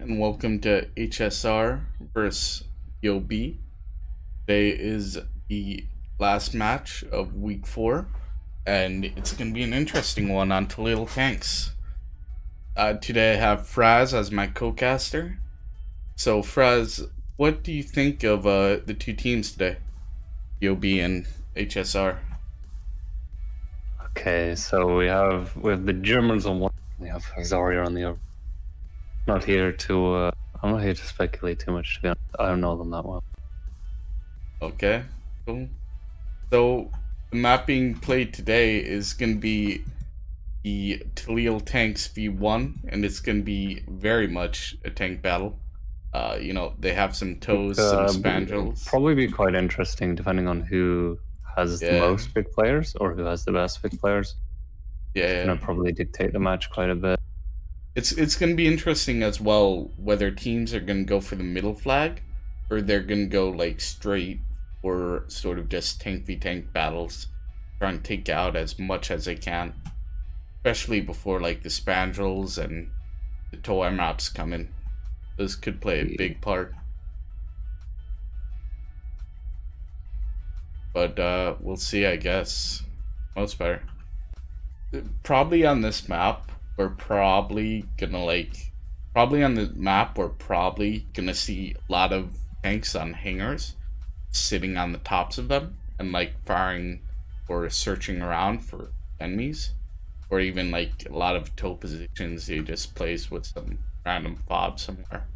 and welcome to HSR versus BoB. Today is the last match of week 4, and it's going to be an interesting one on Talil tanks. Today I have Fraz as my co-caster. So Fraz, what do you think of the two teams today, BoB and HSR? Okay, so we have the Germans on one, we have Husaria on the other. I'm not here to speculate too much, to be honest. I don't know them that well. Okay, cool. So the map being played today is going to be the Talil tanks v1, and it's going to be very much a tank battle. They have some toes, some spandrels. Probably be quite interesting depending on who has the most big players or who has the best big players. It's gonna probably dictate the match quite a bit. It's gonna be interesting as well whether teams are gonna go for the middle flag or they're gonna go like straight for sort of just tank v tank battles, trying to take out as much as they can, especially before like the spandrels and the toe MRAPs come in. Those could play a big part. But we'll see, I guess. Most better. Probably on this map, we're probably gonna see a lot of tanks on hangars sitting on the tops of them and like firing or searching around for enemies, or even like a lot of toe positions they just place with some random fob somewhere,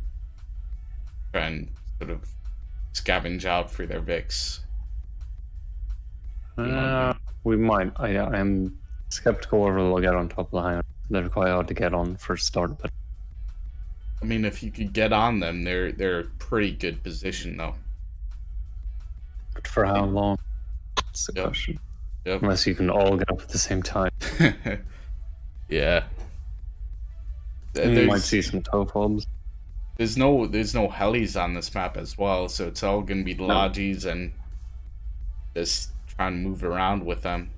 try and sort of scavenge out for their Vics. We might. I am skeptical whether they'll get on top of the hangar. They're quite hard to get on for a start, but I mean, if you could get on them, they're a pretty good position though. But for how long? That's the question. Yep. Unless you can all get up at the same time. Yeah. You might see some toe fobs. There's no helis on this map as well, so it's all gonna be lodges and just trying to move around with them.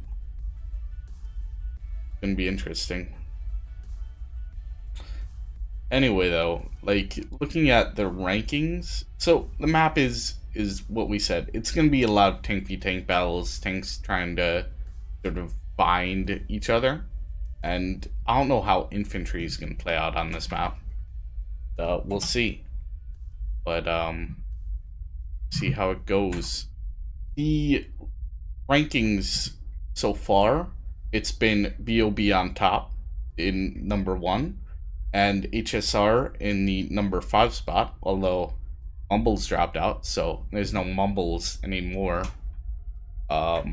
It's gonna be interesting. Anyway, though, like looking at the rankings, so the map is what we said. It's gonna be a lot of tank v tank battles, tanks trying to sort of bind each other, and I don't know how infantry is gonna play out on this map. We'll see, but see how it goes. The rankings so far, it's been BoB on top in number 1 and HSR in the number 5 spot, although Mumbles dropped out, so there's no Mumbles anymore. So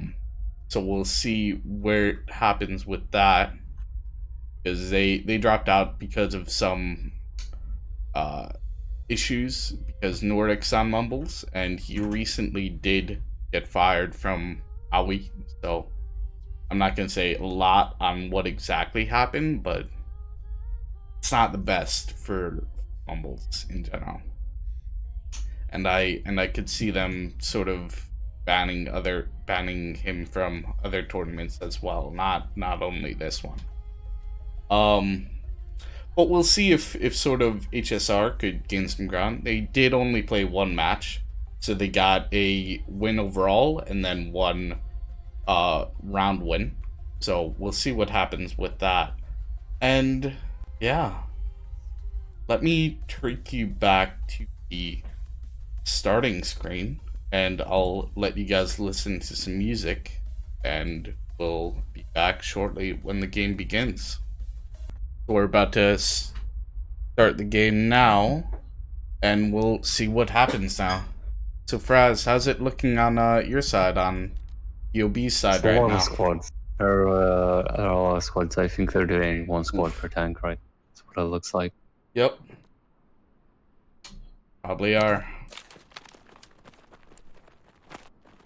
we'll see where it happens with that, because they dropped out because of some issues, because Nordic's on Mumbles and he recently did get fired from Aoi, so I'm not gonna say a lot on what exactly happened, but it's not the best for Mumbles in general. And I could see them sort of banning him from other tournaments as well, not only this one. But we'll see if sort of HSR could gain some ground. They did only play one match, so they got a win overall and then one round win. So we'll see what happens with that. And yeah, let me take you back to the starting screen and I'll let you guys listen to some music, and we'll be back shortly when the game begins. We're about to start the game now, and we'll see what happens now. So Fraz, how's it looking on your side, on BoB's side right now? Squads. There are a lot of squads. I think they're doing one squad per tank, right? That's what it looks like. Yep. Probably are.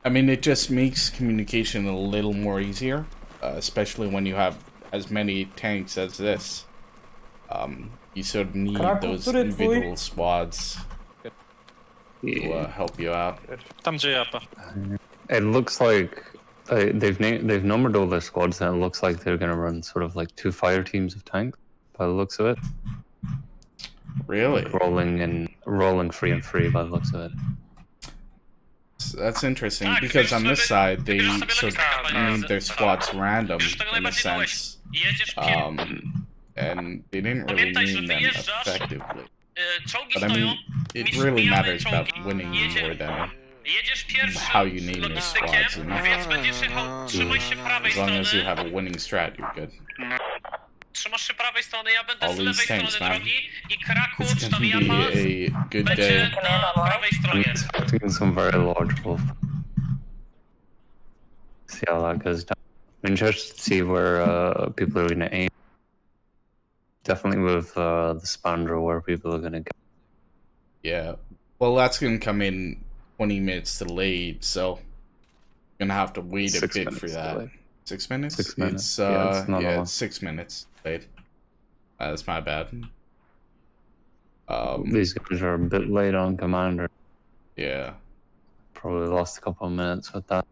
I mean, it just makes communication a little more easier, especially when you have as many tanks as this. You sort of need those individual squads to help you out. It looks like they've numbered all their squads, and it looks like they're gonna run sort of like 2 fire teams of tanks by the looks of it. Really? Like rolling free and free by the looks of it. That's interesting, because on this side, they sort of named their squads random, in a sense. And they didn't really name them effectively. But I mean, it really matters about winning more than how you name your squads, you know? As long as you have a winning strat, you're good. All these tanks, man. It's gonna be a good day. I'm expecting some very large wolf. See how that goes down. I'm interested to see where people are gonna aim. Definitely with the Spandra where people are gonna go. Yeah. Well, that's gonna come in 20 minutes delayed, so I'm gonna have to wait a bit for that. Delayed. 6 minutes? 6 minutes. It's 6 minutes delayed. That's my bad. These guys are a bit late on commander. Yeah. Probably lost a couple of minutes with that.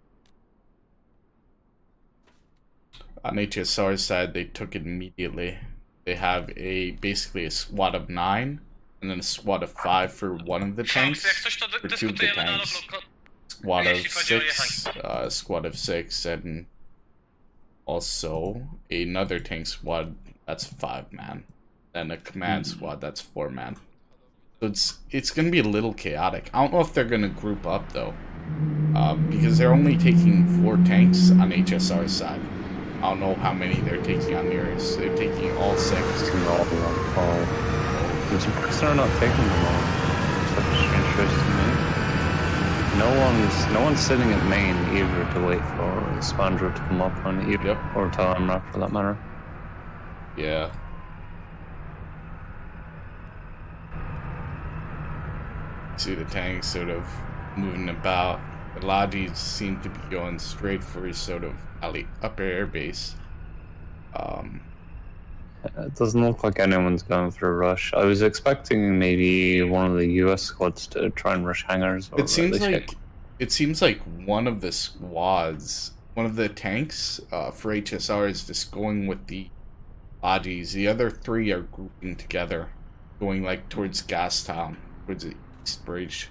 On HSR's side, they took it immediately. They have basically a squad of 9, and then a squad of 5 for one of the tanks, for 2 of the tanks. Squad of 6, and also another tank squad that's 5 man, and a command squad that's 4 man. So it's gonna be a little chaotic. I don't know if they're gonna group up though, because they're only taking 4 tanks on HSR's side. I don't know how many they're taking on yours. They're taking all 6. I'm surprised they're not taking them all. Such a strange choice to me. No one's sitting at main either to wait for Spandra to come up on either, or Talil for that matter. Yeah. See the tanks sort of moving about. The Lodgies seem to be going straight for his sort of upper air base. It doesn't look like anyone's going for a rush. I was expecting maybe one of the US squads to try and rush hangars. It seems like one of the squads, one of the tanks for HSR is just going with the Lodgies. The other 3 are grouping together, going like towards Gastown, towards the East Bridge.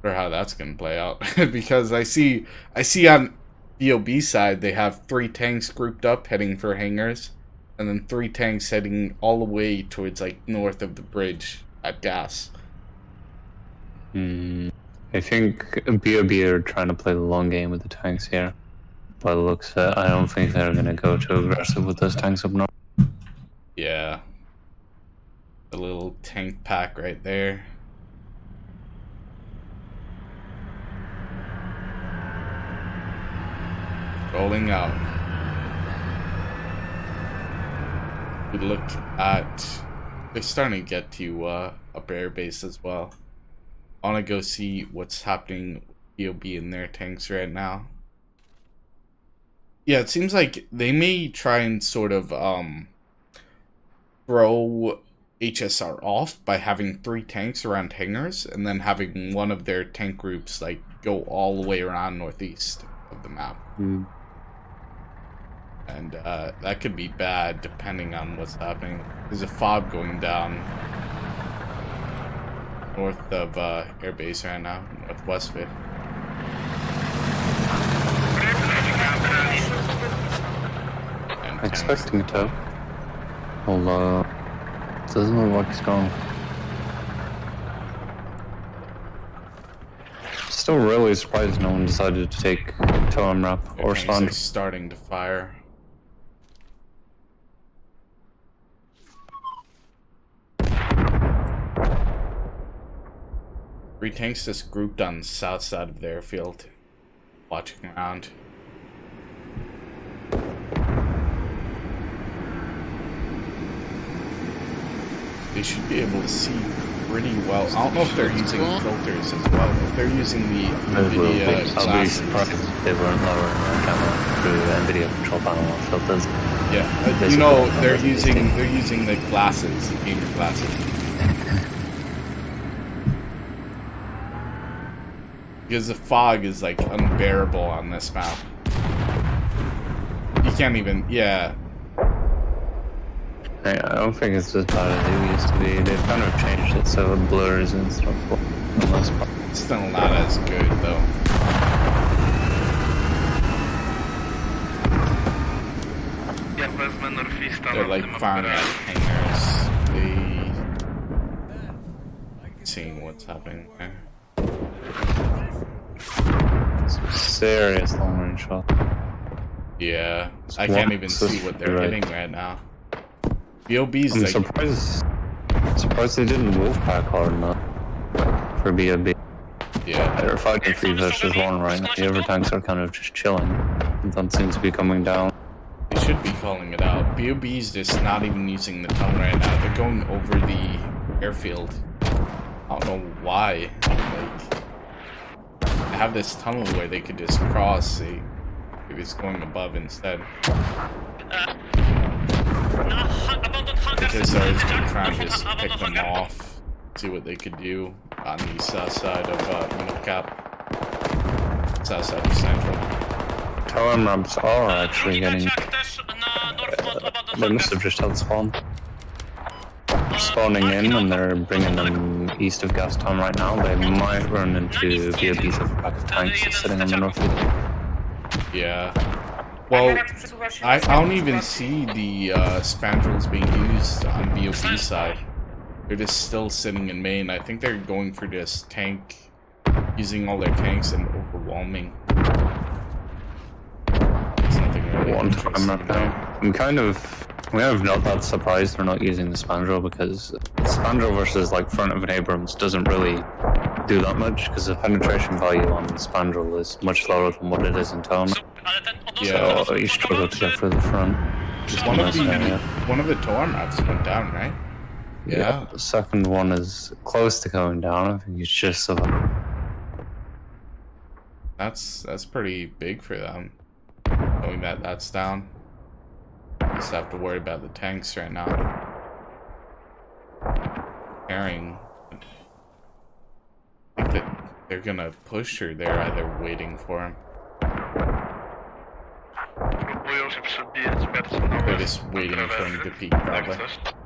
Or how that's gonna play out, because I see on BoB side they have 3 tanks grouped up heading for hangars, and then 3 tanks heading all the way towards like north of the bridge at Gas. I think BoB are trying to play the long game with the tanks here. By the looks of it, I don't think they're gonna go too aggressive with those tanks up north. Yeah, the little tank pack right there. Rolling out. We look at... They're starting to get to up air base as well. I want to go see what's happening with BoB in their tanks right now. Yeah, it seems like they may try and sort of throw HSR off by having 3 tanks around hangars, and then having one of their tank groups like go all the way around northeast of the map. And that could be bad depending on what's happening. There's a fog going down north of airbase right now, northwest of it. Expecting it to. Although it doesn't look like it's going. Still really surprised no one decided to take Talil or Spandra. Starting to fire. Three tanks just grouped on the south side of the airfield, watching around. They should be able to see pretty well. I don't know if they're using filters as well. If they're using the NVIDIA glasses. I'll be surprised if they weren't lowering their camera through the NVIDIA control panel filters. Yeah, you know, they're using the glasses, the gamer glasses. Because the fog is like unbearable on this map. You can't even, yeah. I don't think it's as bad as it used to be. They've kind of changed it so it blurs and stuff. For the most part. Still not as good though. They're like firing at hangers. Seeing what's happening there. Some serious long range shot. Yeah, I can't even see what they're hitting right now. BoB's I'm like... surprised they didn't Wolfpack hard enough for BoB. Yeah. They're fighting 3 versus 1 right now. The other tanks are kind of just chilling. Don't seem to be coming down. They should be calling it out. BoB's just not even using the tunnel right now. They're going over the airfield. I don't know why. Like, they have this tunnel where they could just cross. They're just going above instead. HSR is going to try and just pick them off. See what they could do on the south side of middle cap. South side of central. Tower ramps are actually getting... they must have just held spawn. They're spawning in and they're bringing them east of Gas Town right now. They might run into BoB's over pack of tanks sitting on the north east. Yeah. Well, I don't even see the spandrels being used on BoB side. They're just still sitting in main. I think they're going for this tank, using all their tanks and overwhelming. Really one time right now. I'm kind of not that surprised they're not using the spandrel because spandrel versus like front of an Abrams doesn't really do that much because the penetration value on spandrel is much lower than what it is in tone. Yeah. So you struggle to get for the front. One of the tower maps went down, right? Yeah. The second one is close to going down. I think it's just about. That's pretty big for them. Knowing that that's down. Just have to worry about the tanks right now. Carrying. I think that they're gonna push her. They're either waiting for him. They're just waiting for him to peek, probably.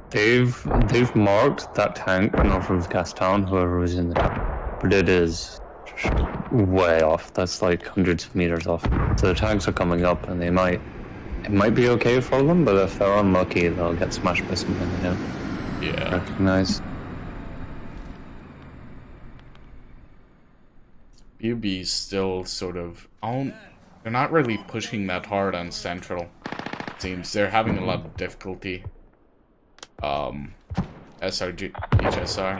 They've marked that tank north of Gastown, whoever was in the tank, but it is just way off. That's like hundreds of meters off. So the tanks are coming up, and it might be okay for them, but if they're unlucky, they'll get smashed by something they don't recognize. BoB's still sort of they're not really pushing that hard on Central. It seems they're having a lot of difficulty. SRG, HSR.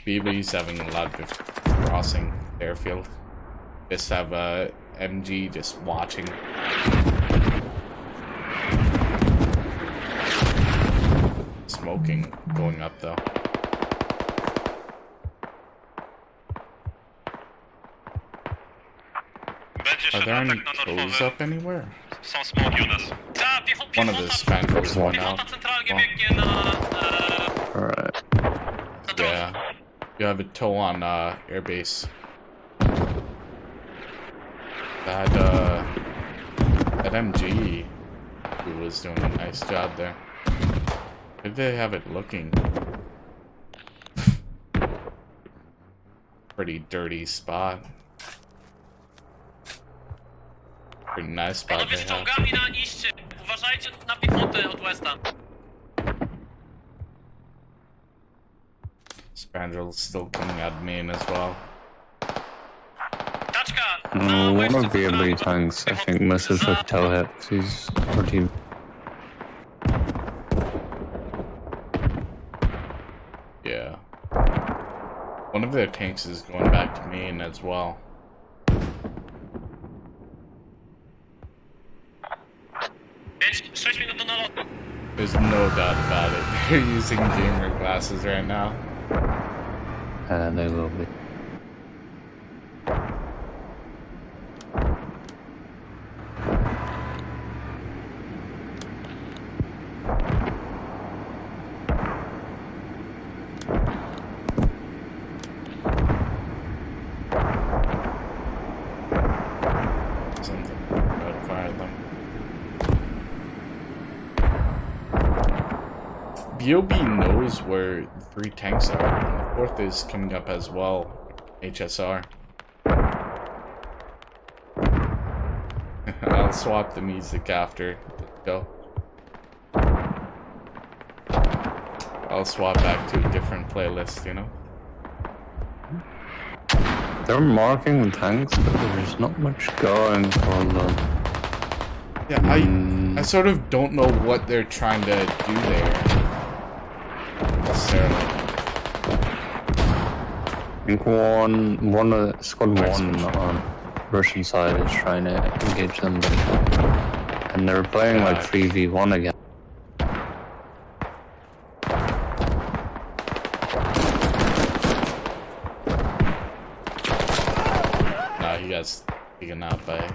BoB's having a lot of difficulty crossing airfield. Just have a MG just watching. Smoking going up though. Are there any kills up anywhere? One of the spandrels went out. Alright. Yeah. You have a tow on airbase. That MG who was doing a nice job there. Did they have it looking? Pretty dirty spot. Pretty nice spot they have. Spandrel's still coming out of main as well. One of the ability tanks, I think, misses with tail hit. He's pretty. Yeah. One of their tanks is going back to main as well. There's no doubt about it. They're using gamer glasses right now. They will be. BoB knows where the 3 tanks are, and the 4th is coming up as well. HSR. I'll swap the music after. Let's go. I'll swap back to a different playlist, you know? They're marking the tanks, but there's not much going for them. Yeah, I sort of don't know what they're trying to do there. Necessarily. I think squad 1 on Russian side is trying to engage them, and they're playing like 3v1 again. Nah, he got taken out by...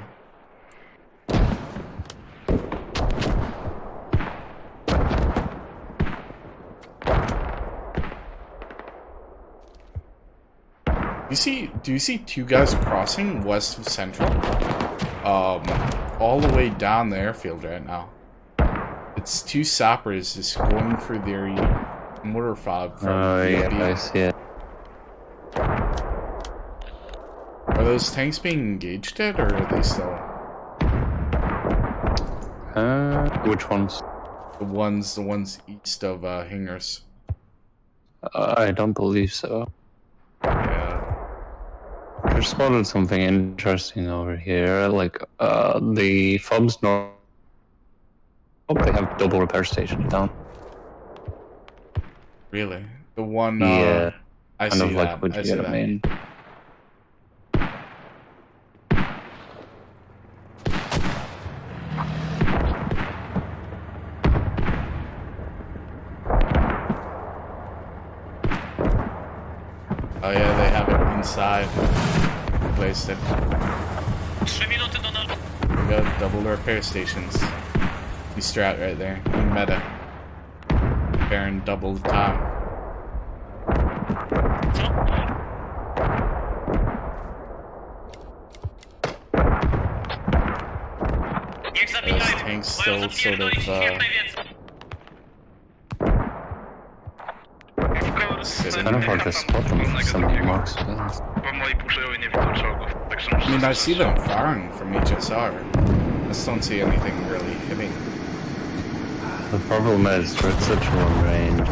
Do you see 2 guys crossing west of Central? All the way down the airfield right now. It's 2 sappers just going for their mortar fob from yeah, I see it. Are those tanks being engaged yet, or are they still? Which ones? The ones east of hangars. I don't believe so. Yeah. I spotted something interesting over here, like the FOBs north. Oh, they have double repair station down. Really? The one? Yeah. I kind see of that. like I see that. mean. Oh yeah, they have it inside. Placed it. We got double repair stations. You strat right there. In meta. Repairing double the time. Those tanks still sort of It's kind of hard to spot them from some marks. I mean, I see them firing from HSR. I just don't see anything really hitting. The problem is, they're at such long range.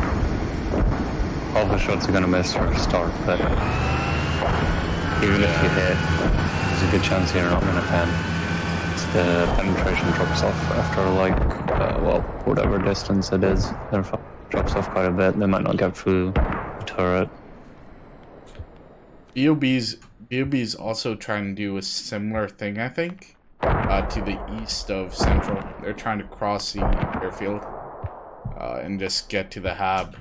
All the shots are gonna miss for a start, but even if you hit, there's a good chance you're not gonna pen. It's the penetration drops off after like, well, whatever distance it is. It drops off quite a bit. They might not get through the turret. BoB's also trying to do a similar thing, I think, to the east of Central. They're trying to cross the airfield and just get to the hab.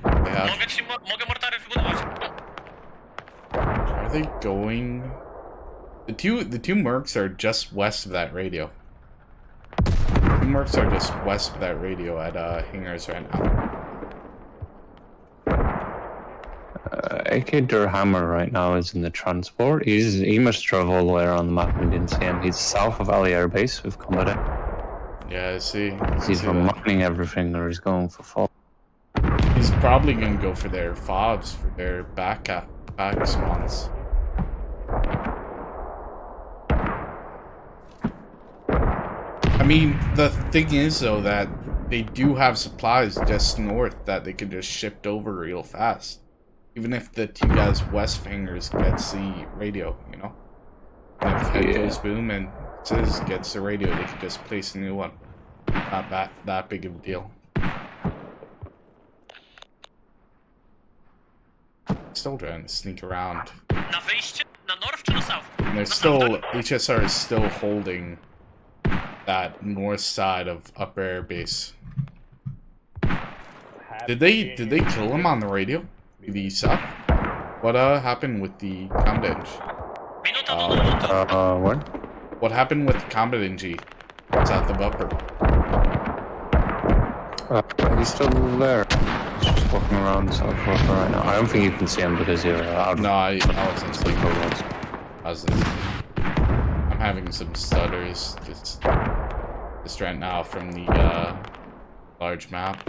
Are they going? The two mercs are just west of that radio. The 2 mercs are just west of that radio at hangars right now. AK Durhammer right now is in the transport. He must travel all the way around the map and didn't see him. He's south of Ali Air Base with combat. Yeah, I see. He's mining everything, or he's going for fall. He's probably gonna go for their fobs for their back spawns. I mean, the thing is though that they do have supplies just north that they could just shift over real fast. Even if the 2 guys west fingers gets the radio, you know? And if head goes boom and Sis gets the radio, they can just place a new one. Not that big of a deal. Still trying to sneak around. And they're still, HSR is still holding that north side of upper air base. Did they kill him on the radio? The sub? What happened with the combat engine? What? What happened with the combat engine south of upper? He's still there. He's just walking around south of upper right now. I don't think you can see him because you're out. No, I wasn't sleeping. I'm having some stutters just right now from the large map.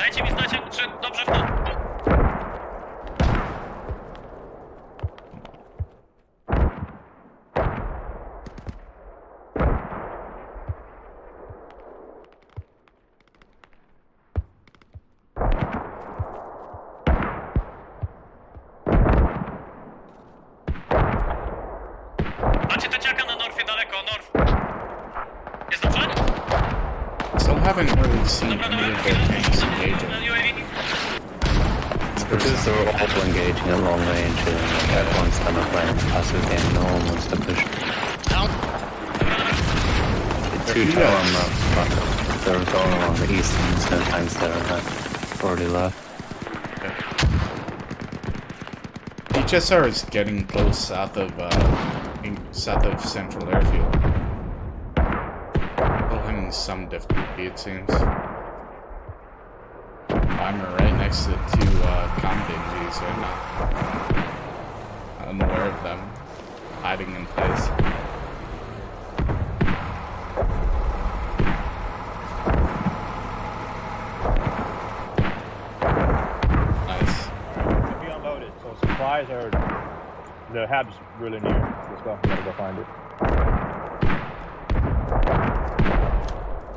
Dajcie mi znać, czy dobrze w to. Macie teciaka na Norfie daleko, Norf. Jest dobrze? Still haven't really seen Dobra, any dobra, of their tanks engaging. na UAV. Because they're all engaging at long range and everyone's kind of playing a passive game, no one wants to push. Down. The two tower maps, but they're going along the east and there's no tanks there and I've already left. HSR is getting close south of Central Airfield. Still having some difficulty, it seems. I'm right next to two combat MGs right now. Unaware of them hiding in place. Nice. Be unloaded. So supplies are the hab's really near. Let's go. Gotta go find it.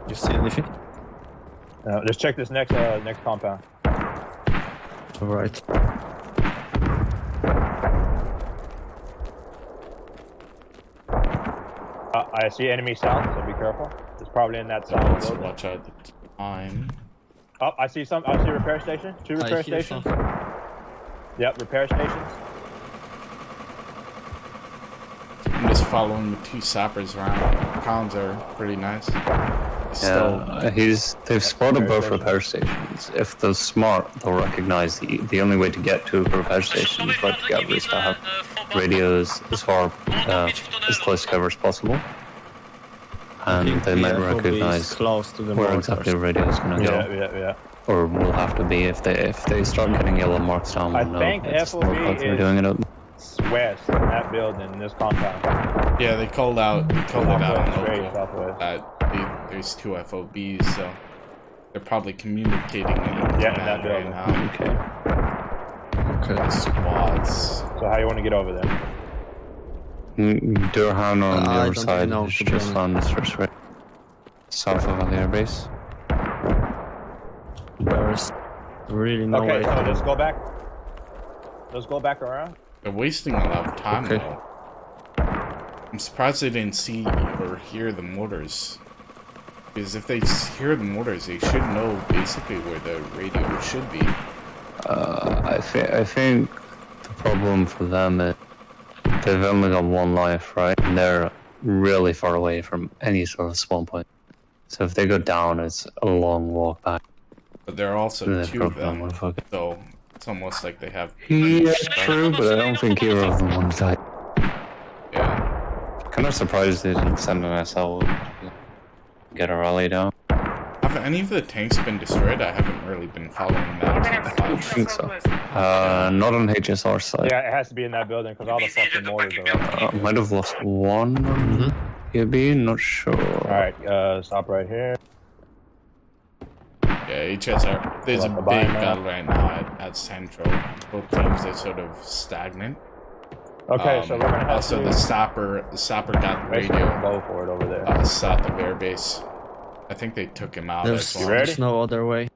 You see anything? Let's check this next compound. Alright. I see enemy south, so be careful. It's probably in that So south let's building. watch out the time. Oh, I see some. I see repair station. Two repair I hear stations. something. Yep, repair stations. I'm just following the two sappers around. Cons are pretty nice. Still, They've spotted both repair stations. If they're smart, they'll recognize the only way to get to a repair station is right together is to have radios as far as close to cover as possible. And they might recognize close to the where mortars. exactly the radio is going to go, Yeah. or will have to be if they start getting yellow marks down. I We'll know think it's FOB not they're is- doing it up. It's west in that building, in this compound. yeah, they called it out on Straight local southwest. that there's two FOBs, so they're probably communicating in Yeah, in command that right building. now. Okay. Okay. Squads. So how you want to get over there? Durhan on the I other don't side know, is to be just honest. on this first right. South of the airbase. There's really no Okay, way so to... let's go back. Let's go back around. They're wasting a lot of time Okay. though. I'm surprised they didn't see or hear the mortars. Because if they hear the mortars, they should know basically where the radio should be. I think the problem for them is they've only got one life, right? And they're really far away from any sort of spawn point. So if they go down, it's a long walk back. But there are also And they've two of broken that them, motherfucker. so it's almost like they have... Yeah, true, but I don't think either of them want to die. Yeah. Kind of surprised they didn't send an SL to get a rally down. Have any of the tanks been destroyed? I haven't really been following that. I don't think so. Not on HSR side. Yeah, it has to be in that building because all the fucking mortars are up. Might have lost one on PB, not sure. Alright, stop right here. Yeah, HSR. There's a Like the big buy now. battle right now at Central. Both teams are sort of stagnant. Okay, so we're gonna have also to the sapper got basically radio go for it over there. south of airbase. I think they took him out There's, as well. ready? there's no other way.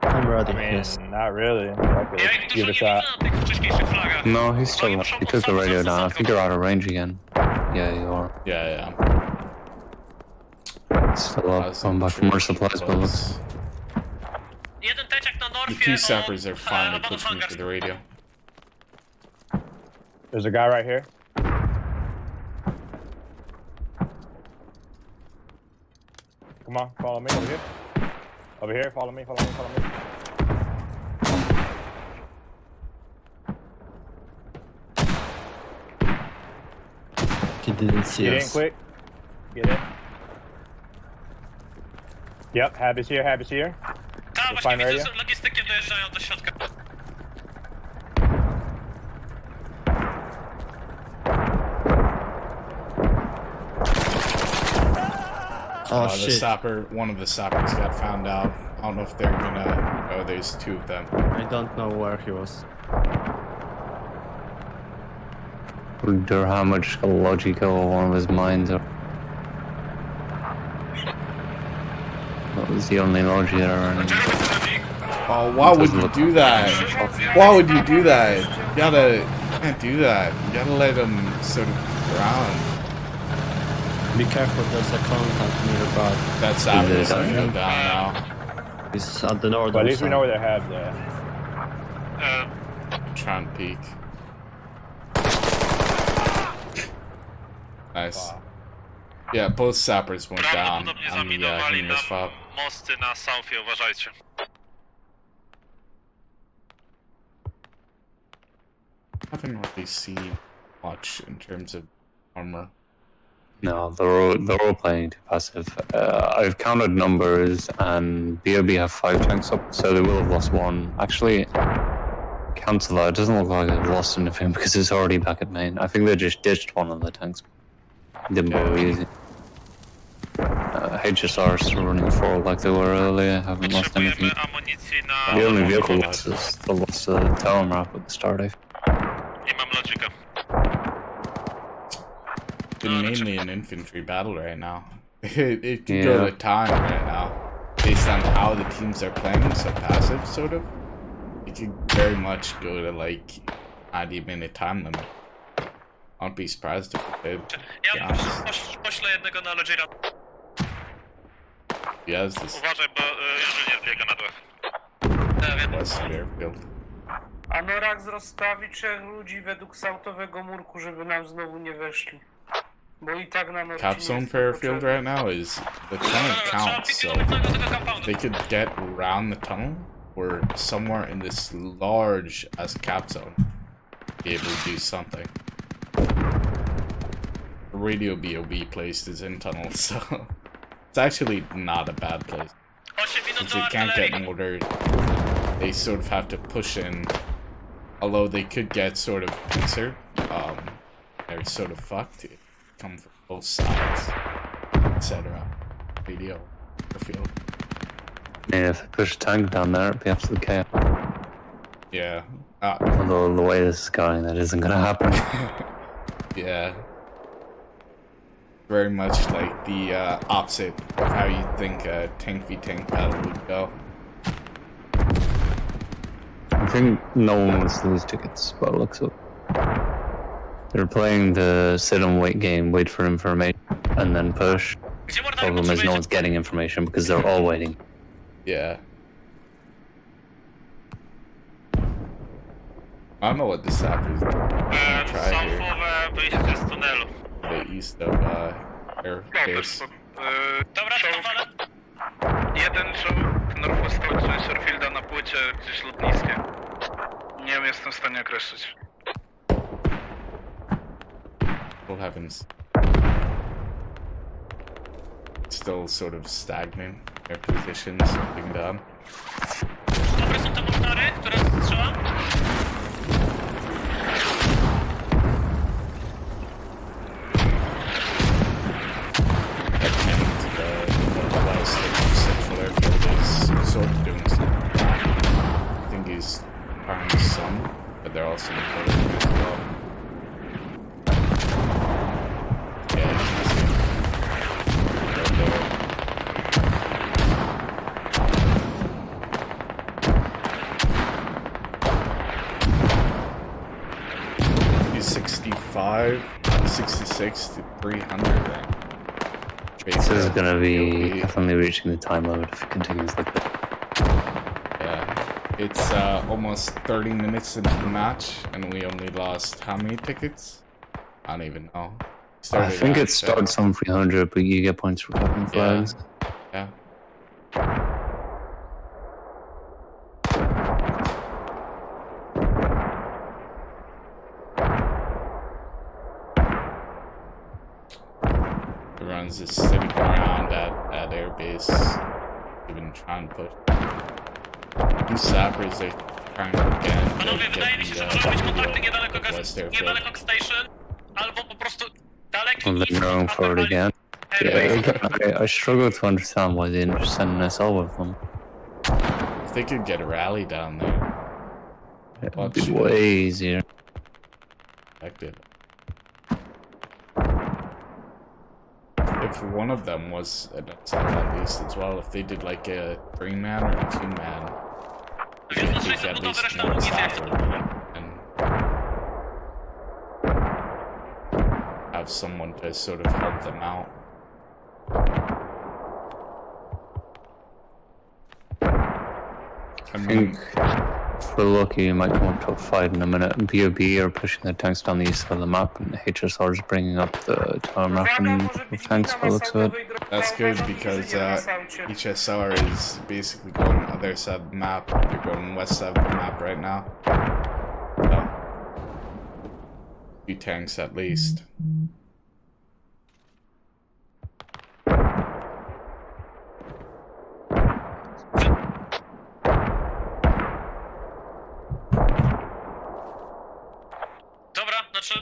I'm ready, I mean, yes. not really. Okay, let's give it a shot. Na tych wcześniejszych flagach. No, he's still up. He took the radio down. I think you're out of range again. Yeah, you are. Yeah. Still up. Going back for more supplies, but looks. Jeden teciak na The Norfie. two sappers are finally about pushing hangar. to the radio. There's a guy right here. Come on, follow me over here. Over here, follow me. He didn't see Get in us. quick. Get in. Yep, Hab is here. Ta, właśnie Fine widzę, radio? że logistykiem dojeżdżają do środka. Oh The shit. sapper, one of the sappers got found out. I don't know if they're gonna Oh, there's two of them. I don't know where he was. Wonder how much logical one of his minds are. That was the only logic error. Oh, why would you do that? Why would you do that? You can't do that. You gotta let him sort of drown. Be careful, there's a contact nearby. That's Sappers down now. He's at the northern But at least we side. know where their habs are. Trying to peek. Nice. Wow. Yeah, both sappers went down Prawdopodobnie on the zaminowali Humus nam fob. mosty na Southie, uważajcie. Haven't really seen much in terms of armor. No, they're all playing too passive. I've counted numbers, and BoB have 5 tanks up, so they will have lost one. Actually, cancel that. It doesn't look like they've lost anything because it's already back at main. I think they just ditched one of the tanks. Didn't bother using. HSR is still running forward like they were earlier. Haven't lost anything. Potrzebujemy amunicji na... The only vehicle loss is the loss of the tower map at the start. Nie mam logika. Been mainly an infantry battle right now. It could go to time right now. Based on how the teams are playing, so passive, sort of. It could very much go to like 90-minute time limit. I wouldn't be surprised if it did. Ja poślę jednego na Logira. He has this Uważaj, bo inżynier biega na dół. west of airfield. A Norax rozstawi 3 ludzi według sautowego murku, żeby nam znowu nie weszli. Bo i tak na Norcie Cap zone for airfield right now is the tunnel counts, so they could get around the tunnel or somewhere in this large as cap zone, be able to do something. The radio BoB placed is in tunnel, so it's actually not a bad place. 8 minut Since do they can't get artylerii. mortared, they sort of have to push in. Although they could get sort of pincered, they're sort of fucked. It come from both sides, etc. Radio, airfield. Yeah, if they push a tank down there, it'd be absolute chaos. Yeah. Although the way this is going, that isn't gonna happen. Yeah. Very much like the opposite of how you think a tank v tank battle would go. I think no one wants to lose tickets, but it looks up. They're playing the sit and wait game, wait for information, and then push. Gdzie Mordary Problem is no potrzebujecie? one's getting information because they're all waiting. Yeah. I don't know what the sappers gonna try here. South'owe wyjście z tunelu. The east of air base. Dobra, to fale. Jeden czołg Northwest Sherfielda na płycie gdzieś lotniskie. Nie jestem w stanie określić. What happens? Still sort of stagnant. Their positions something down. Dobre są te Mordary, które strzelam? Northwest central airfield is sort of doing something. I think he's firing some, but they're also importing as well. Yeah, you can see right there. He's 65, 66 to 300 rank. This is gonna be definitely reaching the time limit if it continues like that. Yeah, it's almost 30 minutes into the match, and we only lost how many tickets? I don't even know. I think it starts on 300, but you get points for covering flags. Yeah. Everyone's just sitting around at airbase, even trying to push. These sappers are trying to Panowie, wydaje mi się, że może być kontakty niedaleko niedaleko station, albo po prostu daleki Well, they're going for it again. Yeah, I struggle to understand why they didn't just send an SL with them. If they could get a rally down there, It would be way easier. effective. If one of them was an upside at least as well, if they did like a 3-man or a 2-man, they could take at least one stopper and have someone to sort of help them out. I think if we're lucky, you might come up to a fight in a minute. BoB are pushing the tanks down the east side of the map, and HSR is bringing up the tower map and the tanks by the looks of it. That's good because HSR is basically going other side of the map. They're going west side of the map right now. So, 2 tanks at least.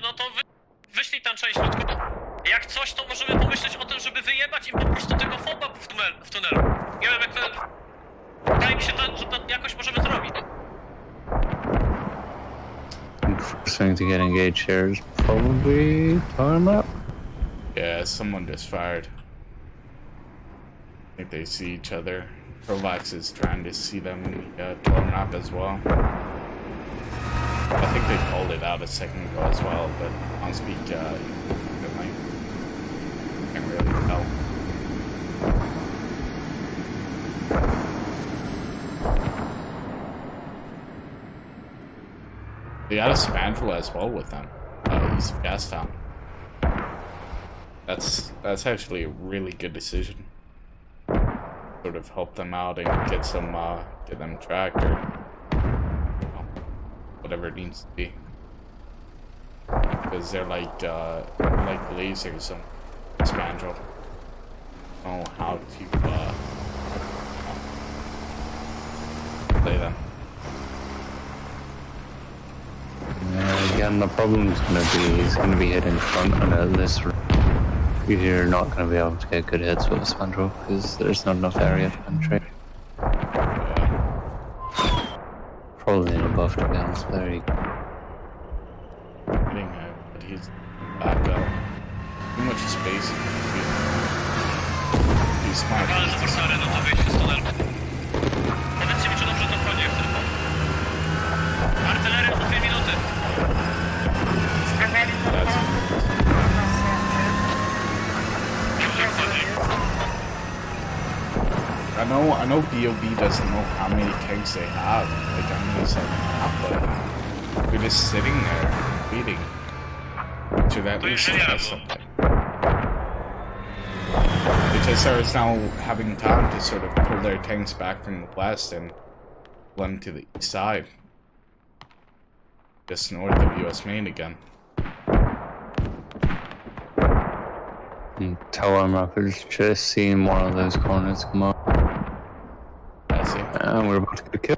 No to wyślij tam część środku. Jak coś, to możemy pomyśleć o tym, żeby wyjebać im po prostu tego foba w tunelu. Nie wiem jak to... Wydaje mi się, że to jakoś możemy zrobić. First thing to get engaged here is probably tower map. Yeah, someone just fired. I think they see each other. Provax is trying to see them in the tower map as well. I think they called it out a second ago as well, but on speak, can't really tell. They got a spandrel as well with them, east of Gastown. That's actually a really good decision. Sort of help them out and get some, get them tracked or whatever it needs to be, because they're like lasers on spandrel. I don't know how to play them. Again, the problem's gonna be he's gonna be hitting front, and at this you're not gonna be able to get good hits with a spandrel because there's not enough area to penetrate. Probably in a buff to be honest, there you go. Hitting him, but he's back up. Too much space. He's smart. Ale z Husaria, no to wyjście z tunelu. Powiedzcie mi, czy dobrze to wchodzi w ten pokój. Artyleria po 2 minuty. I know BoB doesn't know how many tanks they have, like how many is on the map, but they're just sitting there, waiting. Should at least test something. HSR is now having time to sort of pull their tanks back from the west and blend to the east side. Just north of US main again. Tower map is just seeing one of those corners come up. And we're about to get a kill.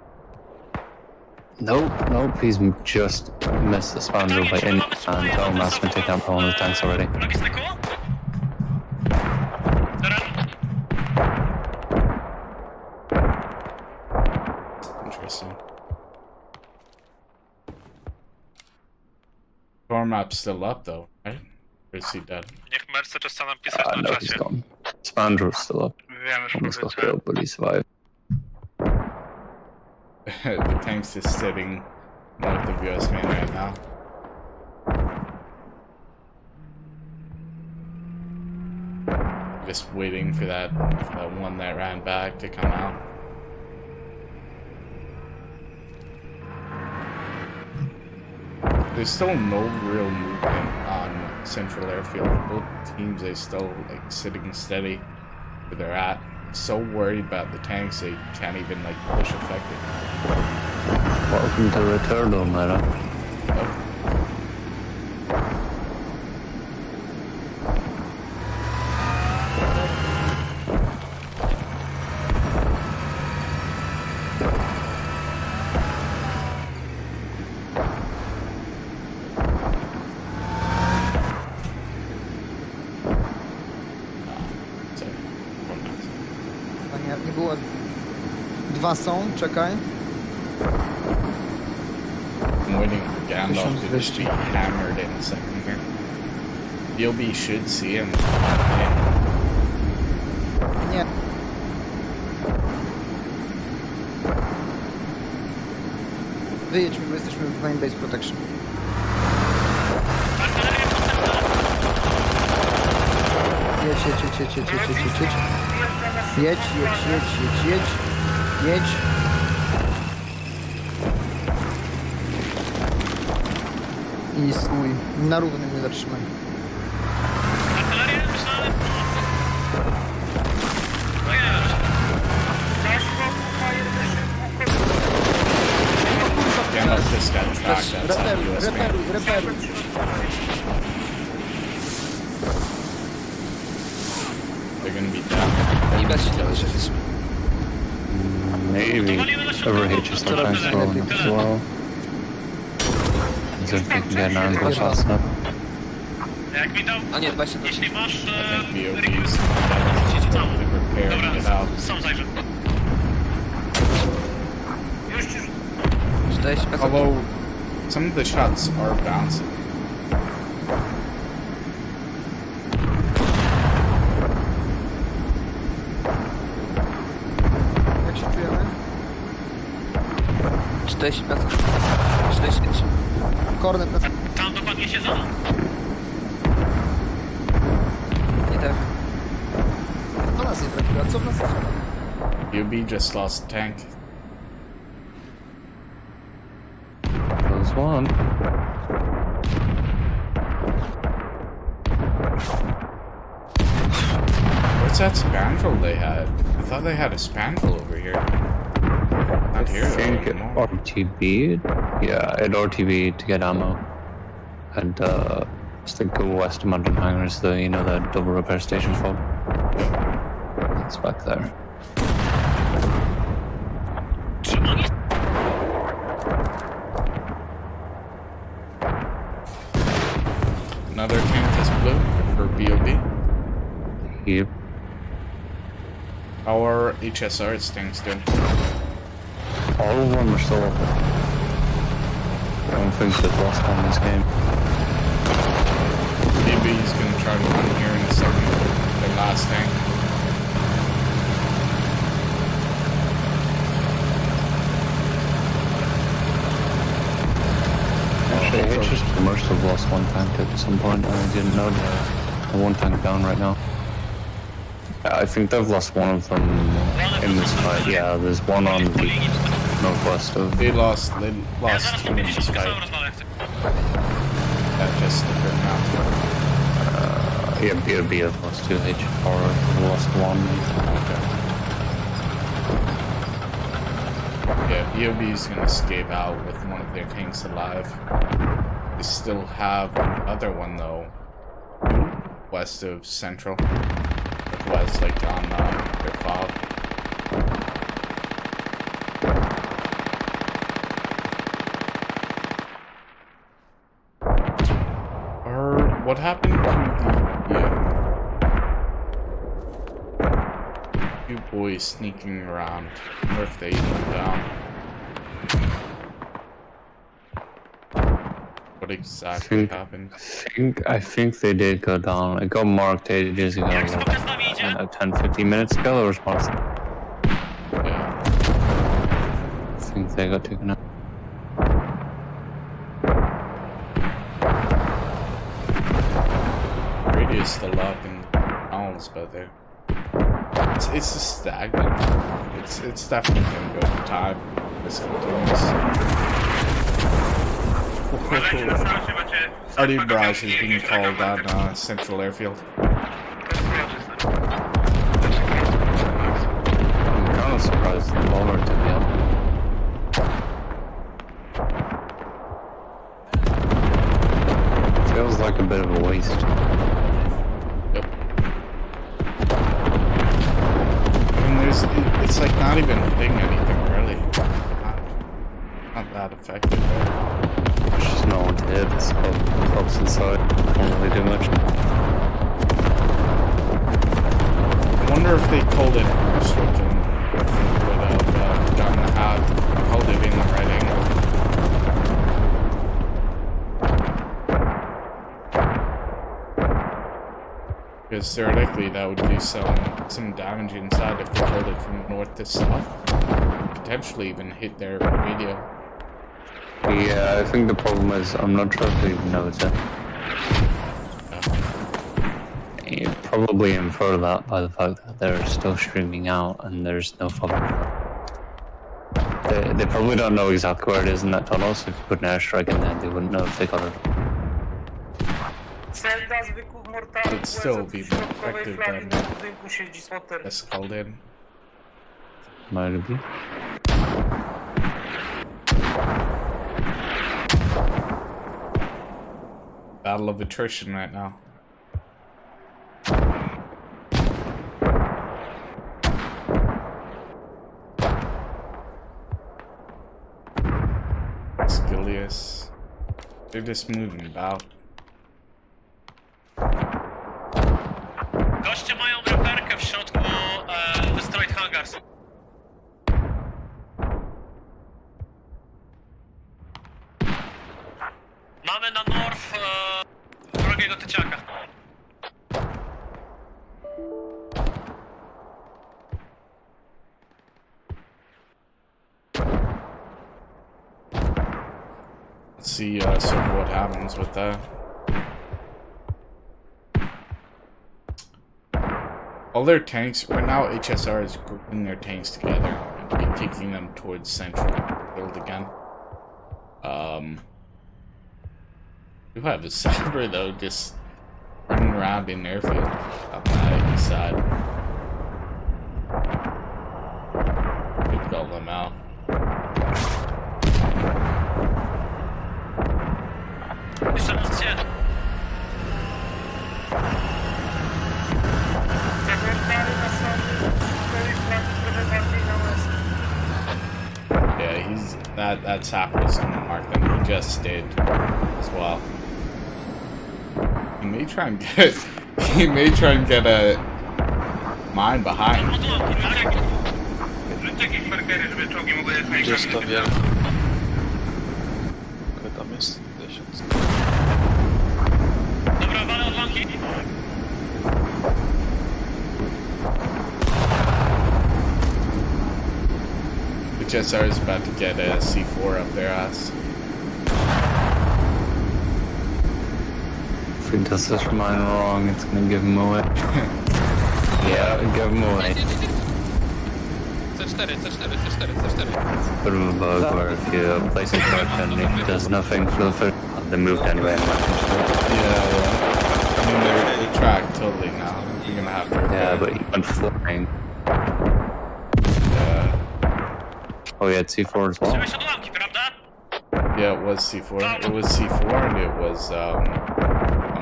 Nope, he's just missed the spandrel by any, and tower map's been taken out by one of the tanks already. Interesting. Tower map's still up though, right? Or is he dead? Niech Merce czas nam pisać na No, he's czasie. gone. Spandrel's still up. Wiem, już Almost got powiedziałem. killed, but he survived. The tank's just sitting north of US main right now. Just waiting for that one that ran back to come out. There's still no real movement on Central Airfield. Both teams are still like sitting steady where they're at. So worried about the tanks they can't even like push effectively. Welcome to the turtle meta. Dwa są, czekaj. I'm waiting for Gandalf to just 1200. be hammered in a second here. BoB should see him. Nie. Wyjedźmy, bo jesteśmy w main base protection. Jedź. Jedź. I stój. Na równym nie zatrzymaj. Artyleria myślałem. No nie, Gandalf just got tracked outside the US band. Reperuj. They're gonna be down. I bez się jesteśmy. Maybe over HSR tanks rolling up as well. So if they can get an angle fast enough. jak mi dał... A nie, 20 do Jeśli masz... I think BoB request, is to to tam. repair and get Dobra, out. sam zajrzę. Już. 40 Although some of the shots are bouncing. Jak się czujemy? 45. 45. Kornet na... Tam dokładnie siedzono. Nie trafi. To nas nie trafiło, a co w nas strzela? BoB just lost a tank. There's one. What's that spandrel they had? I thought they had a spandrel over here. Not here I though think it anymore. RTB'd. Yeah, it RTB'd to get ammo. And just to go west of Mountain Hangers, the double repair station fob. It's back there. Czy oni... Another tank is blue for BoB. Yep. Our HSR is staying still. All of them are still up. I don't think they've lost one this game. BoB is gonna try to run here in a second. Their last tank. Actually, HSR must have lost one tank at some point, and I didn't know that. One tank down right now. I think they've lost one of them in this fight. Yeah, there's one on the northwest of. They lost Ja zaraz two in powiedzieć, this że fight. cały rozwalę chcę. That just occurred now. Yeah, BoB have lost two, HSR have lost one. Yeah, BoB is gonna escape out with one of their tanks alive. They still have another one though, west of Central. West, like on their fob. Or what happened to the you boys sneaking around? I wonder if they went down. What exactly happened? I think they did go down. It got marked ages ago. Jak Like, skok z nami idzie? 10-15 minutes ago, there was marked. Yeah. I think they got taken out. Radius still up and balance, but there. It's just stagnant. It's definitely gonna go for time. This continues. Artie Barrage is being called on Central Airfield. I'm kind of surprised the bomber took me out. Feels like a bit of a waste. Yep. I mean, it's like not even hitting anything really. Not that effective. There's just no one to hit, so folks inside can't really do much. I wonder if they called it restricting without on the hat. Hold it in the right angle. Because theoretically that would do some damage inside if they hold it from north to south. Potentially even hit their radio. Yeah, I think the problem is I'm not sure if they even know it's in. You probably infer that by the fact that they're still streaming out and there's no fucking. They probably don't know exactly where it is in that tunnel, so if you put an airstrike in there, they wouldn't know if they got it. It'd still be more effective than that's called in. Might be. Battle of attrition right now. Skilius. They're just moving about. Goście mają reperkę w środku Destroyed Hangars. Mamy na north wrogiego tyciaka. Let's see sort of what happens with that. All their tanks, right now HSR is grouping their tanks together and taking them towards central build again. You have a cyber though, just running around in airfield on the east side. Could call them out. Jeszcze raz się. Yeah, he's that sapper's gonna mark them. He just did as well. He may try and get a mine behind. Gdzieś to wiem. Ale tam jest 1000. Dobra, walę od lanki. HSR is about to get a C4 up their ass. If he does this mine wrong, it's gonna give him away. Yeah, give him away. C4. Bit of a bug where if you place it correct and it does nothing for the first. They moved anyway. Yeah. I mean, they're tracked totally now. You're gonna have to. Yeah, but he went flying. Oh, he had C4 as well. Trzymaj się od lanki, prawda? Yeah, it was C4. It was C4 and it was a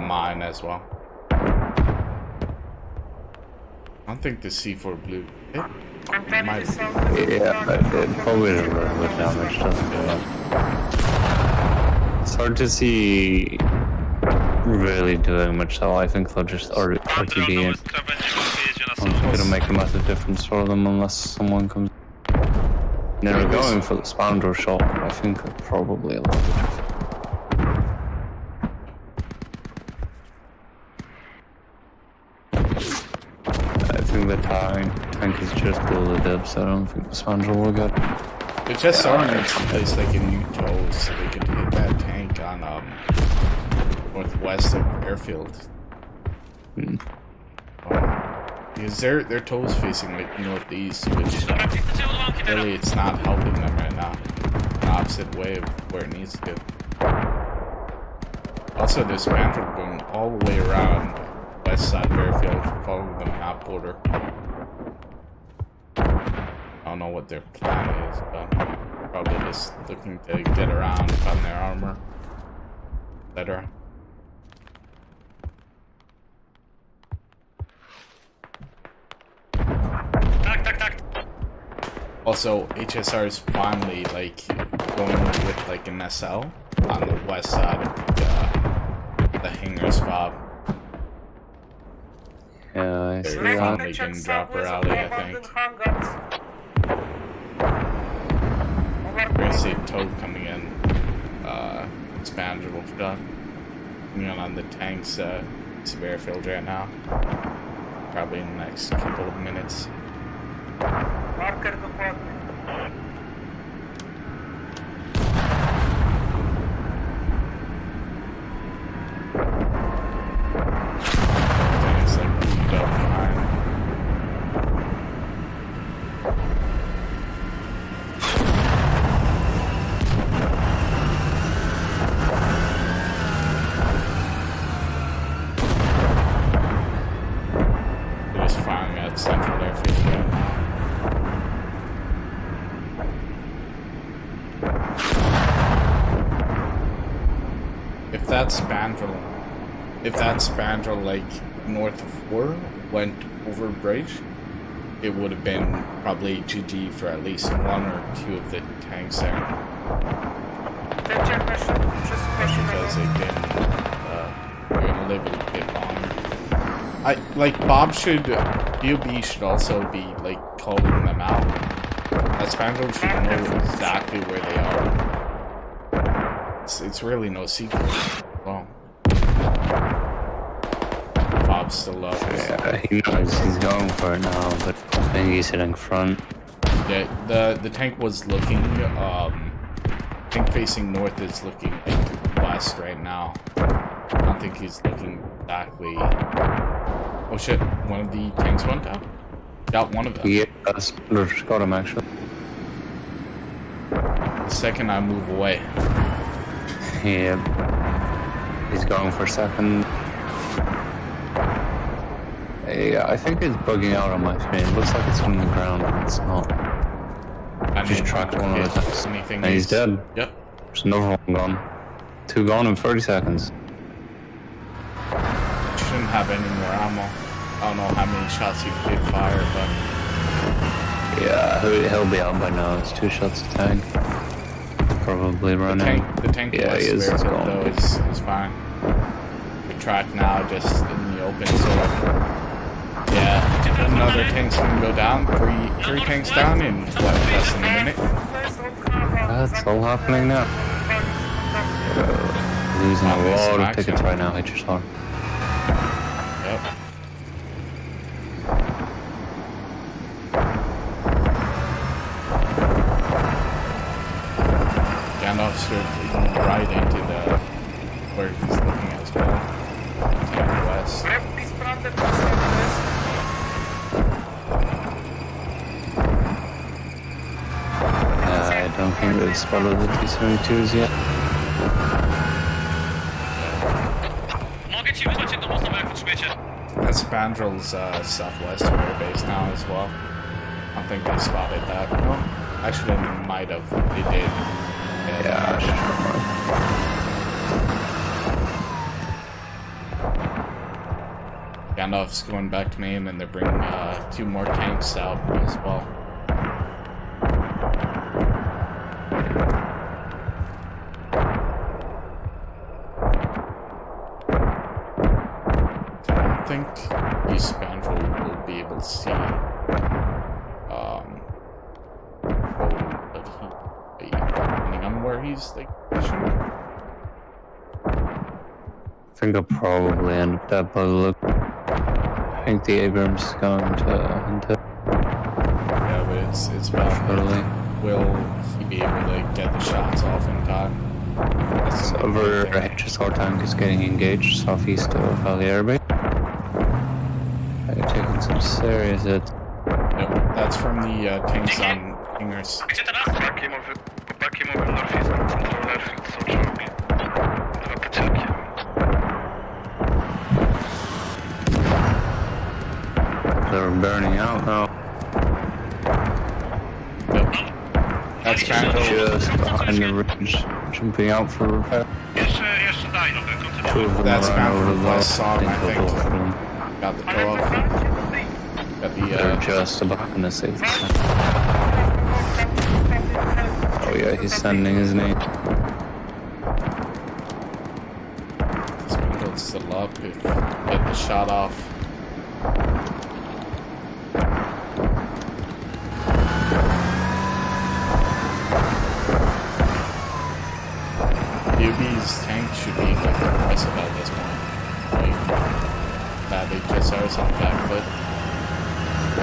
mine as well. I don't think the C4 blew. It might. Yeah, but it probably did a little bit of damage, doesn't it? It's hard to see really doing much, so I think they'll just RTB in. I don't think it'll make a massive difference for them unless someone comes. They're going for the spawner shot, but I think they're probably a little bit. I think the tank is just below the dip, so I don't think the spawner will get. It just needs to place like a new toes so they can hit that tank on northwest of airfield. Because their toes facing like northeast, which really it's not helping them right now. The opposite way of where it needs to go. Also, this mantle going all the way around west side of airfield, following the map border. I don't know what their plan is, but probably just looking to get around on their armor, etc. Also, HSR is finally like going with like an SL on the west side of the hangars fob. Yeah, I see They're that. finally gonna drop a rally, I think. I see tow coming in. Spandrel shot. Coming on the tank's severe field right now. Probably in the next couple of minutes. Marker dokładny. Tank's like moved up behind. They're just firing at Central Airfield right now. If that spandrel like north of 4 went over bridge, it would have been probably GG for at least 1 or 2 of the tanks there. Because they didn't, they're gonna live a bit longer. BoB should also be like calling them out. That spandrel should know exactly where they are. It's really no secret. Well, BoB's still up. Yeah, he knows he's going for it now, but I think he's hitting front. Yeah, the tank was looking, tank facing north is looking like west right now. I don't think he's looking exactly. Oh shit, one of the tanks went down? Got one of them. Yeah, that's got him actually. The second I move away. Yeah, he's going for second. Yeah, I think it's bugging out on my screen. It looks like it's on the ground, but it's not. I Just tracked one of the tanks. And he's dead. Yep. There's another one gone. 2 gone in 30 seconds. Shouldn't have any more ammo. I don't know how many shots he did fire, but Yeah, he'll be out by now. It's 2 shots a tank. Probably running. the tank Yeah, he is though is fine. The track now just in the open, so yeah, another tank's gonna go down. Three tanks down in what, less than a minute? That's all happening now. Losing a lot of tickets right now, HSR. Yep. Gandalf's right into the where he's looking as well. To the west. I don't think they've spotted the T-72s yet. Mogę ci wysłać jedną osobę, jak potrzebujecie. That spandrel's southwest of our base now as well. I don't think they spotted that. No, actually they might have. They did. Yeah, sure. Gandalf's going back to main, and they're bringing 2 more tanks out as well. I don't think East Spandrel will be able to see depending on where he's like positioned. I think I'll probably end up dead by the look. I think the Abrams is going to Yeah, but it's about early. will he be able to get the shots off in time? That's the main Over thing. HSR tank is getting engaged southeast of Valley Airbase. They're taking some serious hits. Yep, that's from the tanks on Ingers. Gdzie teraz? Chłopaki mówią northeast na Central Airfield, są czołgi. 2 pociągi. They're burning out now. Yep. That's Spandrel. Just behind the ridge, jumping out for repair. Jeszcze daj, dobra, 2 of them That's are Spandrel over the West song, I they'll think. go for them. Got the toe off. Got They're the just about gonna save the tank. Oh yeah, he's sending his name. Spandrel's still up. If get the shot off. should be like impressive at this point. Like, that HSR's on the back foot.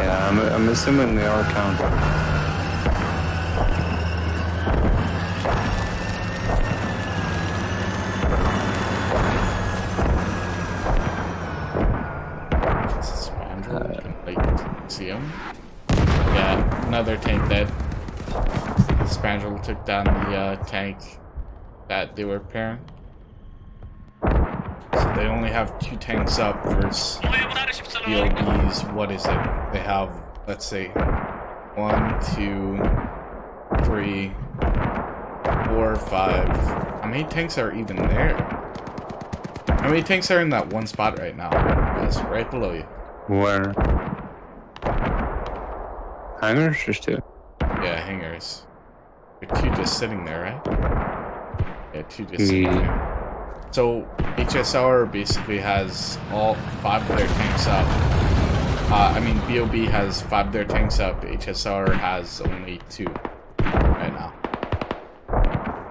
Yeah, I'm assuming they are counting. See him? Yeah, another tank dead. Spandrel took down the tank that they were repairing. So they only have 2 tanks up versus BoB's, what is it? They have, let's say, 1, 2, 3, 4, 5. How many tanks are even there? How many tanks are in that one spot right now? It's right below you. Where? Hangars? Just 2? Yeah, hangars. There are 2 just sitting there, right? Yeah, 2 just sitting there. So, HSR basically has all 5 of their tanks up. I mean, BoB has 5 of their tanks up. HSR has only 2 right now.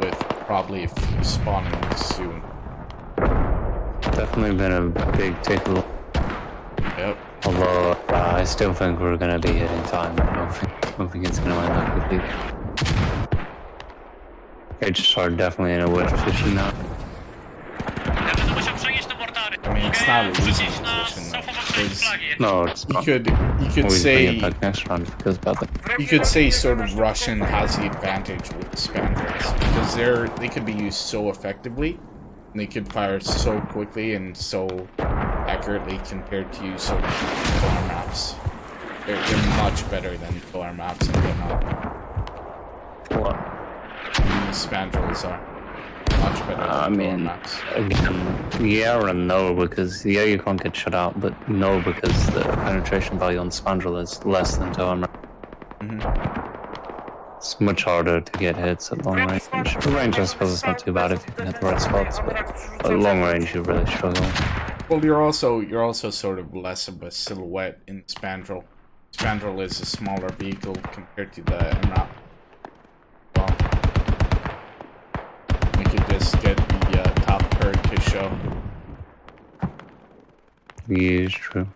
With probably a few spawning soon. Definitely been a big takeaway. Yep. Although, I still think we're gonna be hitting time. I don't think it's gonna end up quickly. HSR definitely in a worse position now. I mean, it's not a losing position though. No, it's not. You could say back next round because about that. You could say sort of Russian has the advantage with Spandrels because they could be used so effectively, and they could fire so quickly and so accurately compared to sort of polar maps. They're much better than polar maps and whatnot. What? Spandrels are much better than polar maps. Again, yeah and no, because yeah, you can't get shut out, but no, because the penetration value on Spandrel is less than polar map. It's much harder to get hits at long range. Range, I suppose, is not too bad if you can hit the right spots, but at long range, you really struggle. Well, you're also sort of less of a silhouette in Spandrel. Spandrel is a smaller vehicle compared to the MRAP. Well, we could just get the top bird to show. Yeah, it's true.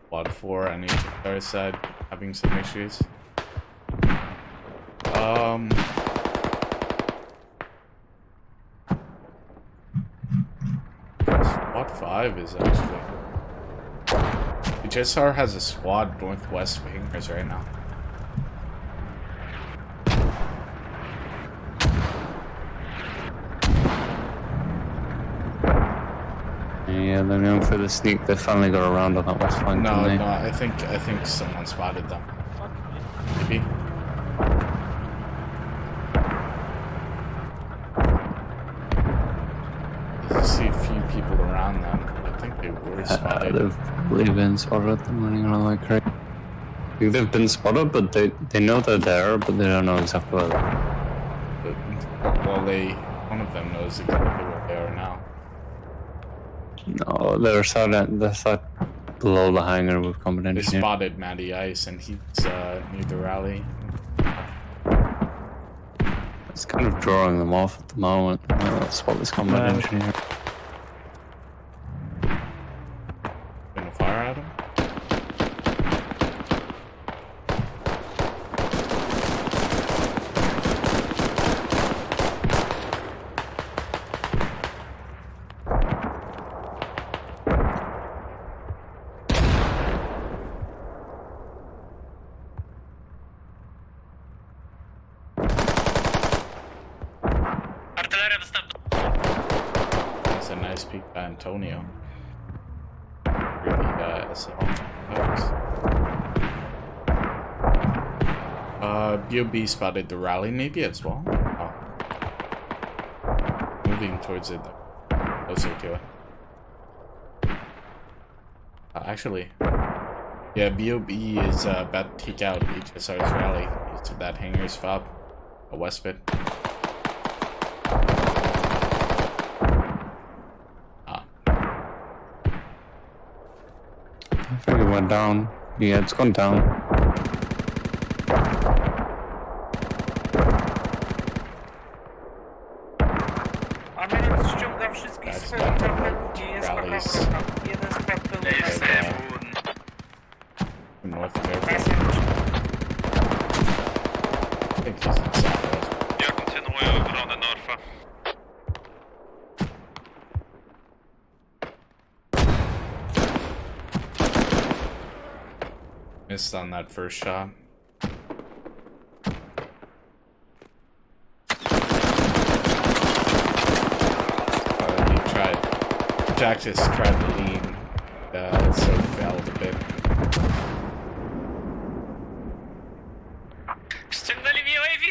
Quad 4 on the other side having some issues. Squad 5 is actually... HSR has a squad northwest of hangars right now. Yeah, they're known for the sneak. They finally got around on that west flank. No, I think someone spotted them. Maybe. You see a few people around them. I think they were spotted. They've probably been spotted. They're running around like crazy. They've been spotted, but they know they're there, but they don't know exactly where they're. Well, one of them knows exactly where they are now. No, they're sat below the hangar with combat They engineer. spotted Matty Ice, and he's near the rally. It's kind of drawing them off at the moment. Let's spot this combat engineer. Gonna fire at him? That's a nice peek by Antonio. Really, SL. BoB spotted the rally maybe as well. Oh. Moving towards it though. Closer to it. Actually, yeah, BoB is about to take out HSR's rally. It's that hangar's fob. A Westfit. I think it went down. Yeah, it's gone down. next schodzi na battle, pełni, jest paka rallies wroga. Jeden skład pełny Nie na jest zewnątrz. north of airfield. Na zewnątrz. I think he's in southwest. Ja kontynuuję obronę Norfa. Missed on that first shot. He tried. Jack just tried to lean, so he failed a bit. Ściągnęli mi UAV!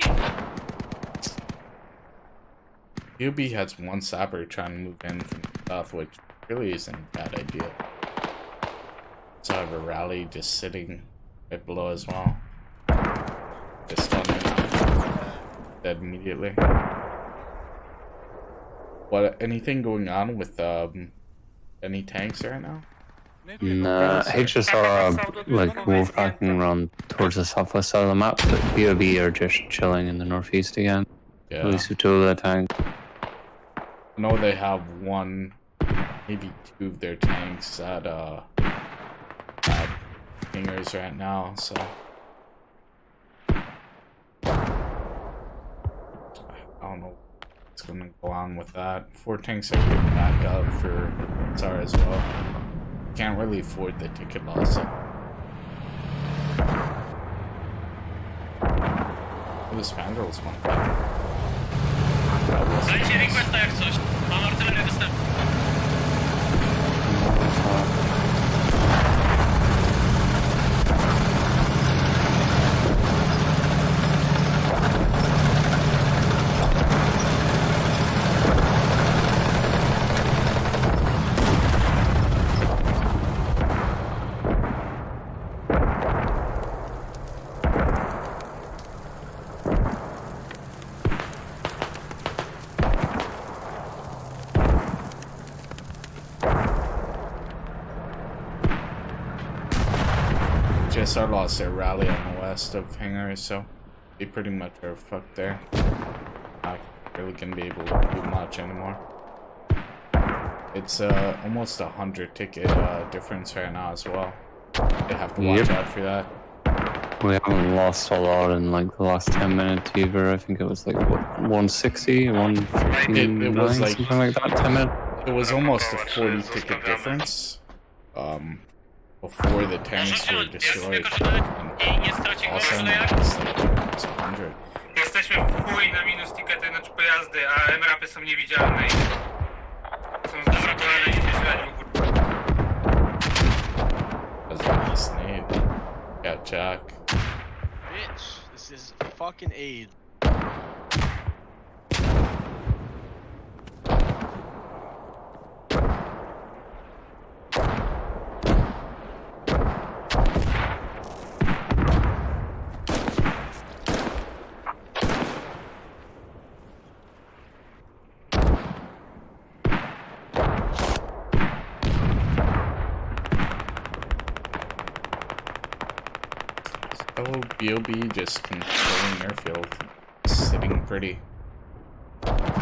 UB has one sapper trying to move in from the south, which really isn't a bad idea. So I have a rally just sitting right below as well. Just stunned dead immediately. What? Anything going on with any tanks right now? Nah, HSR are like wolfpacking around towards the southwest side of the map, but BoB are just chilling in the northeast again. Yeah. At least with two of their tanks. I know they have one, maybe two of their tanks at hangars right now, so I don't know what's gonna go on with that. 4 tanks are getting back up for SAR as well. Can't really afford the ticket loss. Oh, the Spandrels went back. Dajcie requesta jak coś. Mam artylerię dostępną. HSR lost their rally on the west of hangars, so they pretty much are fucked there. Not really gonna be able to do much anymore. It's almost 100 ticket difference right now as well. They have to watch out for that. We haven't lost a lot in like the last 10 minutes either. I think it was like what, 160, 159, It was like something like that. 10 minutes. It was almost a 40 ticket difference. Before the tanks were destroyed. I nie stracił Also, go now it's like it's 100. Jesteśmy w chuj na minus tickety, znaczy pojazdy, a M-rapy są niewidzialne i są zdestrukowane i nie słychać w ogóle. That's a nice nade. Got Jack. Bitch, this is fucking aid. Oh, BoB just controlling airfield. Sitting pretty.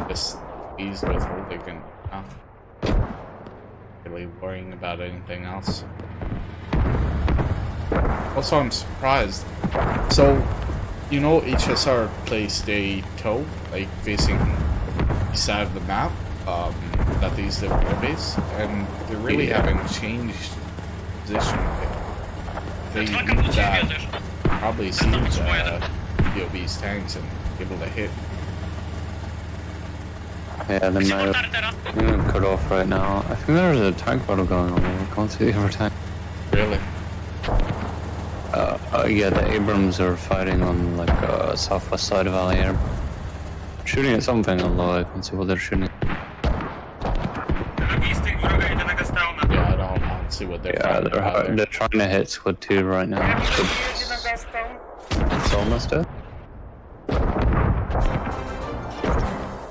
Just eased with holding and not really worrying about anything else. Also, I'm surprised. So, you know, HSR placed a toe, like facing east side of the map, that they used the airbase, and they really haven't changed position. They need that. Probably see BoB's tanks and be able to hit. Yeah, they might have cut off right now. I think there's a tank battle going on there. I can't see the other tank. Really? Yeah, the Abrams are fighting on like southwest side of Valley Air. Shooting at something, although I can't see what they're shooting. Yeah, I don't see what they're They're trying to hit Squad 2 right now. It's almost dead. I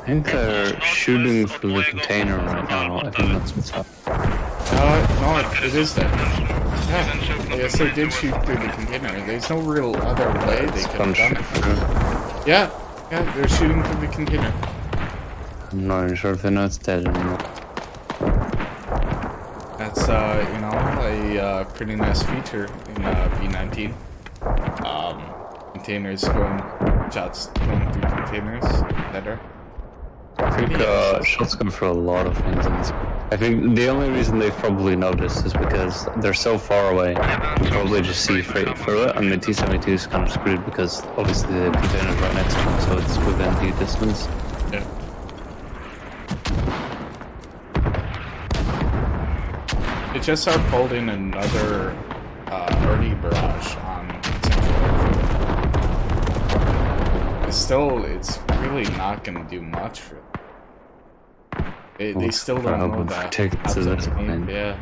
think they're shooting through the container right now. I think that's what's happening. No, it is that. Yeah, I guess they did shoot through the container. There's no real other way they could have done it. Yeah, they're shooting through the container. I'm not even sure if they know it's dead anymore. you know, a pretty nice feature in V19. Containers going, shots going through containers, etc. I think shots come for a lot of things in this. I think the only reason they've probably noticed is because they're so far away, you probably just see straight through it, and the T-72 is kind of screwed because obviously the container's right next to them, so it's within view distance. Yeah. HSR pulled in another early barrage on Central. It's really not going to do much for them. They still don't know that. Tickets at this point. Yeah.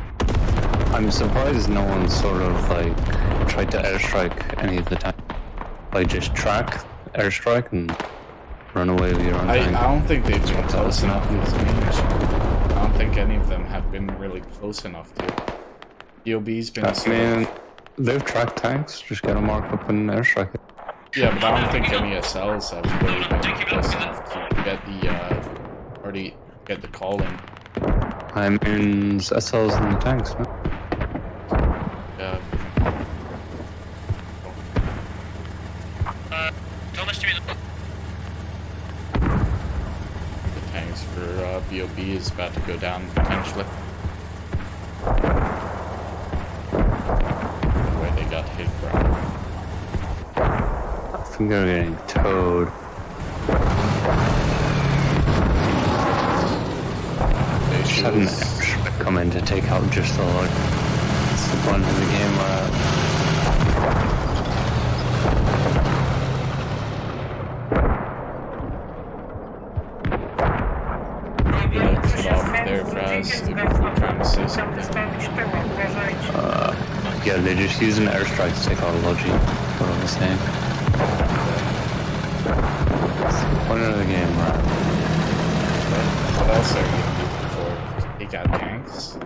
I'm surprised no one sort of like tried to airstrike any of the time. Like just track, airstrike, and run away with your own tank. I don't think they've been close enough. I don't think any of them have been really close enough to. BoB's been. I mean, they've tracked tanks. Just get a mark up and airstrike it. Yeah, but I don't think any SLs have really been close enough to get the already get the call in. I mean, SLs in the tanks, no? Yeah. 12 minut. The tanks for BoB is about to go down potentially. Where they got hit from. I think they're getting towed. They Just had an airstrike come in to take out just the log. That's the point of the game we're at. Cut off there fast if you're trying to say something. Yeah, they just use an airstrike to take out a logi. What I was saying. That's the point of the game we're at. What else are you looking for? Take out tanks?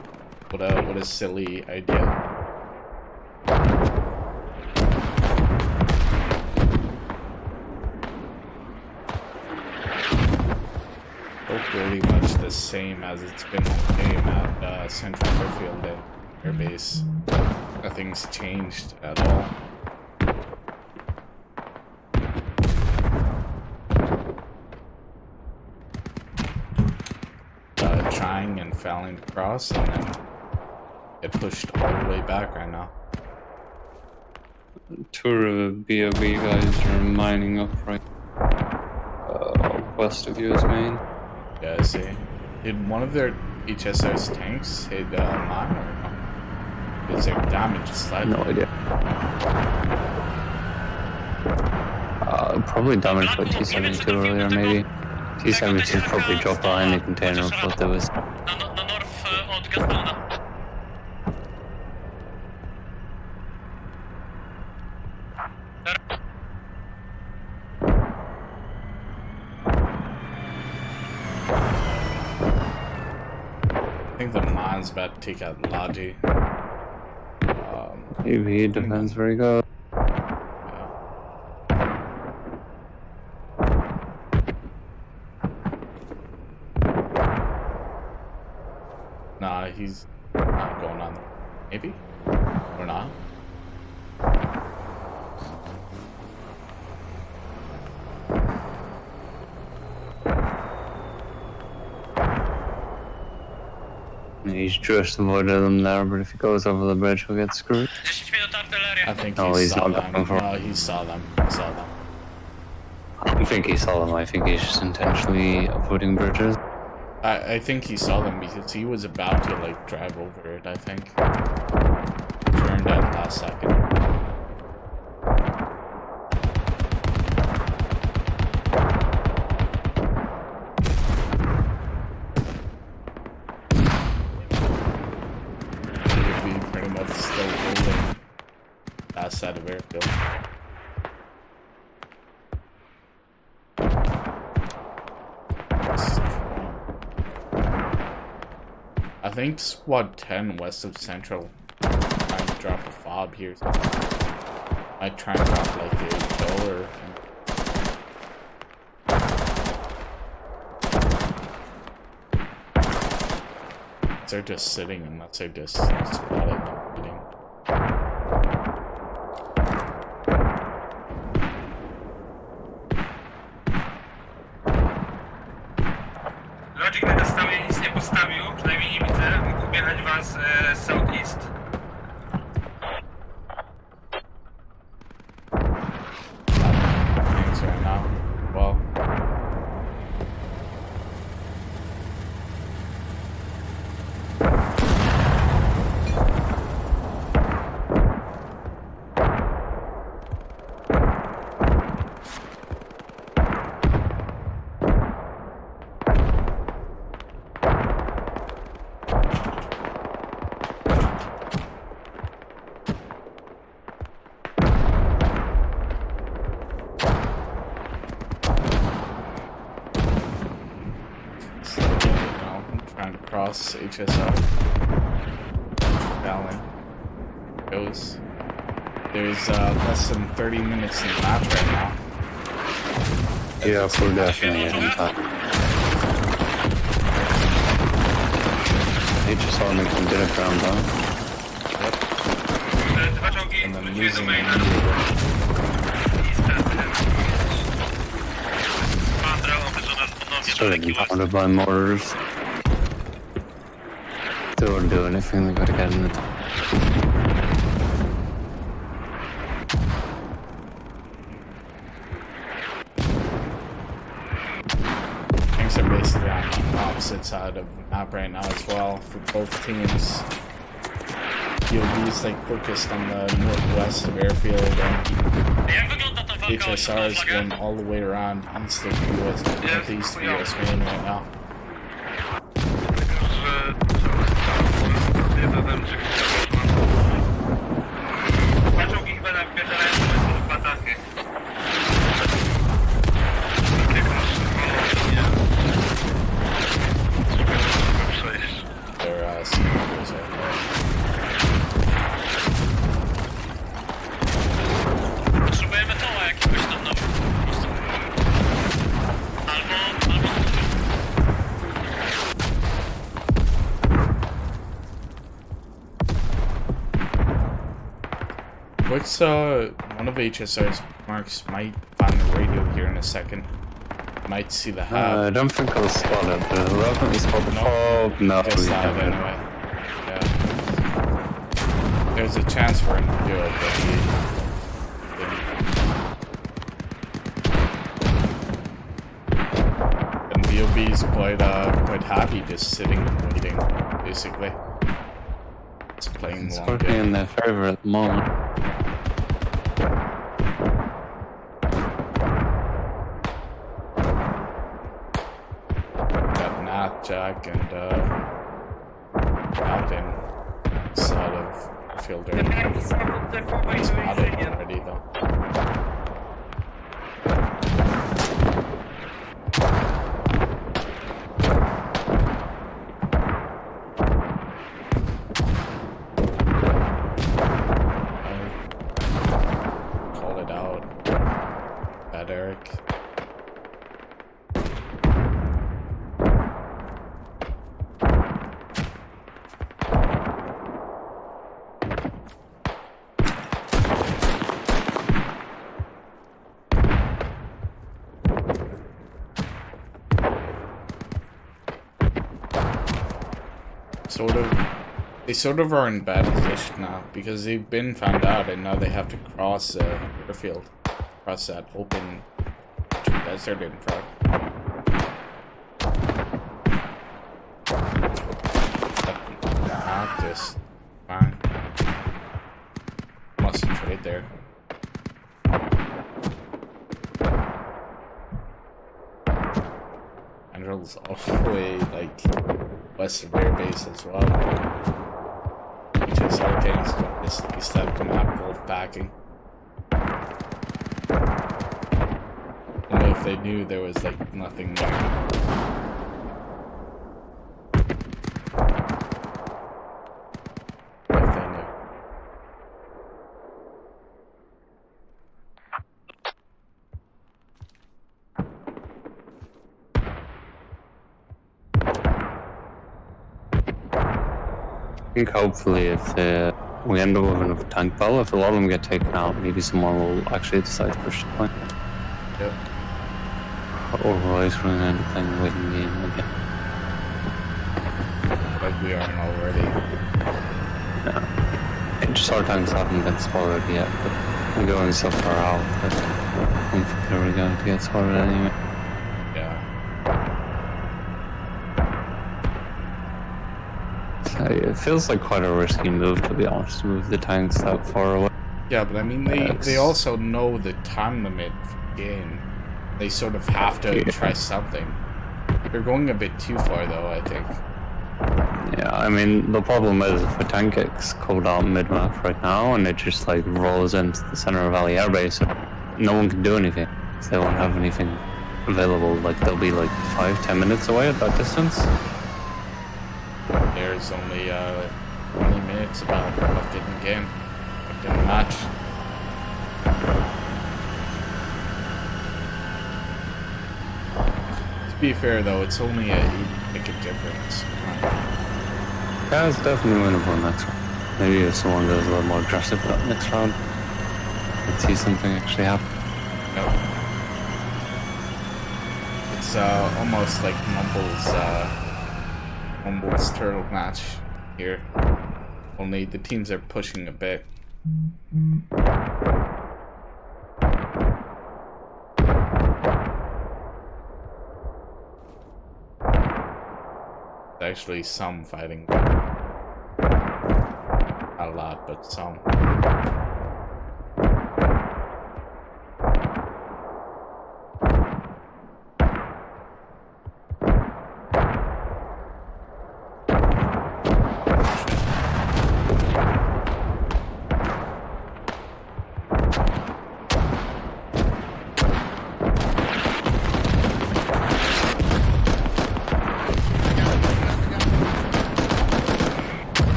What a silly idea. Pretty much the same as it's been in the game at Central Airfield and Air Base. Nothing's changed at all. Trying and failing to cross, and then get pushed all the way back right now. Two of the BoB guys are mining up right west of you as main. Yeah, I see. Did one of their HSR's tanks hit mine or no? Is there damage slightly? No idea. Probably damaged by T-72 earlier, maybe. T-72 probably dropped behind the container and thought there was... Na north od Gazbona. I think the mine's about to take out Logi. EV defense very good. Nah, he's not going on. Maybe? Or not? He's just avoided them there, but if he goes over the bridge, he'll get screwed. 10 minut artyleria. I think No, he he's saw not them. going for it. No, he saw them. He saw them. I don't think he saw them. I think he's just intentionally avoiding bridges. I think he saw them because he was about to like drive over it, I think. Turned out last second. Should be pretty much still holding that side of airfield. I think Squad 10 west of Central trying to drop a fob here. I try and drop like a dollar. They're just sitting unless they're just spotted and eating. Logic na stałej nic nie postawił, przynajmniej nie widzę. Mógł objechać was southeast. Things right now. Well. Cross HSR. Talil goes. There's less than 30 minutes in the match right now. Yeah, full definitely on top. HSR making good at ground down. And then losing Started pounded by mortars. They won't do anything, they gotta get in the top. Things are basically on the opposite side of the map right now as well for both teams. BoB's like focused on the northwest of airfield and HSR is going all the way around east of US, northeast of US main right now. They're seniors right there. Potrzebujemy toła jakiegoś tam na po prostu. Albo... What's one of HSR's marks might find the radio here in a second. Might see the hub. I don't think I'll spot it, but we'll definitely spot the fog. No, Just we have haven't. anyway. Yeah. There's a chance for him to do it, but he didn't. And BoB's quite happy just sitting and waiting, basically. It's playing It's long working game. in their favor at the moment. Got Nat, Jack, and Captain side of fielder. Spotted already though. Call it out. Bad Eric. They sort of are in bad position now because they've been found out and now they have to cross airfield, cross that open desert in front. Not just fine. Mustn't trade there. Andrel's all the way like west of air base as well. HSR games got this step from that wolf backing. Only if they knew there was like nothing there. If they knew. think hopefully if we end up with enough tank battle, if a lot of them get taken out, maybe someone will actually decide to push the point. Yep. Otherwise, we're going to end up playing a waiting game again. Like we aren't already. Yeah. HSR tanks haven't been spotted yet, but we're going so far out that I'm never going to get spotted anyway. Yeah. It feels like quite a risky move, to be honest, to move the tanks that far away. Yeah, but I mean, they also know the time limit for the game. They sort of have to try something. They're going a bit too far, though, I think. Yeah, I mean, the problem is if a tank gets called out mid-map right now and it just like rolls into the center of Valley Air Base, no one can do anything. They won't have anything available. Like, they'll be like 5-10 minutes away at that distance. There's only 20 minutes about left in the game, left in the match. To be fair, though, it's only a 8-ticket difference. Yeah, it's definitely winnable next round. Maybe if someone goes a little more aggressive that next round, let's see something actually happen. Nope. It's almost like Mumble's turtle match here. Only the teams are pushing a bit. Actually some fighting. Not a lot, but some.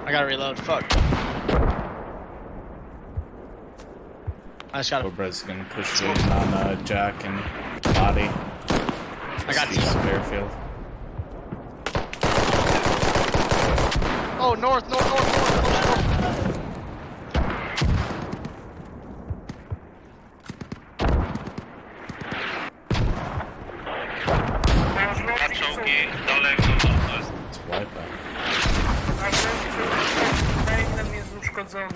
I gotta reload, fuck. I just gotta... Cobra's gonna push in on Jack and Body. I got Steve Fairfield. Oh, north. Na czołgi daleko, to jest... It's wipeout. A mainem jest uszkodzony.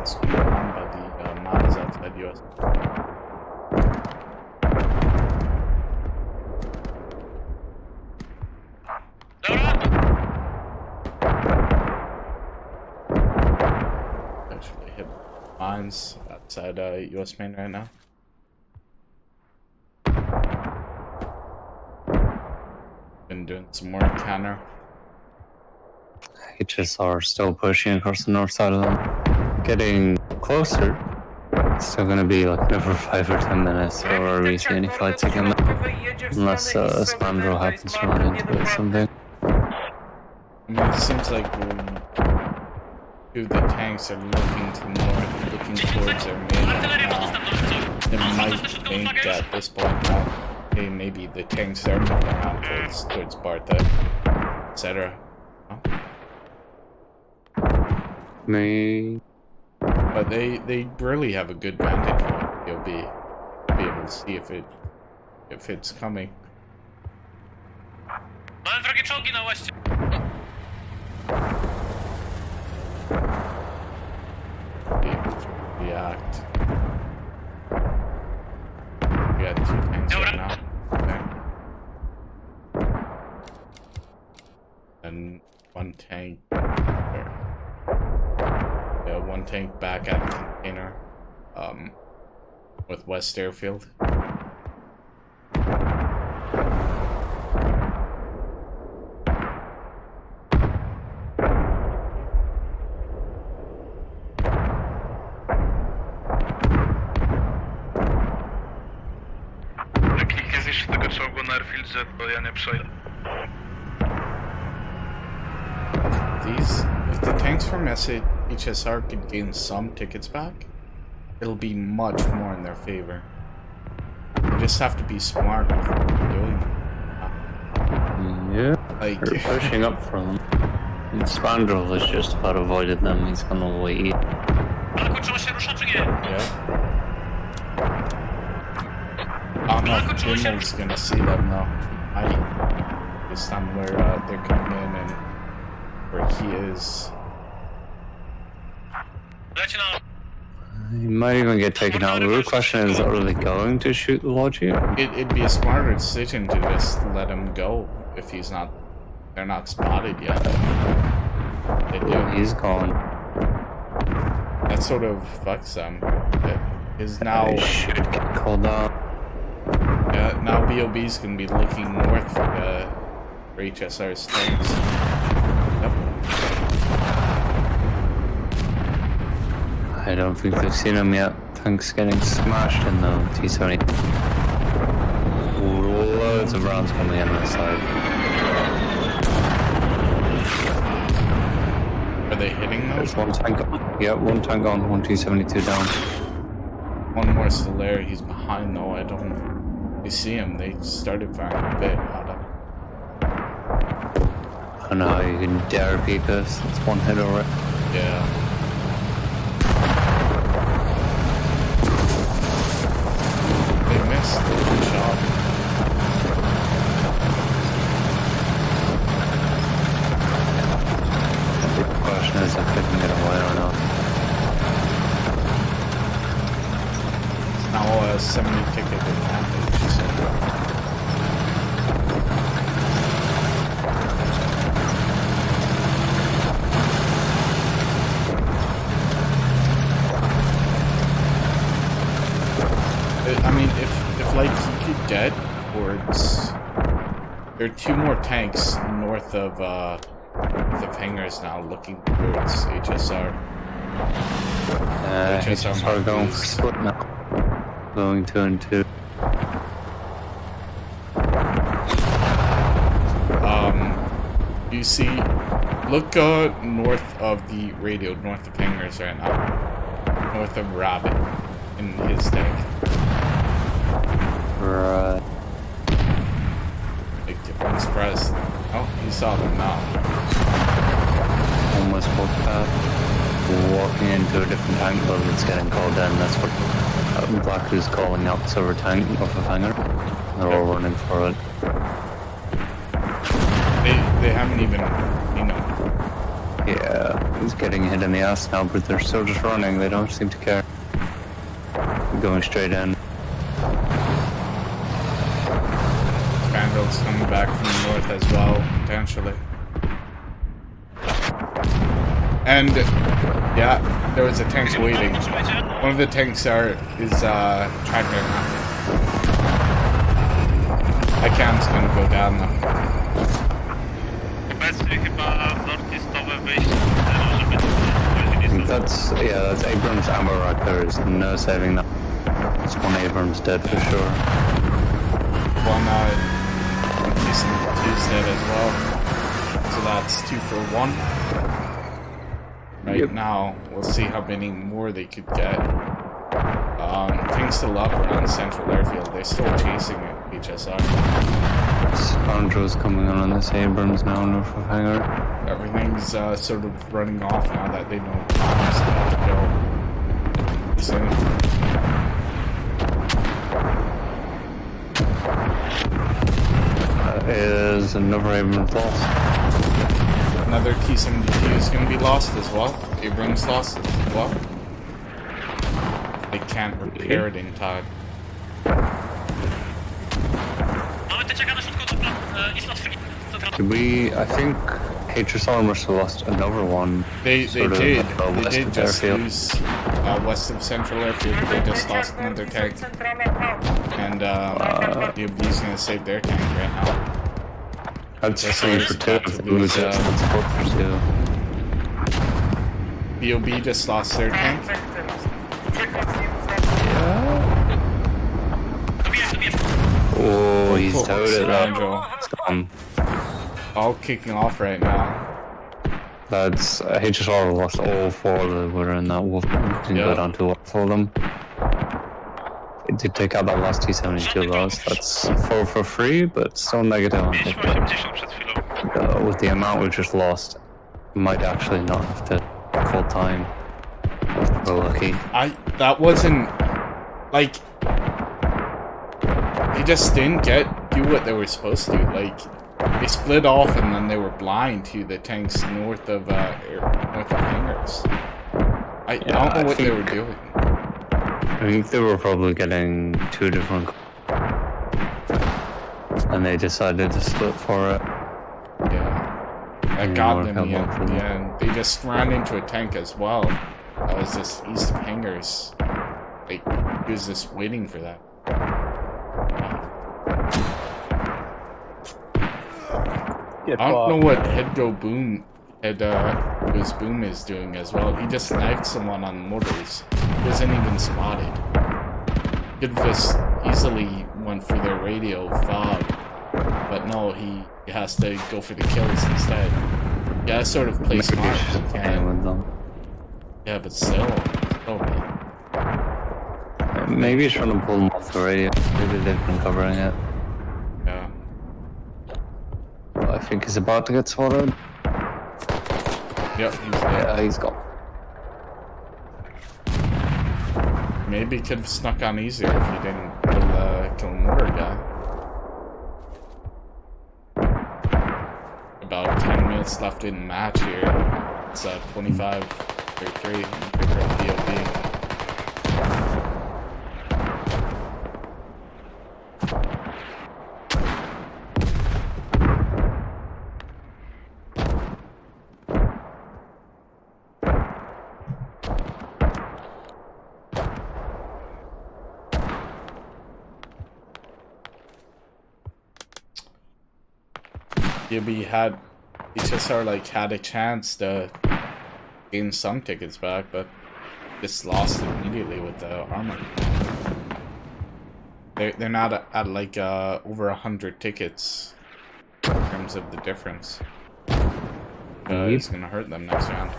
It's being run by the mines outside US. Actually hit mines outside US main right now. Been doing some more counter. HSR still pushing across the north side of them. Getting closer. It's still gonna be like another 5 or 10 minutes before we see any fights again. Unless Spandro happens to run into it or something. I mean, it seems like two of the tanks are looking towards their main right now. It might think at this point that hey, maybe the tanks are moving around towards Bartha, etc. Me. But they really have a good vantage point. You'll be able to see if it's coming. Mamy wrogie czołgi na łaście. Be able to react. We got 2 tanks right now. Okay. And 1 tank there. Yeah, 1 tank back at the container. With West Airfield. Jak nikt nie zniszczy tego czołgu na airfieldze, to ja nie przejdę. if the tanks from HSR could gain some tickets back, it'll be much more in their favor. They just have to be smart with what they're doing. Yeah. Like, They're pushing up for them. And Spandrel has just about avoided them. He's gonna wait. Marko, czy on się rusza, czy nie? yeah. I don't know if Jimmel's gonna see them though. Based on where they're coming in and where he is. Leci na... He might even get taken out. The real question is, are they going to shoot the Logi? It'd be a smarter decision to just let him go if he's not. They're not spotted yet. They do. He's gone. That sort of fucks them. It is now. He should get called out. Yeah, now BoB's gonna be looking north for HSR's tanks. Yep. I don't think they've seen him yet. Tanks getting smashed in the T-70. Loads of rounds coming in on the side. Are they hitting those? There's one tank on. Yeah, one tank on, one T-72 down. One more still there. He's behind though. I don't. They see him. They started firing a bit at him. I don't know how you can dare beat this. It's one hit already. Yeah. They missed. Good shot. The question is if they can get away or not. It's now a 70 ticket advantage. So. I mean, if like he could get towards, there are two more tanks north of the hangars now, looking towards HSR. HSR going for split now. Going 2 and 2. You see, look north of the radio, north of hangars right now, north of Rabbit in his tank. Right. Like, I'm surprised. Oh, he saw them now. Almost walked past. Walking into a different tank, but it's getting called in. That's what Black is calling out the silver tank off of hangar. They're all running for it. They haven't even, you know. Yeah, he's getting hit in the ass now, but they're still just running. They don't seem to care. Going straight in. Vandals coming back from the north as well, potentially. And yeah, there was a tank waiting. One of the tanks is tracking now. ICAM's gonna go down now. That's Abrams ammo right there. There's no saving that. It's one Abrams dead for sure. One T-72's dead as well. So that's 2 for 1. Right now, we'll see how many more they could get. Things still up around Central Airfield. They're still chasing it, HSR. Scoundrel's coming on this Abrams now, north of hangar. Everything's sort of running off now that they know time's about to go soon. Is another Abrams lost. Another T-72 is going to be lost as well. Abrams lost as well. They can't repair it in time. Did we? I think HSR must have lost another one. They did. They did just airfield. lose west of Central Airfield. They just lost another tank. And BoB's going to save their tank right now. That's That's 3 for 2. about to lose, That's 4 for 2. BoB just lost their tank. Oh, he's towed it up. Angel. It's gone. All kicking off right now. That's HSR lost all 4 that were in that wolf. Didn't go down to 4 of them. It did take out that last T-72 loss. That's 4 for free, but still negative on Mieliśmy 80 przed chwilą. with the amount we just lost, we might actually not have to call time. We're lucky. That wasn't like they just didn't do what they were supposed to do. Like they split off and then they were blind to the tanks north of hangars. I don't know what they were doing. I think they were probably getting 2 different, and they decided to split for it. Yeah, that got them in the end. They just ran into a tank as well. That was just east of hangars. Like, he was just waiting for that. I don't know what Boom is doing as well. He just sniped someone on mortars. He wasn't even spotted. Could have just easily went for their radio fog, but no, he has to go for the kills instead. You gotta sort of play smart if you can. Yeah, but still, oh man. Maybe he's trying to pull them off the radio. Maybe they've been covering it. Yeah. Well, I think he's about to get swallowed. Yep, He's gone. Maybe he could have snuck on easier if he didn't kill the mortar guy. About 10 minutes left in the match here. It's 25-33 in favor of BoB. HSR had a chance to gain some tickets back, but just lost immediately with the armor. They're not at over 100 tickets in terms of the difference. It's gonna hurt them next round.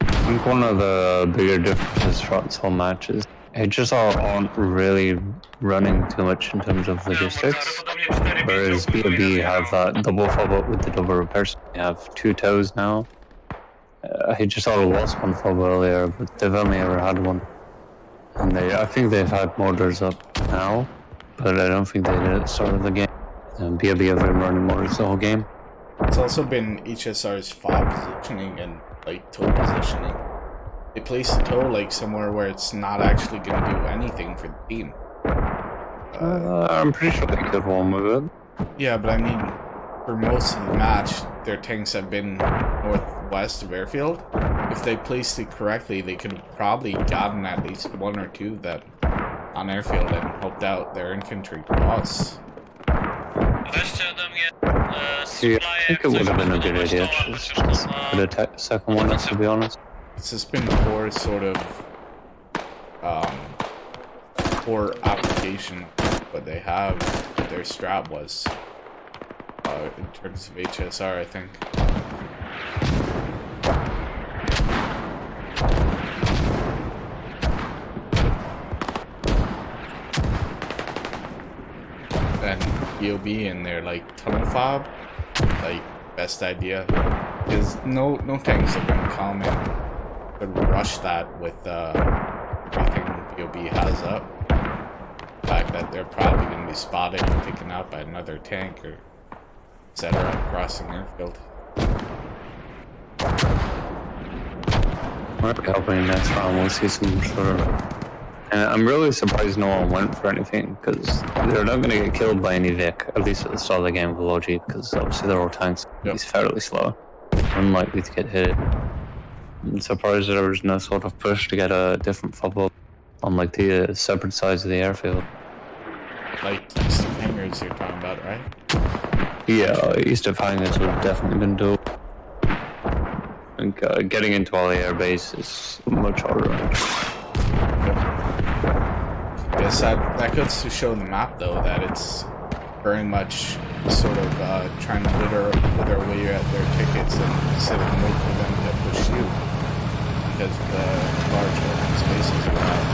I think one of the bigger differences throughout this whole match is HSR aren't really running too much in terms of logistics, whereas BoB have that double fob up with the double repairs. They have 2 tows now. HSR lost 1 fob earlier, but they've only ever had 1. And I think they've had mortars up now, but I don't think they did at the start of the game. And BoB have been running mortars the whole game. It's also been HSR's fob positioning and tow positioning. They place the tow somewhere where it's not actually going to do anything for the team. I'm pretty sure they could one with it. Yeah, but I mean, for most of the match, their tanks have been northwest of airfield. If they placed it correctly, they could have probably gotten at least 1 or 2 that on airfield and helped out their infantry cross. Yeah, I think it would have been a good idea to just put a second one up, to be honest. It's just been poor sort of poor application what they have, what their strat was in terms of HSR, I think. And BoB and their tunnel fob, best idea is no tanks have been common. Could rush that with everything BoB has up. The fact that they're probably going to be spotted and taken out by another tank or etc. crossing airfield. We're hoping next round we'll see some sort of. And I'm really surprised no one went for anything, because they're not going to get killed by any Vic, at least at the start of the game with Logi, because obviously they're all tanks. Yep. He's fairly slow, unlikely to get hit. I'm surprised that there was no sort of push to get a different fob up on the separate sides of the airfield. East of hangars you're talking about, right? Yeah, east of hangars would have definitely been dope. I think getting into all the air base is much harder. Yes, that goes to show the map though that it's very much sort of trying to wither away at their tickets and sit and wait for them to push you because of the large open spaces you have.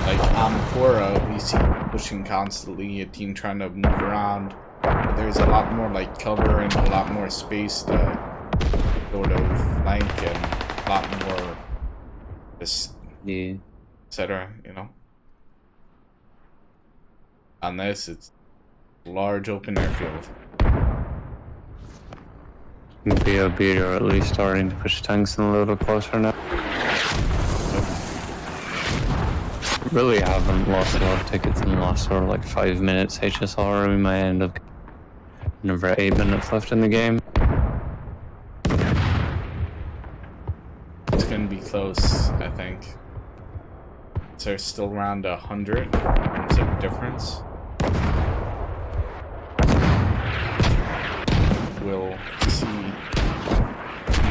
Like on Cora, we see pushing constantly, a team trying to move around. But there's a lot more like cover and a lot more space to sort of flank and a lot more just etc. You know. On this, it's a large open airfield. BoB are at least starting to push tanks in a little closer now. Really haven't lost a lot of tickets in the last sort of like 5 minutes. HSR, we might end up over 8 minutes left in the game. It's gonna be close, I think. So there's still around 100 in terms of difference. We'll see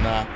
that.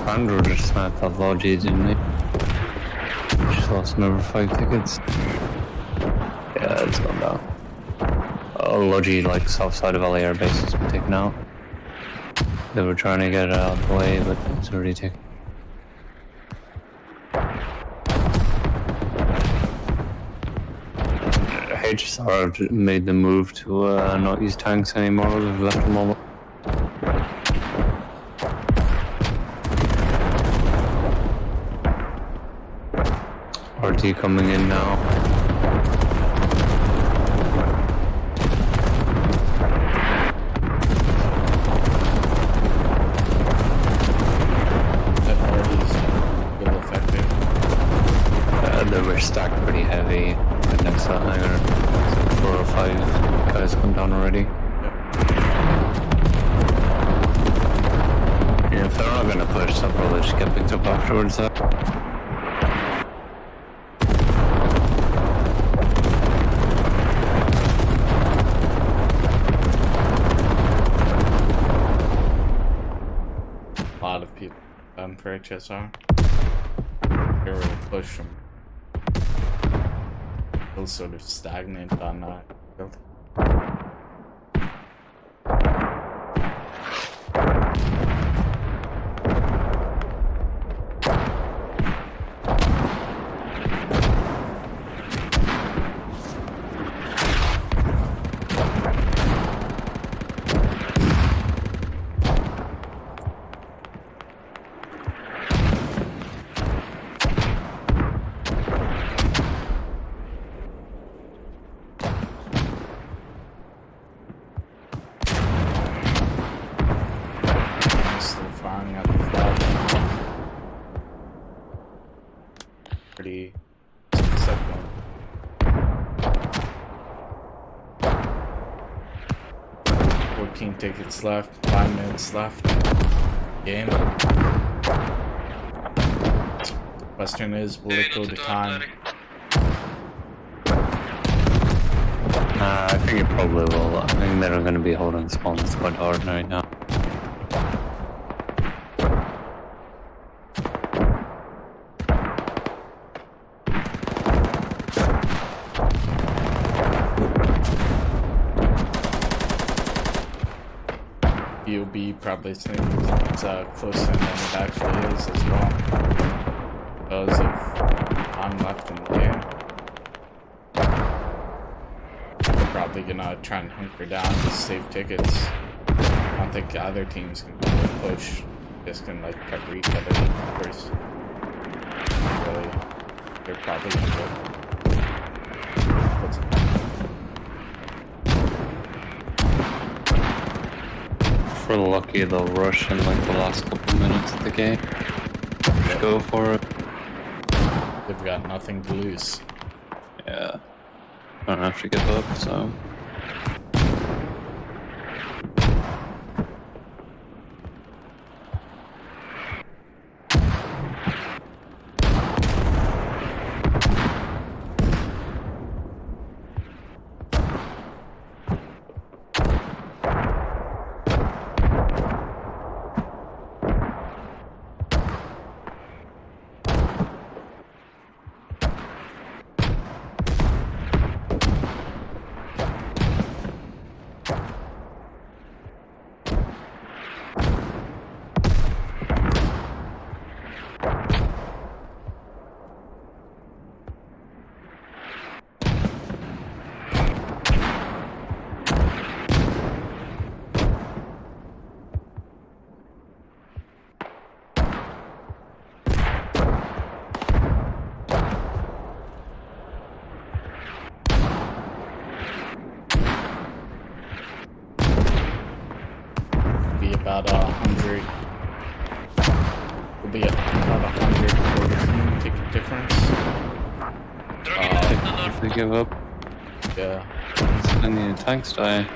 Andrew just snapped that Logi, didn't he? Just lost another 5 tickets. Yeah, it's gone down. Logi, like, south side of LA Air Base has been taken out. They were trying to get it out of the way, but it's already taken. HSR have made the move to not use tanks anymore. They've left them all. RT coming in now. That RT's still effective. They were stacked pretty heavy. Right next to that hangar. 4 or 5 guys come down already. Yeah, if they're not gonna push, they'll probably just get picked up afterwards. For HSR. They were push from still sort of stagnant on build. Pretty successful. 14 tickets left, 5 minutes left. Game. Question is, will it go to time? I think it probably will. I think they're going to be holding spawns quite hard right now. BoB probably thinks it's closer than it actually is as well. Because of time left in the game. They're probably gonna try and hunker down to save tickets. I don't think either team's gonna really push. Just gonna like cover each other first. Really, they're probably gonna go. If we're lucky, they'll rush in like the last couple minutes of the game. Just go for it. They've got nothing to lose. Yeah. Don't have to give up, so. About 100. Will be about 100 for the team ticket difference. If they give up, Yeah. then the tanks die.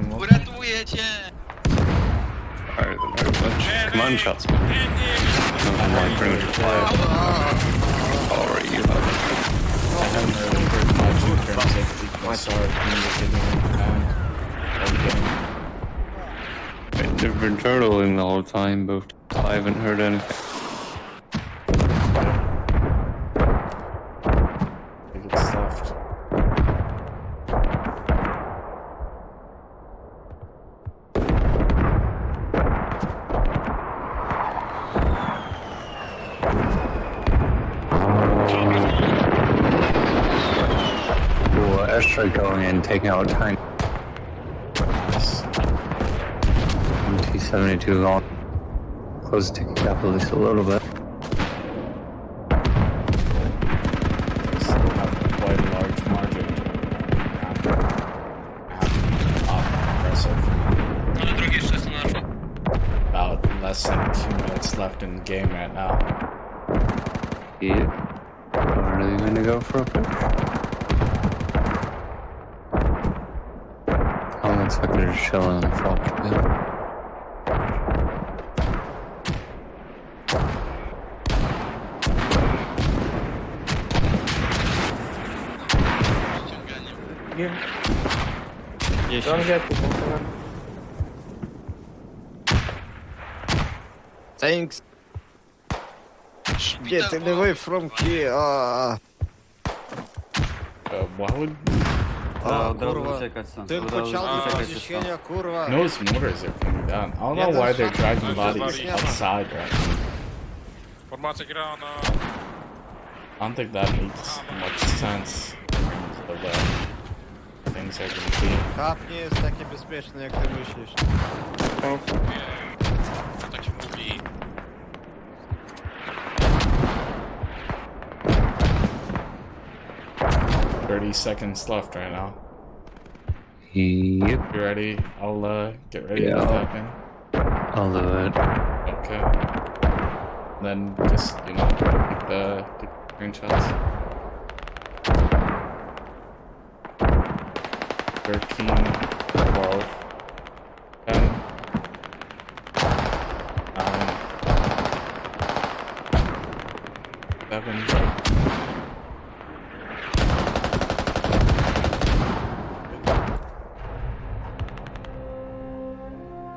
Uratujecie! Alright, command shots. Alright, you have I haven't really heard much in terms of the SR communicating and They've been turtling the whole time, but I haven't heard anything. I think it's left. Airstrike going in, taking out a tank. T-72 gone. Close to taking cap at least a little bit. Still have quite a large margin. Aggressive. Ale drugi jeszcze jest na alfa. About less than 2 minutes left in the game right now. Yeah. Are they going to go for a push? I'm expecting to chill on the front. Thanks. Getting away from here. Why would Kurwa. Tylko ciało zniesienia, kurwa. those mortars are coming down? I don't know why they're dragging bodies outside right now. Formacja gra na... I don't think that makes much sense. So things are gonna be. Kap nie jest takie bezpieczne, jak ty myślisz. Nie, tak się mówi. $30 seconds left right now. Yep. You ready? I'll get ready Yeah. to tap in. I'll do it. Okay. Then just, you know, take the screenshots. 13, 12, 10, 9, 7.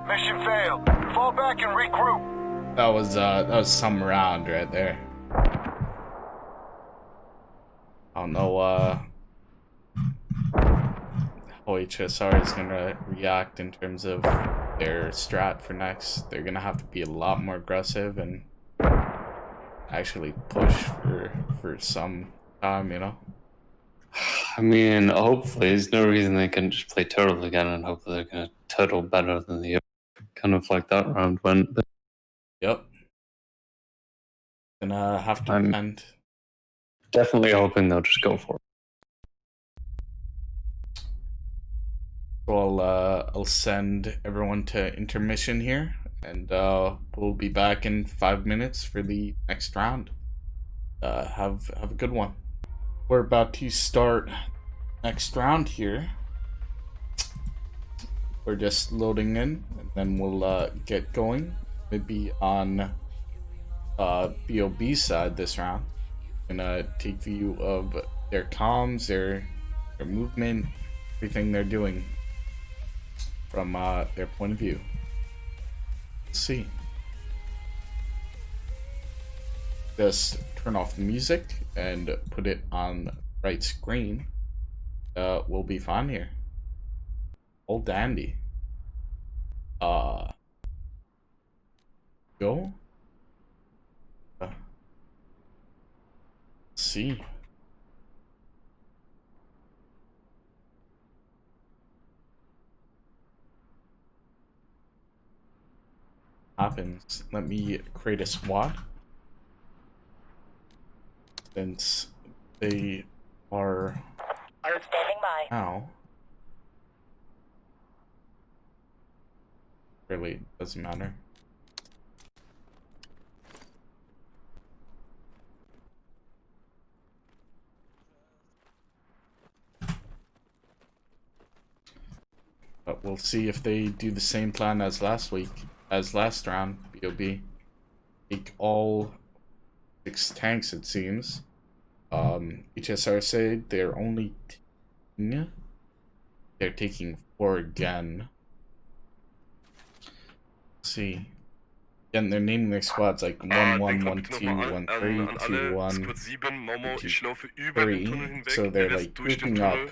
Mission failed. Fall back and regroup. That was some round right there. I don't know how HSR is gonna react in terms of their strat for next. They're gonna have to be a lot more aggressive and actually push for some time, you know. I mean, hopefully, there's no reason they can just play turtle again, and hopefully they're gonna turtle better than the kind of like that round went. Yep. Gonna have to I'm- end. Definitely hoping they'll just go for it. So I'll send everyone to intermission here, and we'll be back in 5 minutes for the next round. Have a good one. We're about to start next round here. We're just loading in, and then we'll get going. Maybe on BoB side this round. Gonna take view of their comms, their movement, everything they're doing from their point of view. Let's see. Just turn off the music and put it on right screen. We'll be fine here. Old dandy. Go. Let's see. Happens. Let me create a squad. Since they are Standing by. now. Really doesn't matter. But we'll see if they do the same plan as last round, BoB. Take all 6 tanks, it seems. HSR said they're only they're taking 4 again. Let's see. Again, they're naming their squads like 1-1, 1-2, 1-3, 2-1, 2-3. So they're like grouping up.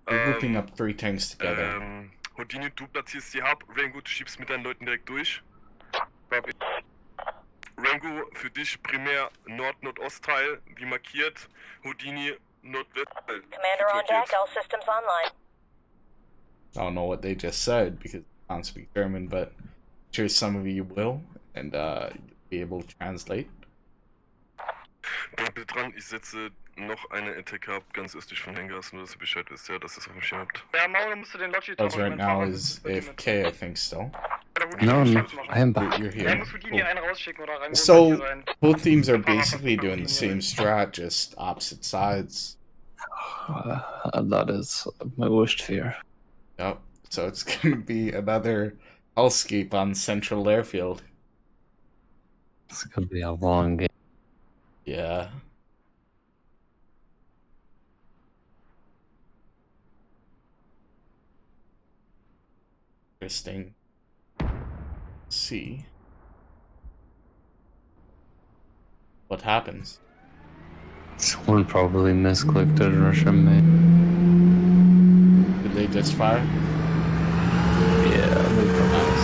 They're grouping up 3 tanks together. Houdini, du platzierst die Hub. Rango, du schiebst mit deinen Leuten direkt durch. Rango, für dich primär Nord-Nordost-Teil, wie markiert. Houdini, Nordwest. Commander on deck, all systems online. I don't know what they just said because I don't speak German, but I'm sure some of you will, and be able to translate. Denkt dran, ich setze noch eine Attack ab, ganz östlich von Hengers, nur dass ihr Bescheid wisst, ja, dass ihr es auf dem Schirm habt. Ja, Maul musst du den Logitech Because right now is AFK, I think, still. No, I am back. You're Ja, here. musst Houdini einen rausschicken oder rein. So, both teams are basically doing the same strat, just opposite sides. That is my worst fear. Yep. So it's gonna be another hellscape on Central Airfield. It's gonna be a long game. Yeah. Interesting. Let's see what happens. Someone probably misclicked it, Russian mate. Did they just fire? Yeah, they probably.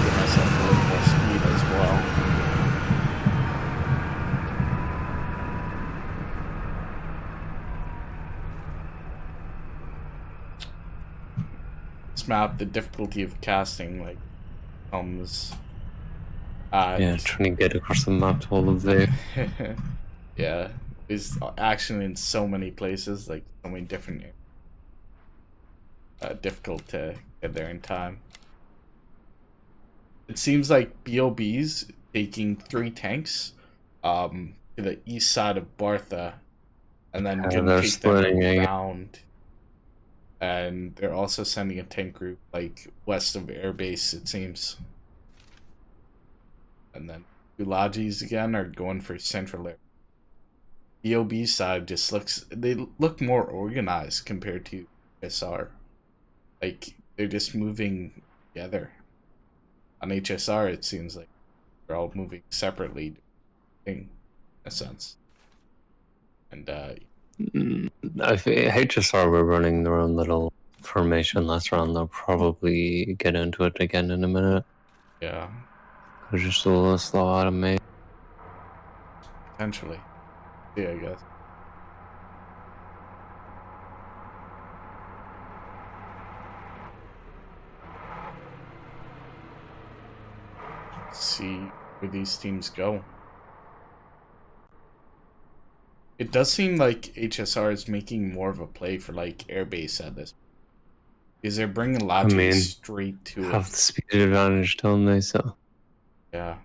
Give myself a little more speed as well. This map, the difficulty of casting like comes Yeah, trying to get across the map to all of the. yeah, there's action in so many places, like so many different. Difficult to get there in time. It seems like BoB's taking 3 tanks, to the east side of Bartha, and then gonna they're take them splitting it. around. And they're also sending a tank group like west of airbase, it seems. And then Ulagis again are going for central air. BoB side just they look more organized compared to HSR. Like they're just moving together. On HSR it seems like they're all moving separately in a sense. And If HSR were running their own little formation last round, they'll probably get into it again in a minute. yeah, They're just a little slow out of me. potentially. Yeah, I guess. see where these teams go. It does seem like HSR is making more of a play for like airbase at this. Is they're bringing logic straight to have it. the speed advantage, don't they? So Yeah.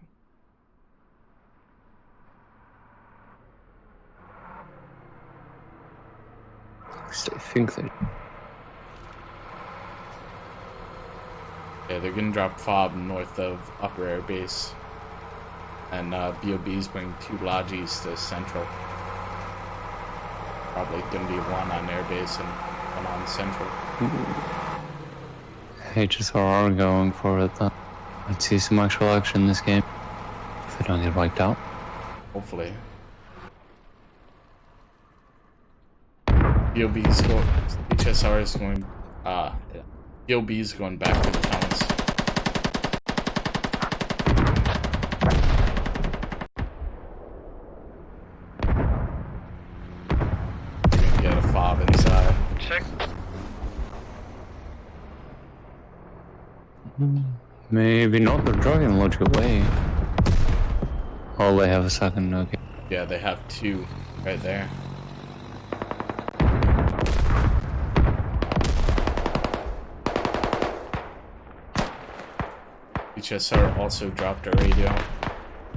I think they. Yeah, they're gonna drop FOB north of upper airbase. And BoB's bring 2 lodges to central. Probably gonna be 1 on airbase and 1 on central. HSR are going for it then. Let's see some actual action in this game. If they don't get wiped out. Hopefully. BoB's going. HSR is going. Yeah. BoB's going back to the towns. We're gonna get a FOB inside. Check. Maybe not. They're driving logic away. Oh, they have a second. Okay. Yeah, they have 2 right there. HSR also dropped a radio.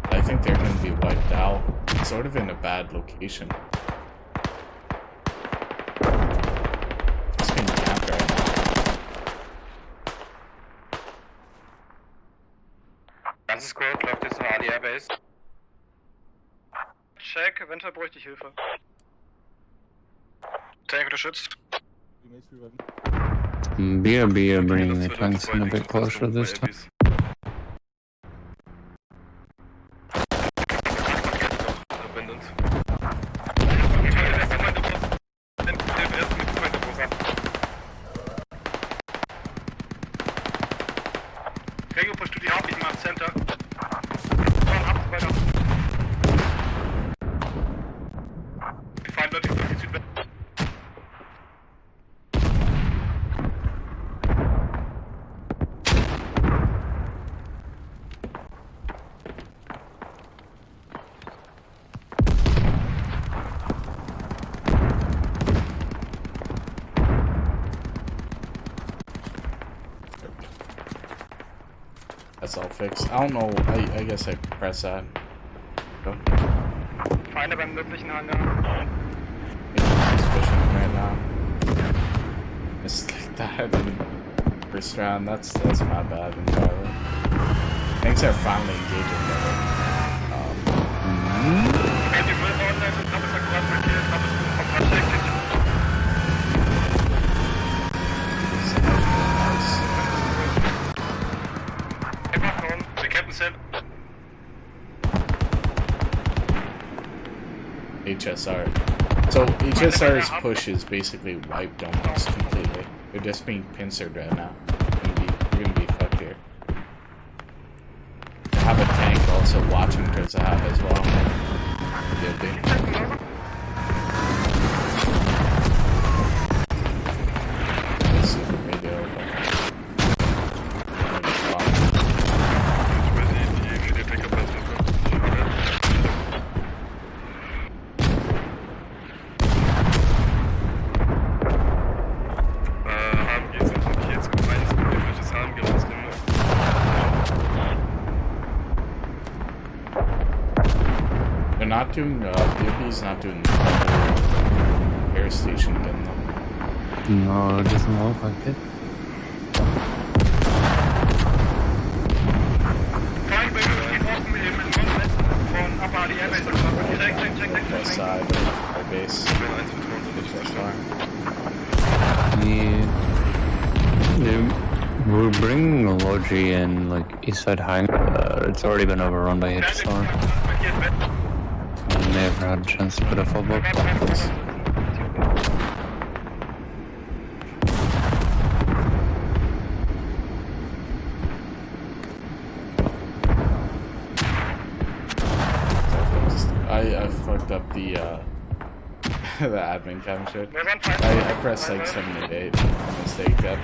I think they're going to be wiped out. Sort of in a bad location. It's being camped right now. Ganzes Squad läuft jetzt in Ali Airbase. Check, eventuell bräuchte ich Hilfe. Tank unterstützt. BoB are bringing the tanks in a bit closer this time. Gregor, push to the heartbeat in my center. Find Leute, die Südwest. That's all fixed. I don't know. I guess I press that. Go. Feinde beim möglichen Hangar. He's pushing right now. Just like that in first round. That's my bad entirely. Things are finally engaging though. HSR. So HSR's push is basically wiped almost completely. They're just being pincered right now. We're gonna be fucked here. They have a tank also watching towards the hub as well. This is the radio. Not doing, BoB's not doing the air station again though. No, it doesn't look like it. West side of our base. Yeah. We're bringing a Logi in, like, east side hangar. It's already been overrun by HSR. I never had a chance to put a full book. I fucked up the the admin cam shit. I pressed like 7 and 8 mistake that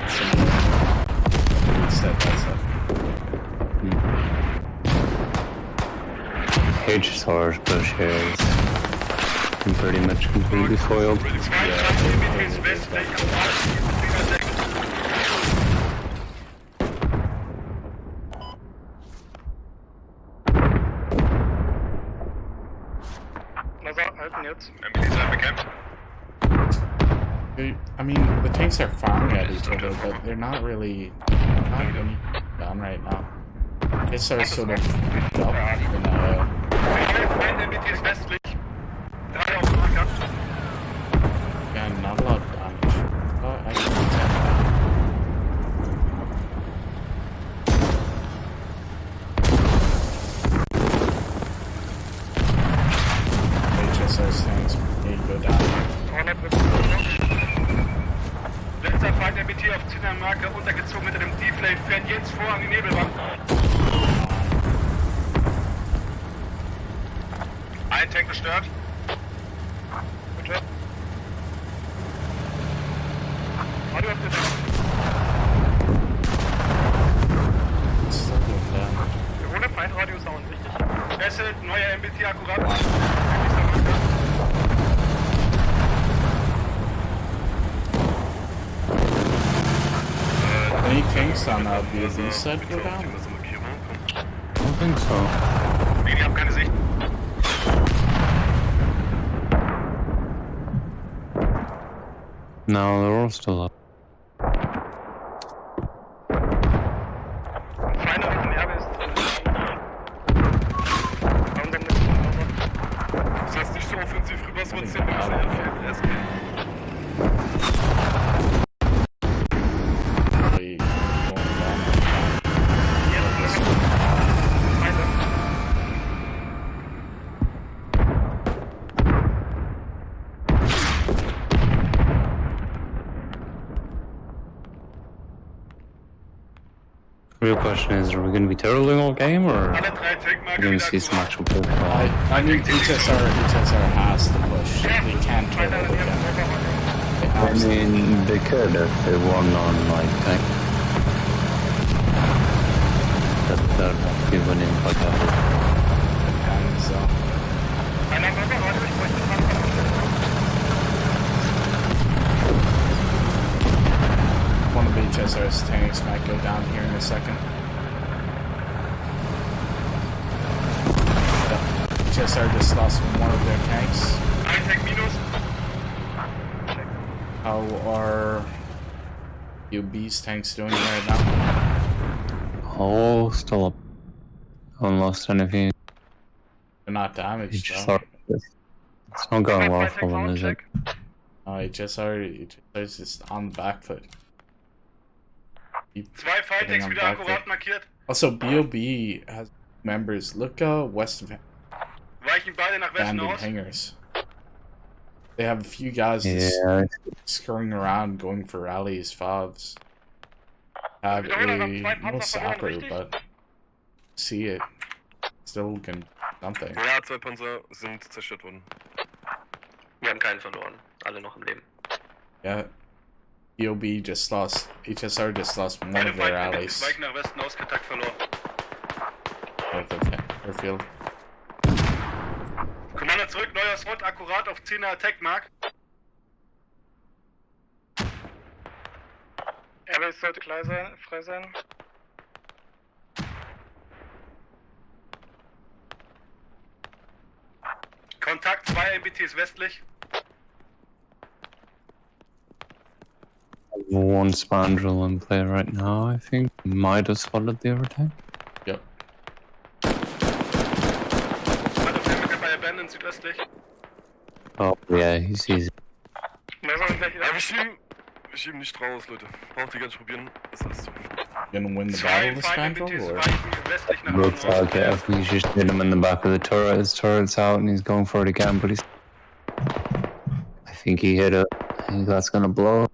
reset that stuff. HSR's push here is pretty much completely foiled. I mean, the tanks are firing at each other, but they're not really getting done right now. It's sort of picked up in yeah, not a lot of damage. But I can detect that. HSR's tanks may go down. Letzter Feind MBT auf 10er Marke untergezogen mit einem Deflate. Fährt jetzt vor an die Nebelwand. Ein Tank gestört. Bitte. Radio habt ihr da? Ohne Feindradio Sound, richtig? Wessel, neuer MBT akkurat. Any tanks on BoB side go down? I don't think so. Nee, die haben keine Sicht. No, they're all still up. Feiner auf dem Erbe ist drin. Das heißt nicht so offensiv rüber, es wird 10 SG. The real question is, are we going to be turtling all game, or are we going to see some actual push? I mean, HSR has to push. They can't turtle again. I mean, they could if they won on, like, tank. That would be winning by that. One of HSR's tanks might go down here in a second. HSR just lost one of their tanks. How are BoB's tanks doing right now? Oh, still up. Haven't lost anything. They're not damaged though. It's not going well for them, is it? HSR is just on the back foot. Zwei Fightanks wieder akkurat markiert. Also, BoB has members. Look west of Weichen beide nach Westen abandoned aus. hangars. They have a few guys just scurrying around going for rallies, FOVs. Have no sapper, but see it. Still can something. Ja, 2 Panzer sind zerstört worden. Wir haben keinen verloren. Alle noch im Leben. Yeah. BoB just lost. HSR just lost one of their rallies. Weichen nach Westen aus, Kontakt verloren. Out of airfield. Commander zurück, neuer SWAT akkurat auf 10er Attack Mark. Airbase sollte frei sein. Kontakt 2 MBTs westlich. One spandrel in play right now, I think. Might have spotted the other tank. Yep. Bei Abandon südöstlich. Oh, yeah, he sees it. Aber wir schieben nicht raus, Leute. Braucht ihr gar nicht probieren. Das ist so. Gonna win the battle this battle, or? Looks like it. I think he's just hit him in the back of the turret. His turret's out and he's going for it again, but he's... I think he hit it. I think that's gonna blow.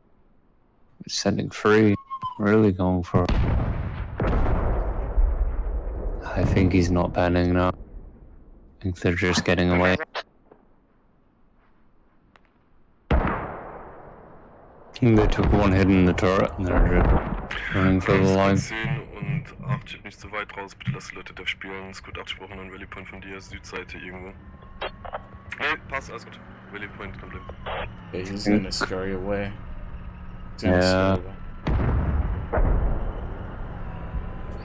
He's sending free. Really going for it. I think he's not banning now. I think they're just getting away. They took one hit in the turret and they're running for the line. 10 und 8 steht nicht so weit raus. Bitte lass die Leute da spielen. Ist gut abgesprochen an Valley Point von dir, Südseite irgendwo. Nee, passt, alles gut. Valley Point, kein Problem. Yeah, he's gonna scurry away. Yeah.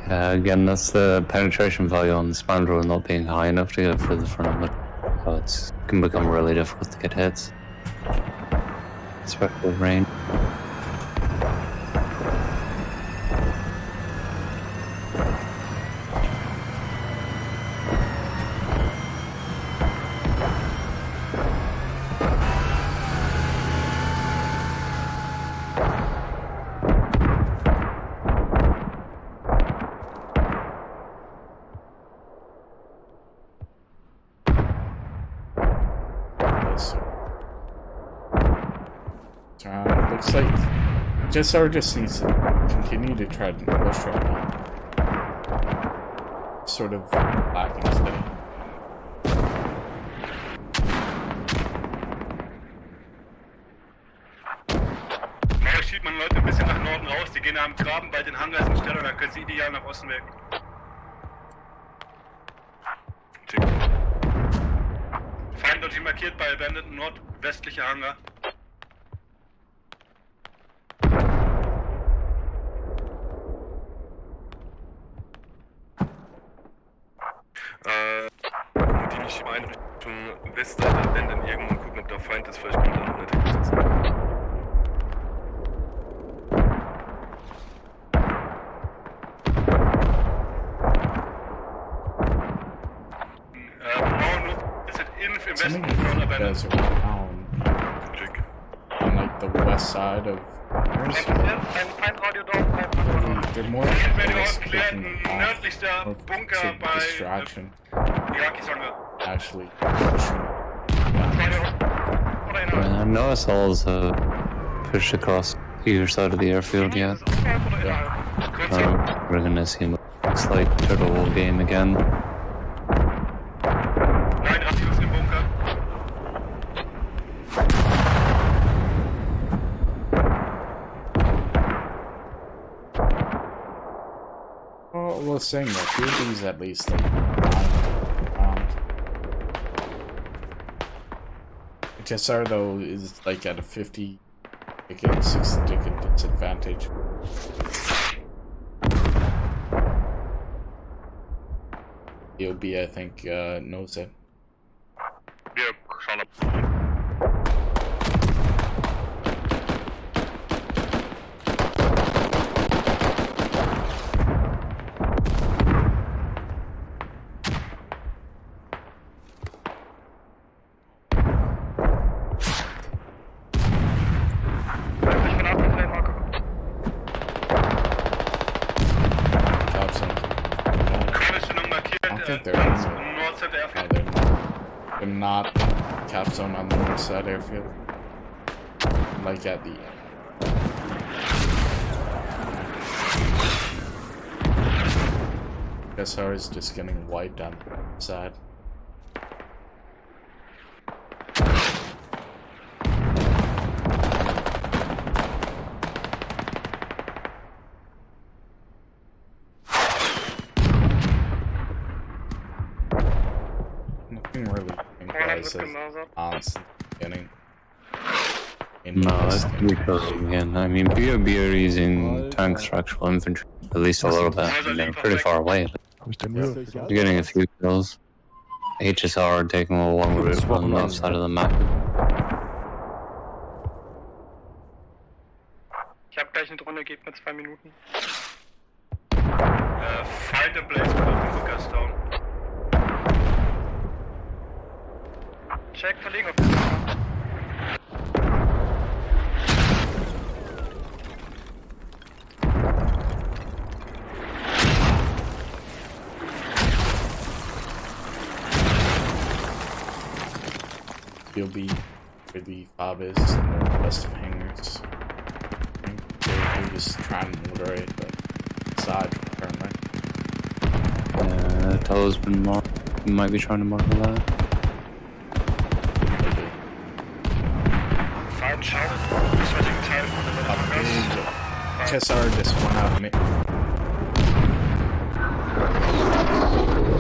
Yeah, again, that's the penetration value on the spandrel not being high enough to get further from it. So it can become really difficult to get hits. Especially with rain. Looks like HSR just needs to continue to try to push right now. Sort of lacking steady. Da schiebt man Leute ein bisschen nach Norden raus, die gehen am Graben bei den Hangars in Stellung, dann können sie ideal nach Osten weg. Feind dort markiert bei abandoned nordwestlicher Hangar. Die nicht im Einrichtung Westseite wenden irgendwo und gucken, ob da Feind ist. Vielleicht kommt da noch eine Texas. Some of these guys are around on like the west side of they're more distraction. Actually I noticed all pushed across either side of the airfield yet. We're gonna see him. Looks like turtle game again. I was saying that few of these at least HSR though is like at a 50 ticket, 60 ticket disadvantage. BoB I think knows it. Wir schauen ab. They're not cap zone on the north side airfield. Like at the SR is just getting wiped on the side. Nothing really answers getting. No, that's again. I mean, BoB are using tank structural infantry, at least a little bit. They're pretty far away. They're getting a few kills. HSR are taking a long route on the left side of the map. Ich hab gleich eine Drohne, gebt mir 2 Minuten. Find a place for the Lucas down. Check, verlegen auf den Map. BoB for the FOB is northwest of hangars. They're just trying to moderate the side currently. Talil's been might be trying to model that. entscheidet, das war den Teil von der HSR just went out of me.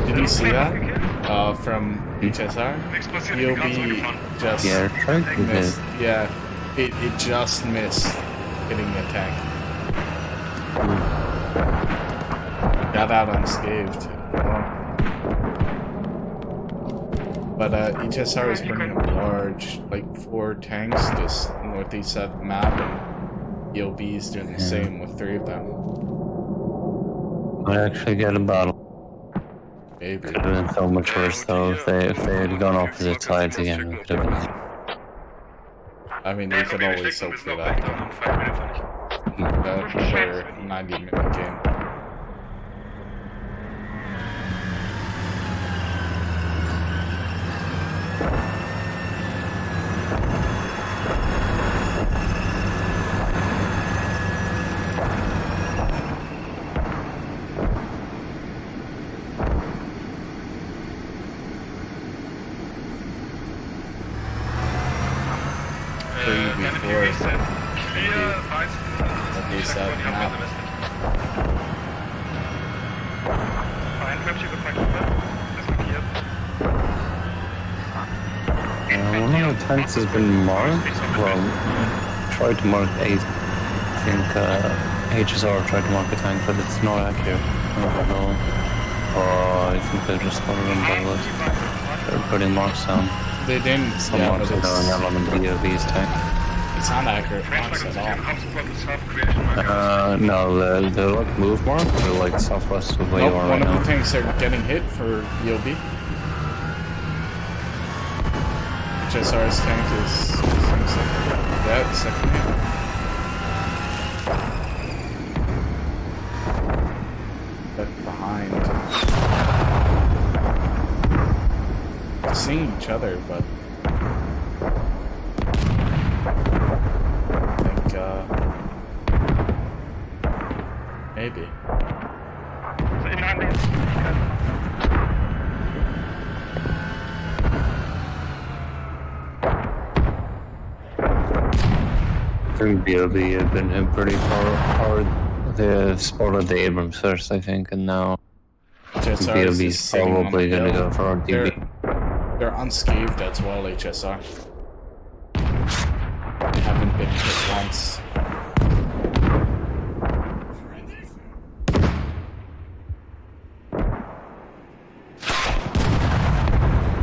Did you see that? From HSR? BoB just missed. Yeah, it just missed hitting the tank. Got out unscathed. But HSR is bringing up large, like 4 tanks just northeast side of the map, and BoB is doing the same with 3 of them. Might actually get a battle. Maybe. Could have been so much worse though if they had gone opposite sides again. It could have been. I mean, we could always hope for that. Another 90-minute game. One of the tanks has been marked. Well, tried to mark 8. I think HSR tried to mark a tank, but it's not accurate. I don't know. Oh, I think they just spotted them by what? They're putting marks down. They didn't. Some marks are going out on the BoB's tank. It's not accurate marks at all. No, they're like move marks. They're like southwest of where you are right now. One of the tanks are getting hit for BoB. HSR's tank is dead, second hit. But behind. Seeing each other, but I think maybe. I think BoB have been hit pretty hard. They spotted the Abrams first, I think, and now BoB's probably going to go for RDB. They're unscathed as well, HSR. They haven't been hit once.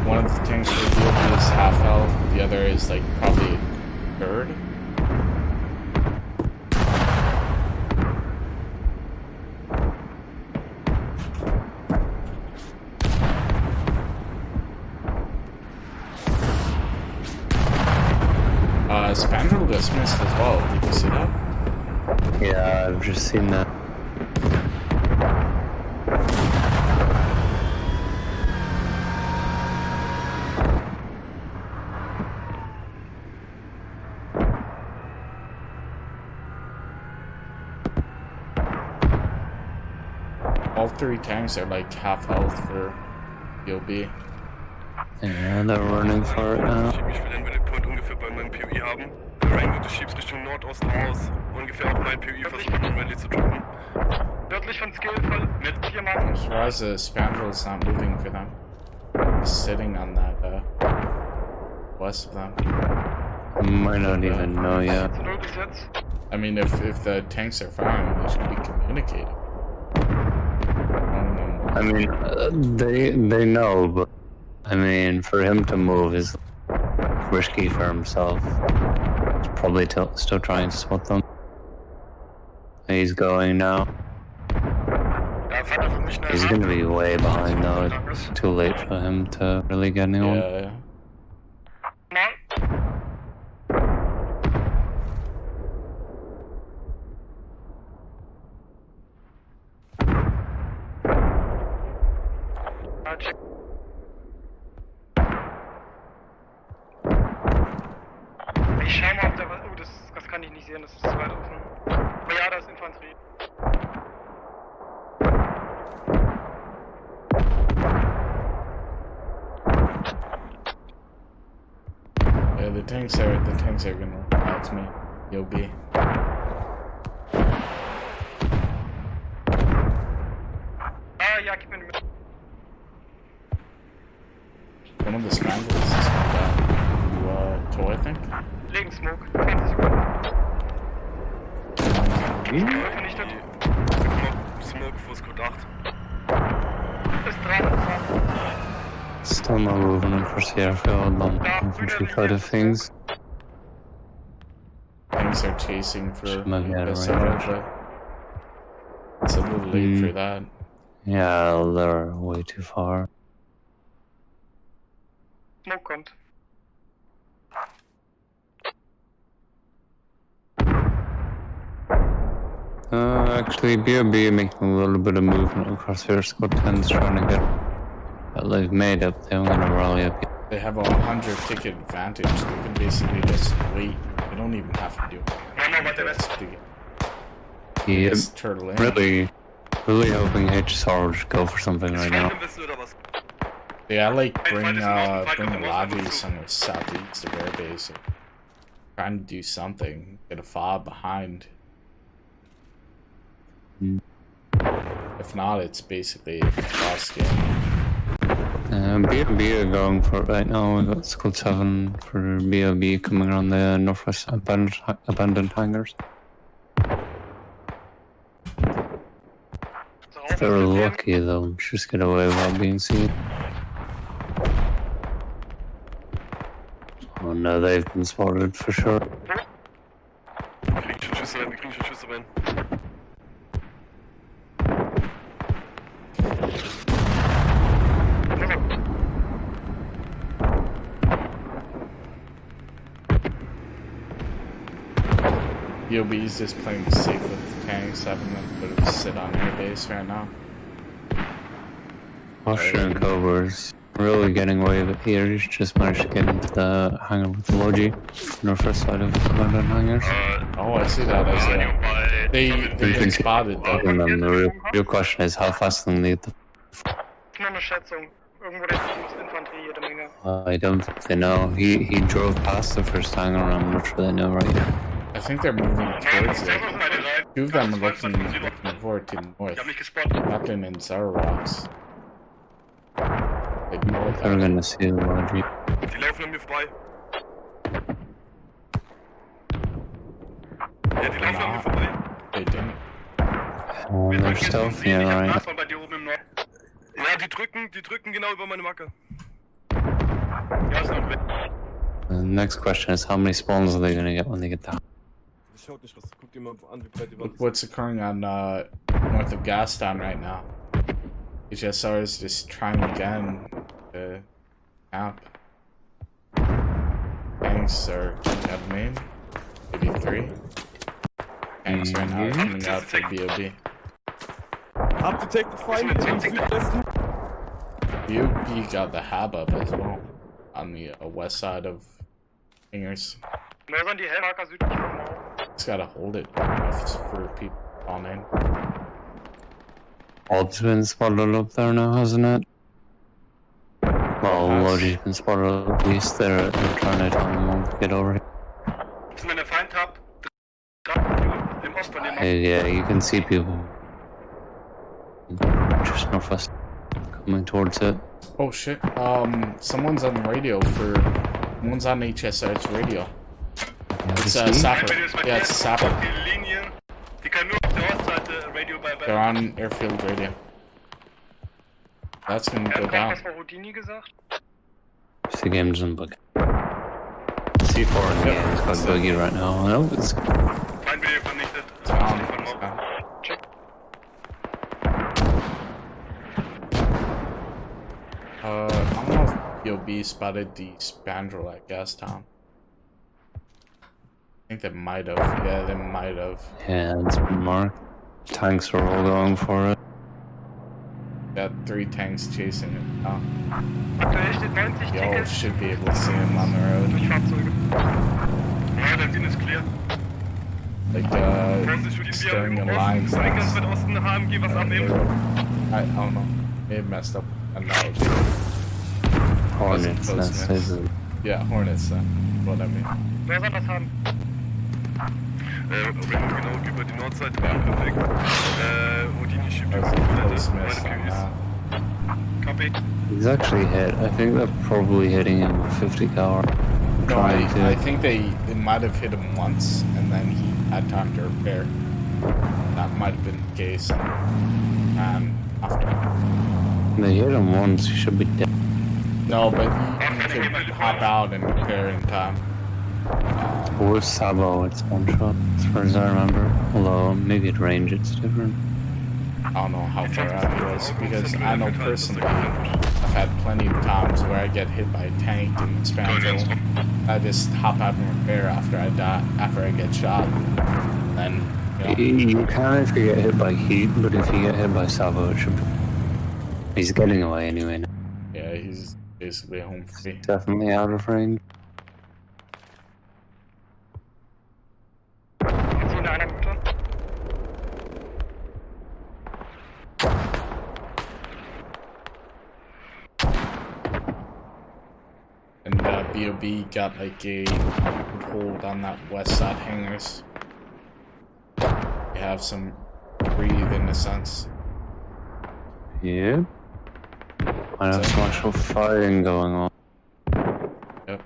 One of the tanks for BoB is half health, the other is like probably a third. Spandrel dismissed as well. Did you see that? Yeah, I've just seen that. All 3 tanks are like half health for BoB. Yeah, they're running for it now. Ich will den Point ungefähr bei meinem POI haben. Rango, du schiebst Richtung Nordost raus. Ungefähr auf mein POI versuchen, um Rally zu droppen. Nördlich von Skillfall mit 4 Mann. I'm surprised the Spandrel's not moving for them. He's sitting on that west of them. Might not even know yet. I mean, if the tanks are firing, they should be communicating. I mean, they know, but I mean, for him to move is risky for himself. He's probably still trying to spot them. He's going now. He's gonna be way behind though. It's too late for him to really get anyone. Yeah. Ich schau mal, ob der... Oh, das kann ich nicht sehen, das ist zu weit offen. Aber ja, da ist Infanterie. Yeah, the tanks are gonna towards me. BoB. Ja, gib mir eine Minute. One of the scrambles is tow, I think. Legen Smoke. 20 Sekunden. Vernichtet. Smoke for Squad 8. Ist 320. Still not moving across the airfield on infantry side of things. Things are chasing for Maybe I don't SR, but it's a little late for that. Yeah, they're way too far. Smoke kommt. Actually, BoB making a little bit of movement across here. Squad 10's trying to get. But they've made up. They're gonna rally up. They have a 100 ticket advantage. They can basically just wait. They don't even have to do it. Yeah, Just turtle in. really hoping HSR would go for something right now. Yeah, I like bring lobbies on the southeast of airbase. Trying to do something. Get a fob behind. If not, it's basically a lost game. BoB are going for it right now. We've got Squad 7 for BoB coming around the northwest abandoned hangars. If they're lucky, they'll just get away without being seen. Oh no, they've been spotted for sure. Wir kriegen schon Schüsse rein. BoB is just playing safe with the tanks, having them sort of sit on airbase right now. Posture and Cobra's really getting away with it here. He's just managed to get into the hangar with the Logi, northwest side of abandoned hangars. Oh, I see that. I see that. They've been spotted though. And then the real question is how fast can they get the... Nur eine Schätzung. Irgendwo da hinten ist Infanterie jede Menge. I don't think they know. He drove past the first hangar and I'm not sure they know right now. I think they're moving towards it. Two of them are looking forward to the north. Captain and Zara Rocks. They north. They're gonna see the Logi. Die laufen an mir vorbei. Ja, die laufen an mir vorbei. They didn't. They're stealthy, yeah, right. Bei dir oben im Norden. Ja, die drücken genau über meine Macke. Ja, ist noch weg. The next question is how many spawns are they gonna get when they get down? Schaut nicht was. Guck dir mal an, wie breit die Wand Look what's occurring on north of Gastown right now. HSR is just trying again to map. Tanks are coming out of main. Maybe 3. Tanks right now are coming out for BoB. Abdetected Feinde im Südwesten. BoB got the hab up as well on the west side of hangars. Mehr sind die Hellmarker südlich vom Mauer. Just gotta hold it enough for people on in. All's been spotted up there now, hasn't it? Well, Logi's been spotted at least. They're trying to tell them to get over here. Wenn der Feind habt, im Osten von dem Yeah, you can see people just northwest coming towards it. Oh shit. Someone's on the radio someone's on HSR's radio. It's a sapper. Yeah, it's a sapper. Die kann nur auf der Ostseite Radio bei They're on airfield radio. That's gonna go down. Was war Houdini gesagt? If the game doesn't bug. C4 in the game is quite buggy right now. No, it's Feindwege vernichtet. Down. Check. I don't know if BoB spotted the spandrel at Gastown. I think they might have. Yeah, they might have. Yeah, it's been marked. Tanks are all going for it. Got 3 tanks chasing it now. Aktuell steht 90 Y'all Tickets should be able to see him on the road. durch Fahrzeuge. Ja, der Sinn ist clear. Like, Vorsicht für die staring in Osten, lines. Eingangs mit Osten, HMG was abnehmen. I don't know. It messed up analogy. Hornets, Close that's miss. it. Yeah, Hornets, what I mean. Wer soll das haben? Ring genau über die Nordseite, perfekt. Odini schiebt die Toilette, meine PWs. Copy. He's actually hit. I think they're probably hitting him with 50 cal. No, I think they might have hit him once, and then he had time to repair. That might have been the case. And after. They hit him once, he should be dead. No, but he could hop out and repair in time. With Sabo, it's one shot, as far as I remember. Although, maybe at range it's different. I don't know how far out he was, because I know personally I've had plenty of times where I get hit by a tank in spam zone. I just hop out and repair after I die, after I get shot. Then, You can if you get hit by heat, but if you get hit by Sabo, it should be... He's getting away anyway now. Yeah, he's basically home free. Definitely out of range. And BoB got like a hold on that west side hangars. They have some breathe in a sense. Yeah. I have some actual fighting going on. Yep.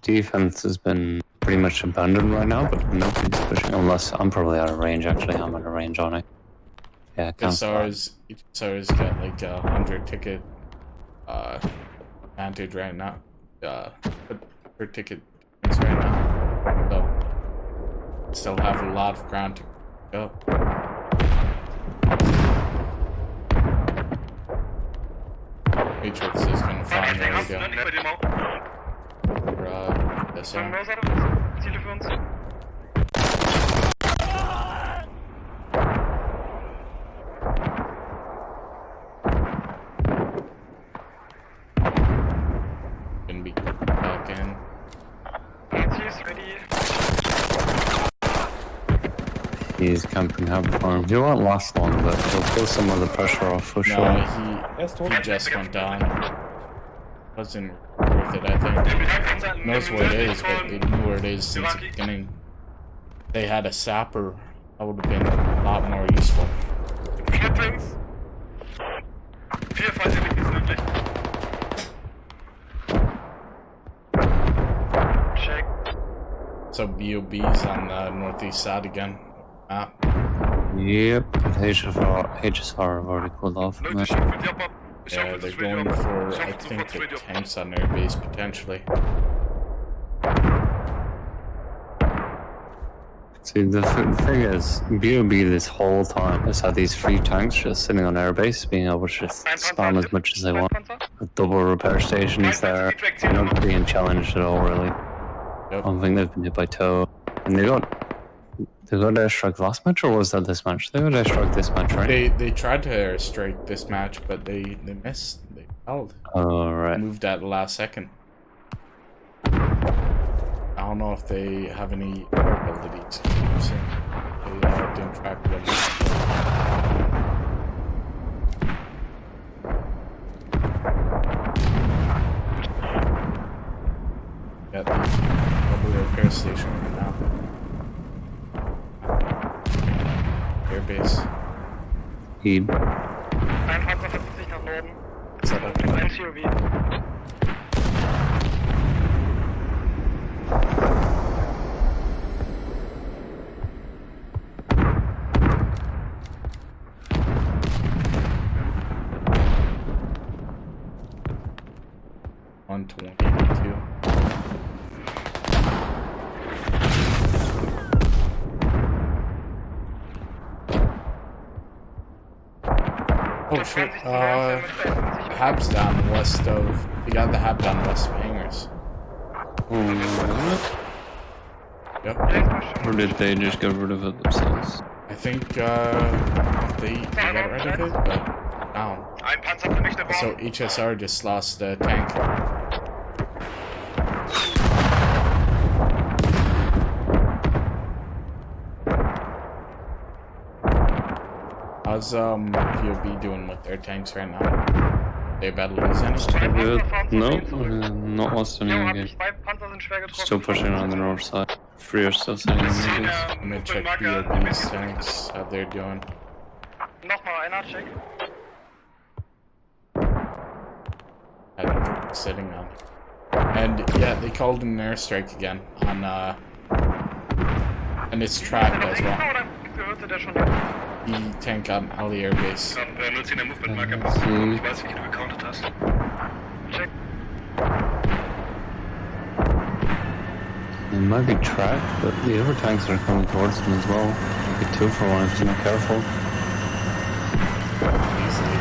Defense has been pretty much abandoned right now, but nobody's pushing unless I'm probably out of range. Actually, I'm out of range on it. Yeah, HSR's got like 100 ticket advantage right now. Per ticket right now. So still have a lot of ground to go. Matrix is gonna find where we go. For this one. Gonna be back in. He's camping hard for him. He won't last long, but he'll pull some of the pressure off for sure. He just went down. Wasn't worth it, I think. He knows where it is, but they knew where it is since the beginning. They had a sapper, that would have been a lot more useful. So BoB's on the northeast side again. Map. Yep, HSR have already pulled off from it. Yeah, they're going for, I think, the tanks on their base, potentially. See, the thing is, BoB this whole time has had these free tanks just sitting on airbase, being able to just spam as much as they want. With double repair stations there, they're not being challenged at all, really. I don't think they've been hit by tow. And they got airstrike last match, or was that this match? They got airstrike this match, right? They tried to airstrike this match, but they missed. They failed. Oh, right. Moved at the last second. I don't know if they have any air abilities. They didn't track them. Yeah, the repair station right now. Airbase. Heed. Ein Panzer 50 nach Norden. Ein COV. Oh shit, Hab's down west of... We got the Hab down west of hangars. Yep. Or did they just get rid of it themselves? I think, they got rid of it, but down. So HSR just lost the tank. How's BoB doing with their tanks right now? They about to lose any? No, not lost any again. Still pushing on the north side. For yourself, saying I'm gonna check BoB's tanks, how they're doing. Nochmal einer, check. Sitting on. And yeah, they called an airstrike again on and it's tracked as well. The tank on Ali Air Base. Nutzt ihn der Movement-Marker. Ich weiß nicht, wie du gecountet hast. Check. It might be tracked, but the other tanks are coming towards them as well. Maybe 2 for 1 if he's not careful.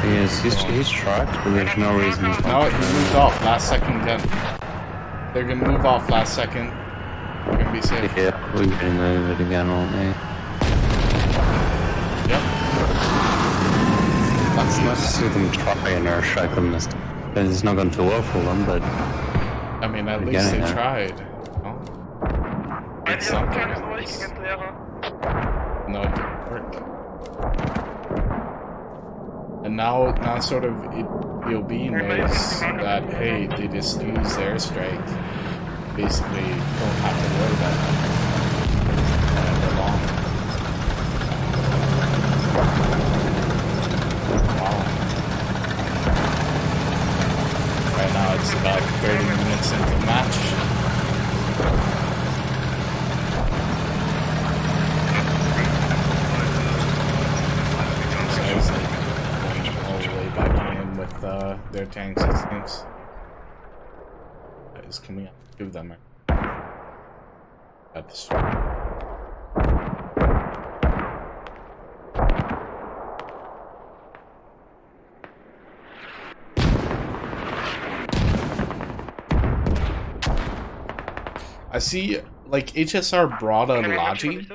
He's tracked, but there's no reason. No, he moved off last second again. They're gonna move off last second. We're gonna be safe. Yeah, we're gonna move it again, won't we? Yep. It's nice to see them try and airstrike them this time. It's not going too well for them, but... I mean, at least they tried. Well, it's something. No, it didn't work. And now sort of BoB knows that, hey, they just use airstrike. Basically, don't have to worry about that for long. Wow. Right now it's about 30 minutes into the match. With their tanks, it seems. That is coming up. Two of them are at this. I see, like, HSR brought a Logi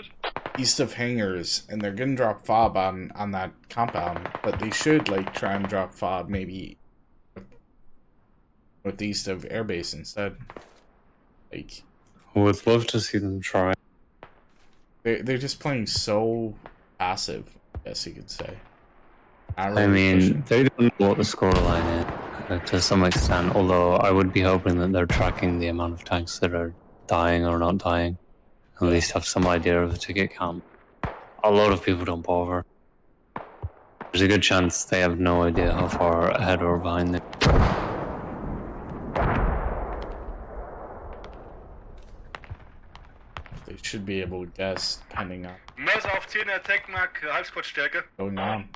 east of hangars, and they're gonna drop FOB on that compound, but they should, like, try and drop FOB maybe northeast of airbase instead. Like, I would love to see them try. They're just playing so passive, I guess you could say. I mean, they don't know what the scoreline is to some extent, although I would be hoping that they're tracking the amount of tanks that are dying or not dying. At least have some idea of the ticket count. A lot of people don't bother. There's a good chance they have no idea how far ahead or behind them. They should be able to guess, depending on Mörser auf 10, Attack Mark, Halbsquad-Stärke. going on.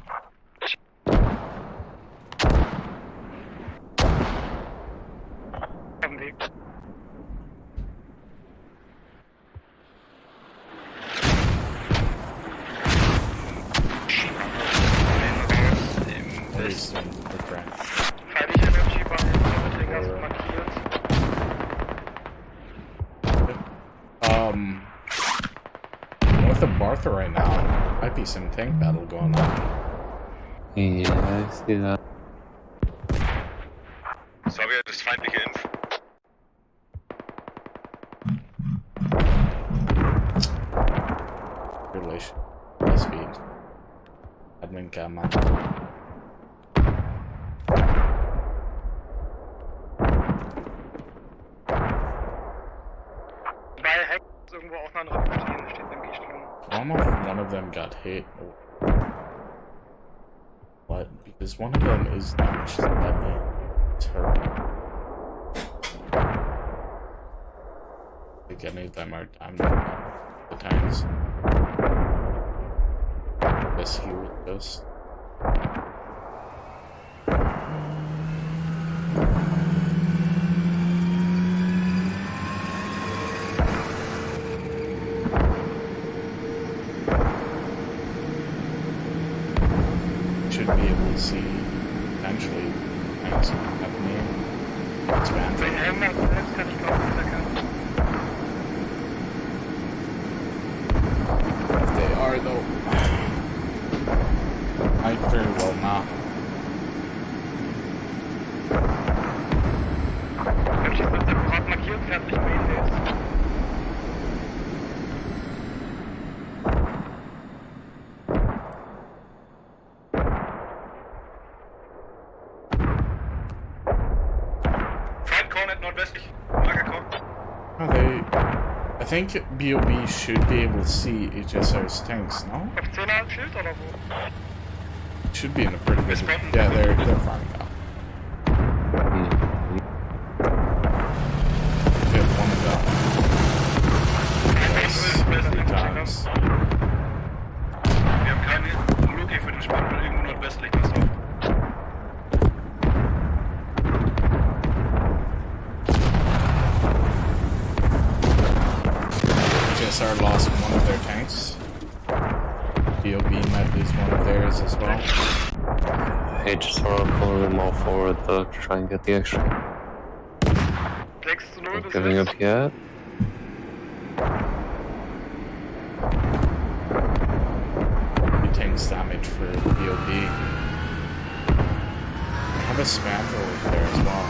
North of Bartha right now. Might be some tank battle going on. Yeah, I see that. Sorry, das feindliche Info. Relation. High speed. Admin Gamma. Irgendwo auch noch ein Rapid stehen, steht nämlich drin. Almost one of them got hit. What? Because one of them is damaged to that man. It's hurt. I think any of them are damaged the tanks. Let's hear with this. Should be able to see potentially tanks happening. Expanding. If they are though, might very well not. I think BoB should be able to see HSR's tanks, no? Should be in a pretty good... Yeah, they're fine now. Get one down. Times. Wir haben keine Logi für den Spannen, irgendwo nordwestlich was auf. HSR lost one of their tanks. BoB might lose one of theirs as well. HSR pulling them all forward though to try and get the extra. Not giving up yet. Two tanks damage for BoB. I have a Spandrel over there as well.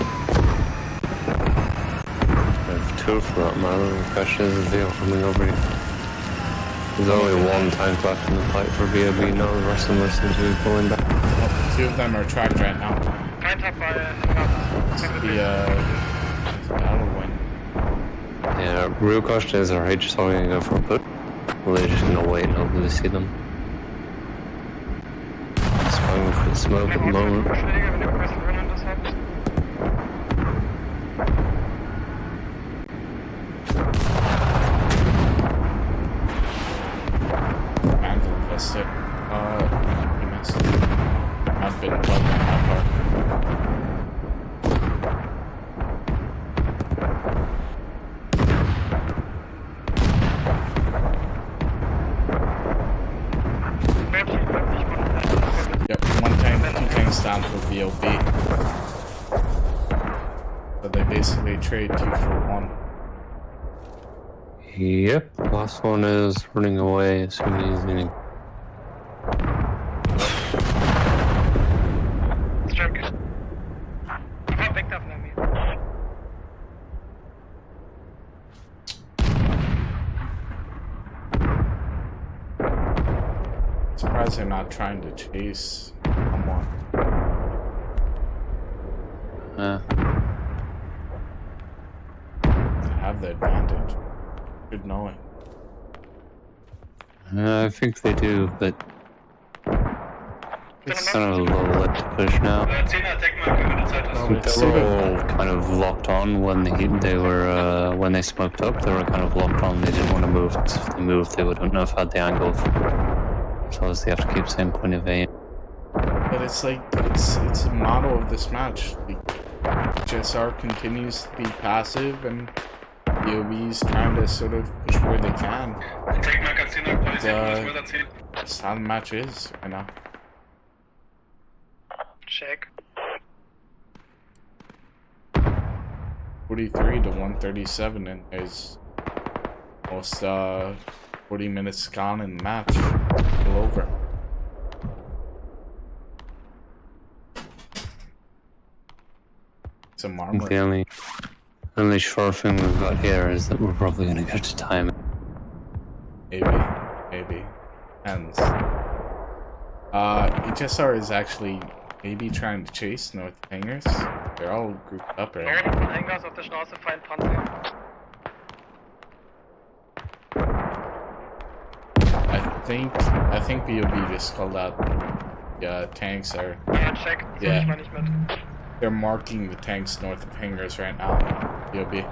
I have two for that matter. The question is they are coming over here. There's only one tank left in the fight for BoB now, the rest of them seem to be pulling back. Well, two of them are tracked right now. That'll win. Yeah, real question is, are HSR going to go for a put? Or are they just going to wait and hopefully see them? Swinging for the smoke at the moment. Mantle missed it. He missed it. Not been plugged on that part. Yep, one tank, two tanks down for BoB. So they basically trade 2 for 1. Yep, last one is running away as soon as he's in. Surprised they're not trying to chase someone. They have the advantage. Good knowing. I think they do, but it's kind of a little late to push now. They were all kind of locked on when when they smoked up. They were kind of locked on. They didn't want to move. Because if they moved, they wouldn't have had the angle. So they have to keep same point of aim. But it's like it's a motto of this match. Like, HSR continues to be passive, and BoB's trying to sort of push where they can. That's how the match is right now. Check. 43 to 137, and there's almost 40 minutes gone in the match. All over. It's a marmor. The only sure thing we've got here is that we're probably going to get to time. Maybe. Depends. HSR is actually maybe trying to chase North Hangers. They're all grouped up right now. I think BoB just called out. Yeah, tanks are. Yeah. They're marking the tanks north of Hangars right now. BoB.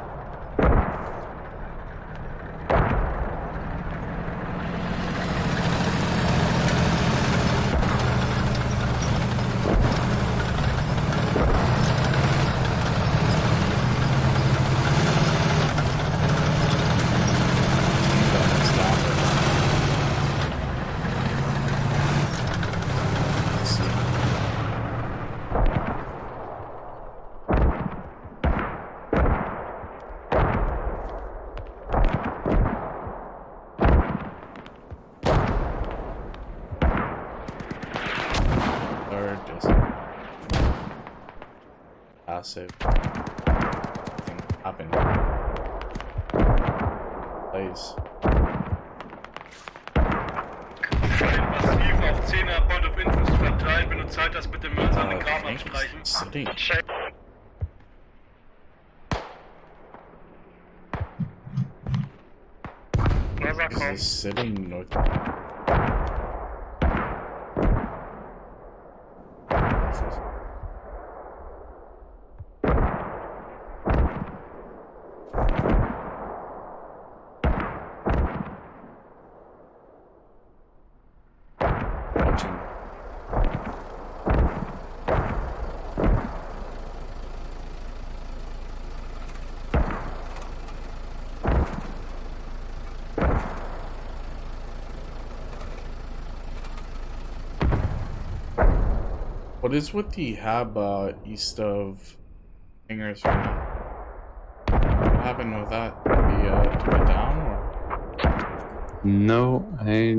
Passive. Nothing happened. Plays. Massiv auf 10er Point of Interest verteilen, wenn du Zeit hast, bitte Mörser an den Kram abstreichen. Check. sitting north. Watching. What is with the hab east of Hangers right now? What happened with that? Took it down or? No, I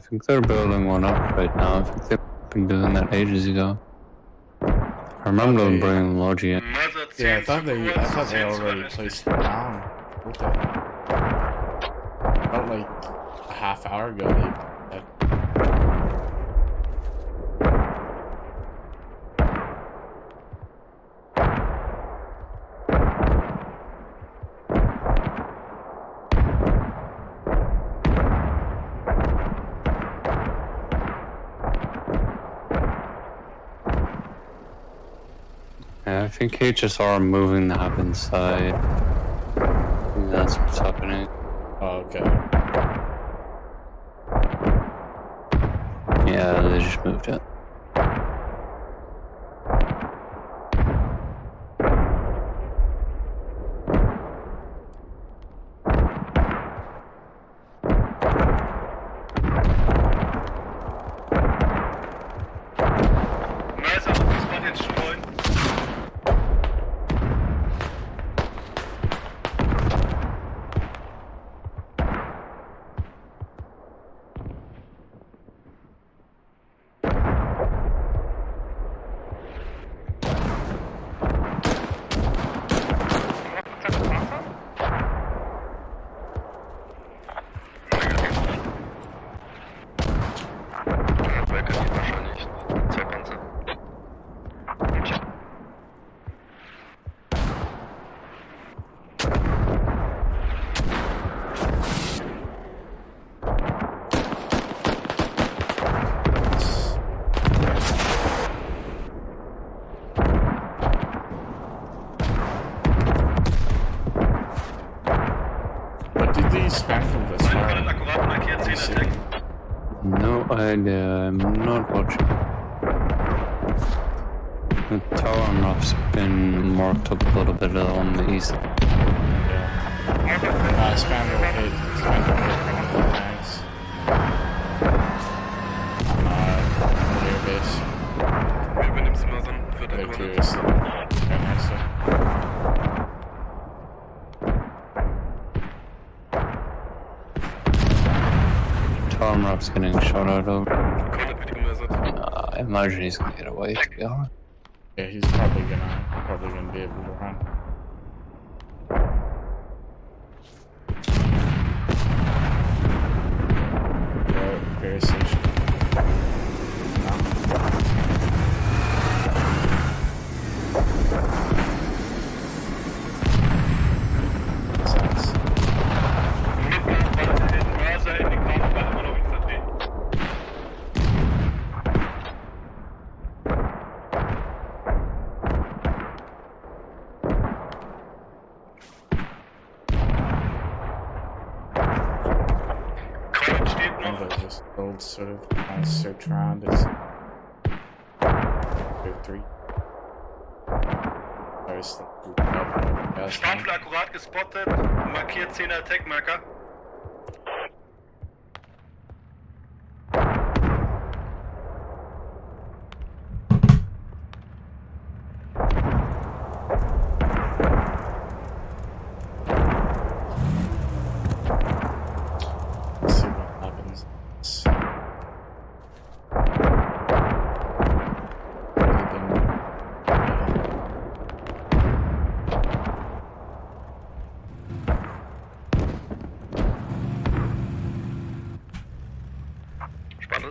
think they're building one up right now. I think they've been doing that ages ago. I remember them bringing Logi in. Yeah, I thought they already placed it down. Okay. About like a half hour ago they. I think HSR are moving the hub inside. I think that's what's happening. Oh, okay. Yeah, they just moved it. No idea, I'm not watching. The tower unlock's been marked up a little bit on the east. Yeah. Spandrel hit one of the tanks. On your base. Wir übernehmen es mal dann für Very den curious. Very nice. Tomrock's getting shot out of. Conrad wird gemessen. I imagine he's gonna get away, to be honest. Yeah, he's probably gonna be able to run. Very station. Just old sort of search around is 3. Stampfel akkurat gespottet, markiert 10er Attack-Marker.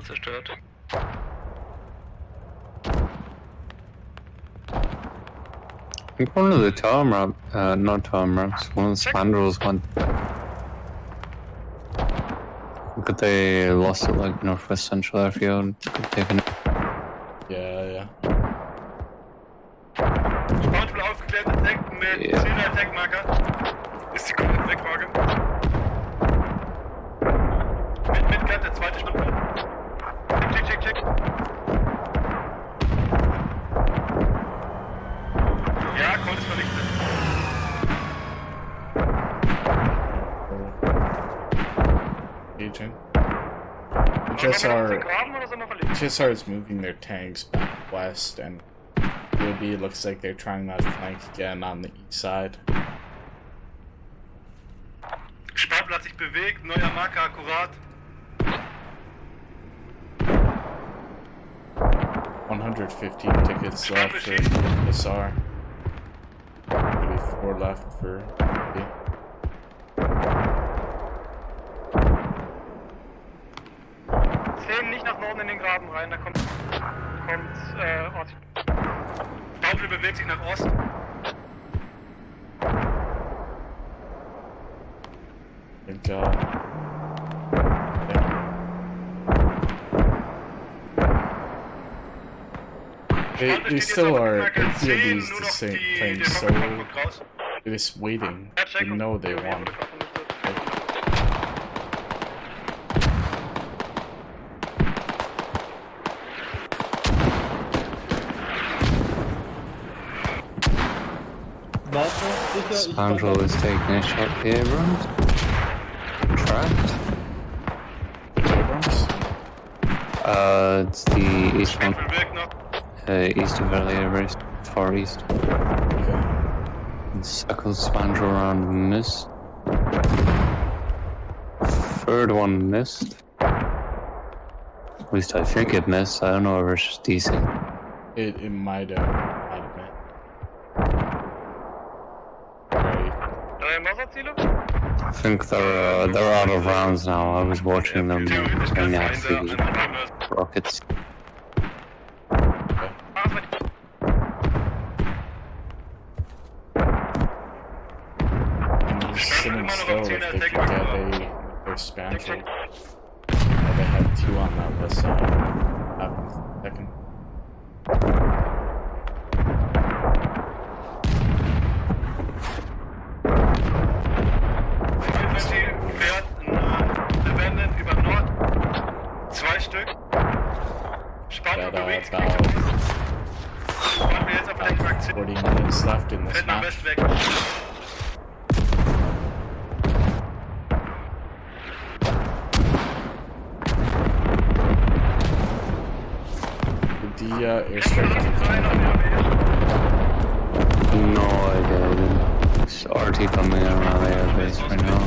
Zerstört. I think one of the not Tom ramps, one of the spandrels went. Could they lost it like Northwest Central Airfield? Could taken it. Yeah. Spawnful aufgeklärte Tank mit Ziel-Attack-Marker. Ist die komplett weg, Frage? Mit Gun, der zweite Spawnful. Check. Ja, Code ist vernichtet. Agent. HSR is moving their tanks back west, and BoB looks like they're trying that flank again on the east side. Spawnful hat sich bewegt, neuer Marker akkurat. 115 tickets left for SR. 34 left for BoB. Nicht nach Norden in den Graben rein, da kommt Ort. Spawnful bewegt sich nach Osten. They still are. BoB's the same playing so. They're just waiting. They know they won. Sandro is taking a shot the Abrams. Trapped. Abrams? It's the east one. East of Valley, far east. And circles Sandro around missed. Third one missed. At least I think it missed. I don't know if it's decent. It might have been. I think they're out of rounds now. I was watching them going out the rockets. I'm just sitting still if they could get their span trade. They had 2 on that west side. Second. About 40 minutes left in this match. Did the airstrike No idea. It's RT coming around the airbase right now.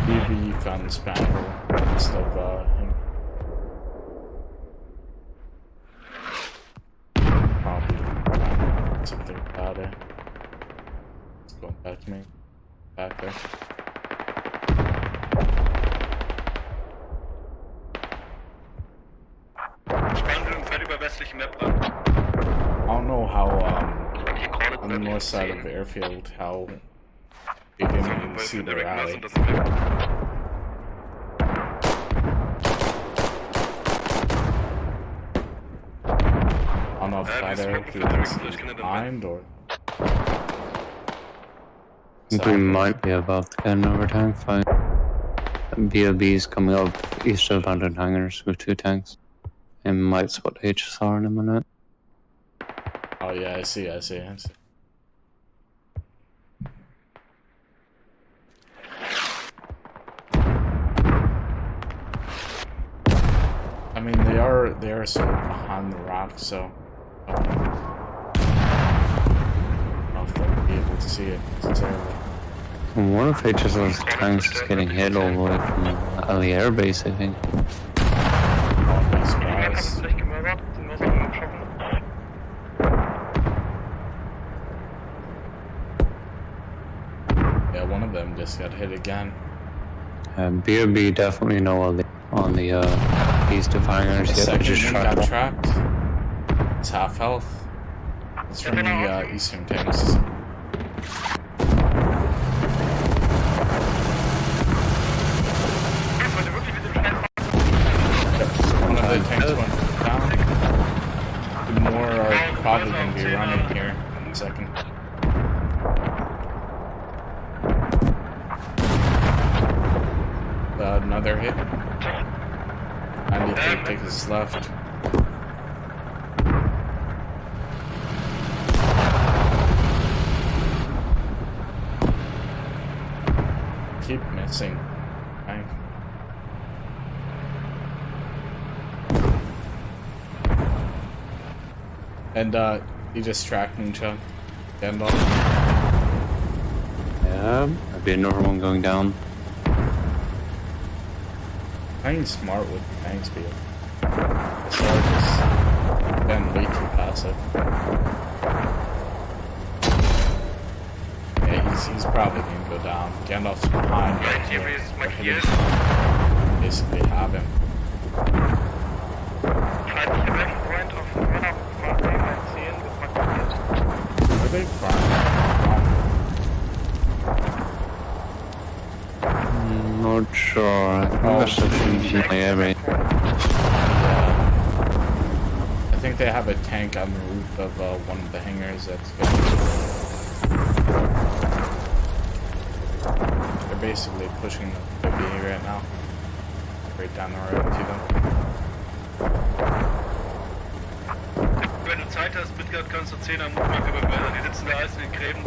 BoB found the spandrel instead of him. Probably something about it. It's going back to me. Back there. I don't know how on the north side of the airfield how they didn't even see the rally. I don't know if that airfield behind or. I think we might be about to get an overtime fight. BoB's coming up east of abandoned hangars with 2 tanks. And might spot HSR in a minute. Oh yeah, I see. I mean, they are sort of behind the rock, so I don't know if they'll be able to see it. It's terrible. One of HSR's tanks is getting hit all the way from the air base, I think. I'll be surprised. Yeah, one of them just got hit again. BoB definitely no on the east of hangars The yet. second Just one got tracked. It's half health. It's from the eastern tanks. One of the tanks went down. The more are probably going to be running here in a second. Another hit. 93 takes left. Keep missing. Right. And you just tracked Moonshot. End off. Yeah, there'd be another one going down. Playing smart with tanks, people. SR just been way too passive. Yeah, he's probably gonna go down. Gandalf's behind. Basically have him. Are they fine? Not sure. I think that's in my area. I think they have a tank on the roof of one of the hangars that's good. They're basically pushing the BA right now. Right down the road to them. Wenn du Zeit hast, Midgard, kannst du 10er Mutmarke bewerten. Die sitzen da alles in den Gräben.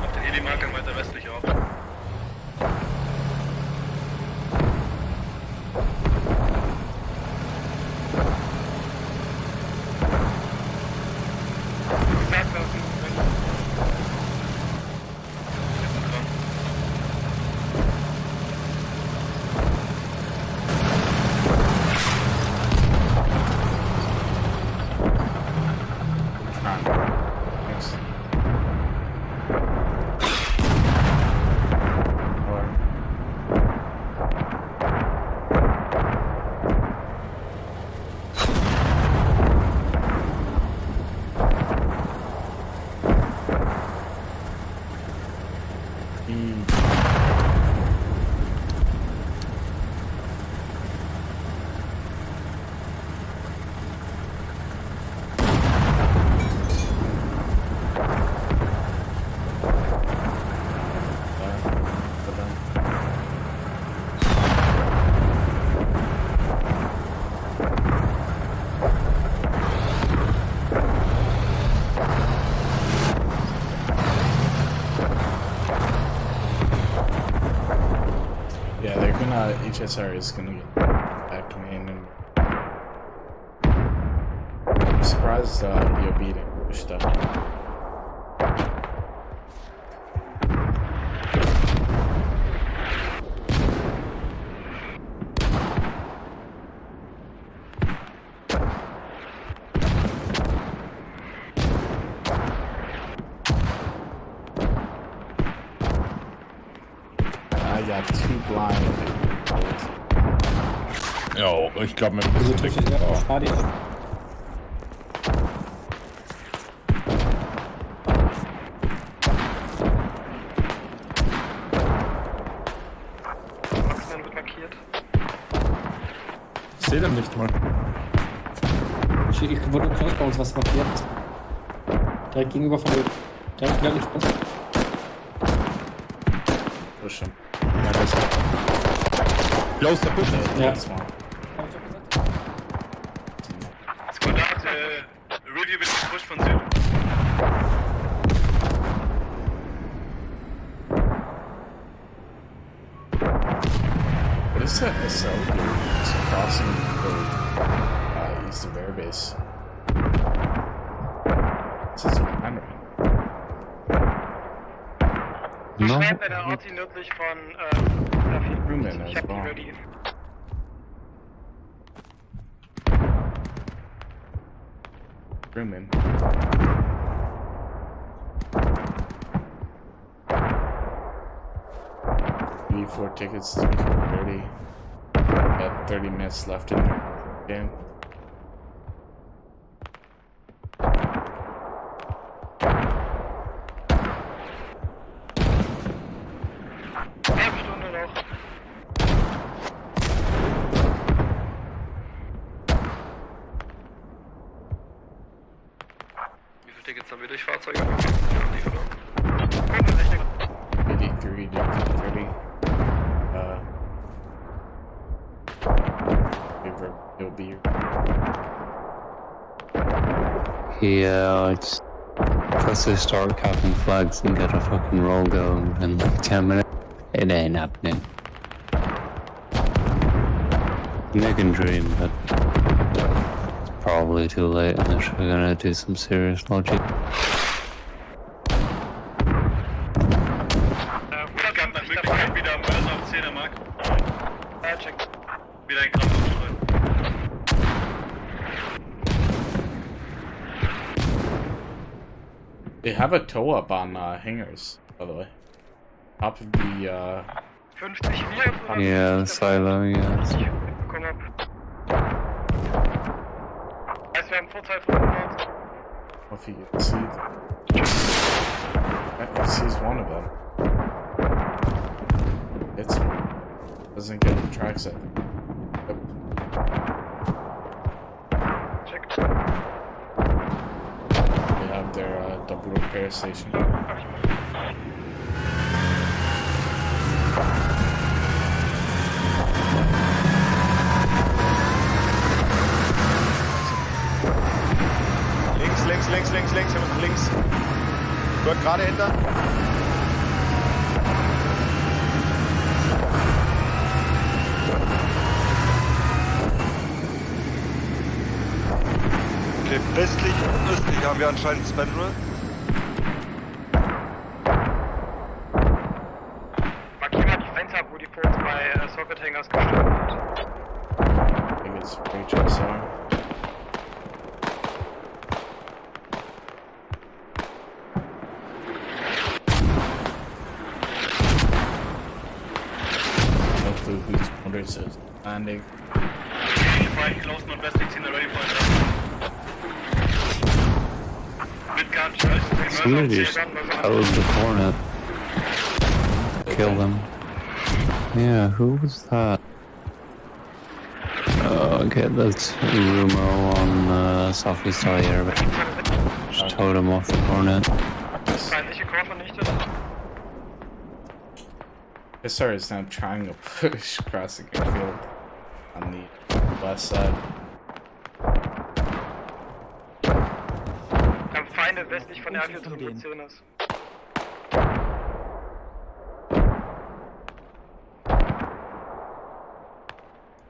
Auf der Heli-Marke weiter westlich auf. HSR is gonna get back to me, and I'm surprised BoB didn't push up. I got too blind. Ja, ich glaube, mit dem Trick. Ich sehe den nicht mal. Ich wurde close bei uns was markiert. Direkt gegenüber von mir. Direkt nicht was. Pushen. Ja, das ist close der Push. Ja. Squadrat, Review wird gepusht von Süden. What is that SL doing? It's crossing the east of airbase. This is Henry. No. Bei der Arti nördlich von Crewman ich as hab die well. ready. Crewman. Need 4 tickets to 30. Got 30 minutes left in the game. Halbe Stunde noch. Wie viele Tickets haben wir durch Fahrzeuge? 83 to 30. It'll be. Yeah, it's unless they start capping flags and get a fucking roll going in like 10 minutes, it ain't happening. They can dream, but it's probably too late unless we're gonna do some serious logic. Wieder am Börse auf 10er Mark. Ja, check. Wieder ein Kraft aufschreiben. They have a toe up on hangers, by the way. Top of the 50 wir oder? Yeah, the silo, yeah. Ich bekommen hab. Heißt, wir haben Vorteil von 100. if you can see. He sees one of them. It's doesn't get the tracks up. Yep. Check. They have their double repair station. Links, wir müssen links. Gut, gerade hinter. Okay, westlich und östlich haben wir anscheinend Spandrel. Markier mal die Fenster, wo die vor uns bei Socket Hangers gestorben hat. I think it's HSR. Hopefully who's under says landing. Right close northwestlich ziehen, ready for it. Mit Gun, Somebody just held the cornet. Kill them. Yeah, who was that? Oh, okay, that's Rumo on Southeast Talil. Just towed him off the cornet. Feindliche Core vernichtet. SR is now trying to push across the field on the west side. Wir haben Feinde westlich von der A4 ist.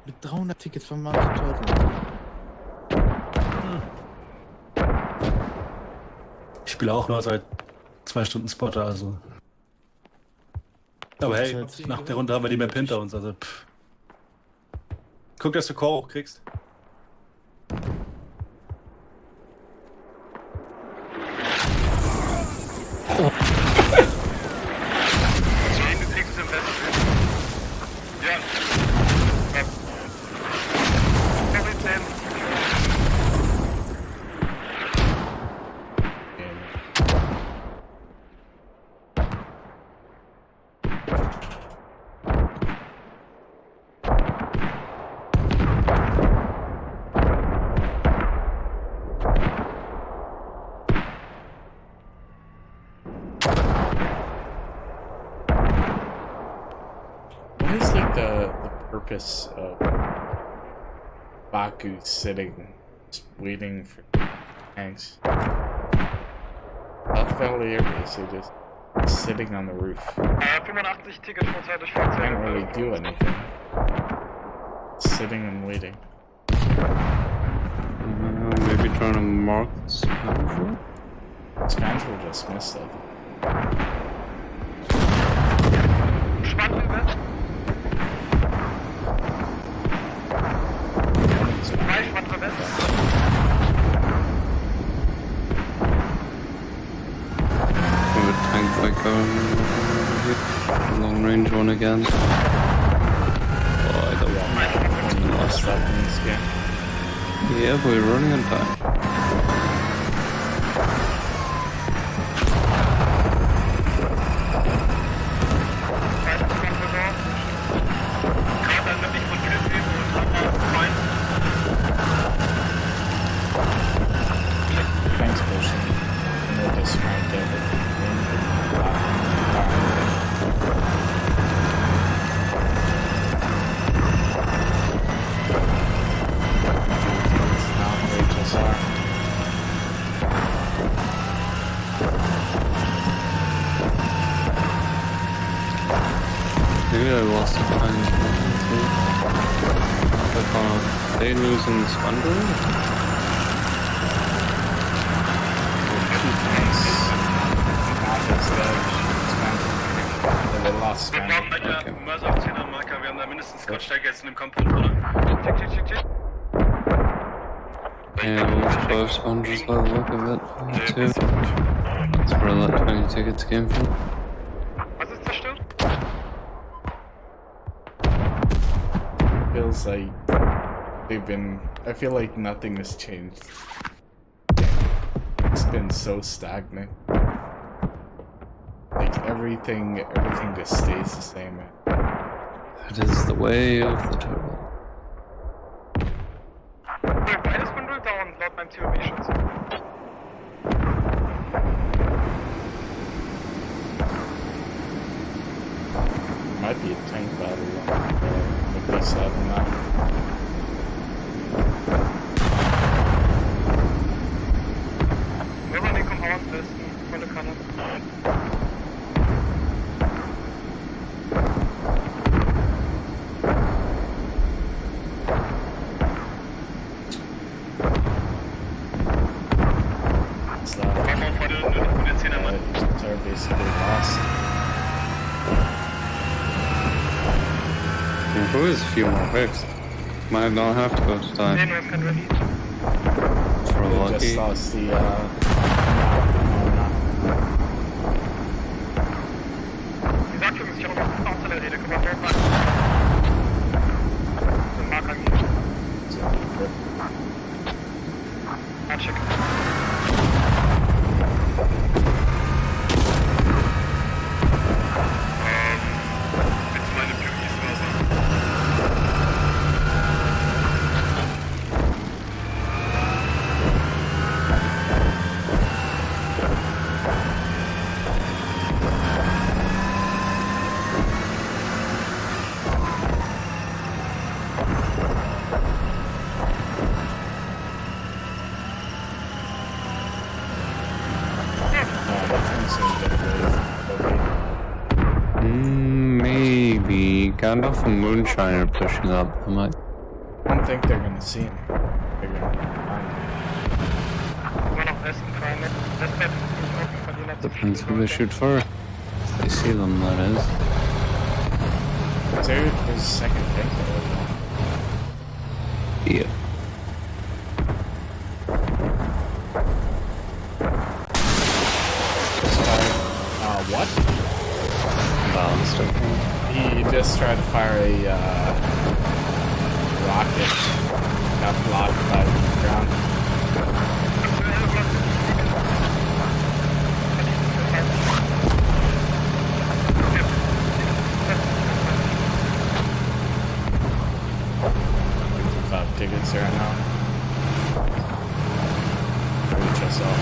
Mit 300 Tickets von Mann zu Turtle. Ich spiele auch nur seit 2 Stunden Spotter, also. Aber hey, nach der Runde haben wir die Map hinter uns, also pff. Guck, dass du Core hochkriegst. Du kriegst es im Westen. Ja. What is like the purpose of Baku sitting, just waiting for tanks? South Valley Air Base, they're just sitting on the roof. 85 Tickets Vorteil durch Fahrzeuge. Can't really do anything. Sitting and waiting. Maybe trying to mark the scoundrel? Scans were just missed of. Spann rüber. Zwei Spann rüber. We have a tank fight going here. Long range one again. Oh, I don't want to lost weapons, yeah. Yeah, but we're running on time. Thanks, person. No discount there. Maybe I lost a time. Are they losing the Spanner? They lost Wir brauchen eine Mörser auf 10er Marker, wir haben da mindestens Gottstärke jetzt in dem Compound, oder? Check. Yeah, almost both sponges by the look of it. Too. That's where that 20 tickets came from. Was ist zerstört? Feels like I feel like nothing has changed. It's been so stagnant. Like everything just stays the same. It is the way of the turtle. Beides von Null dauern, laut meinem Theorieschutz. Might be a tank battle on the B-side of the map. Wir wollen den Compound testen, volle Kanne. They're basically lost. There was a few more picks. Might not have to go to time. For They lucky. just lost the Die Sackführungsstörung ist Artillerie, da können wir dort machen. Den Marker geben. Check. Maybe Gandalf and Moonshine are pushing up. I might. I don't think they're gonna see him. They're gonna Immer noch Westen, Feinde. Westmap ist offen, verlieren hat Depends who they shoot first. If they see them, that is. There's a second tank there. Yeah. What? Balanced, okay. He just tried to fire a rocket. Got blocked by the ground. Tickets right now. HSR.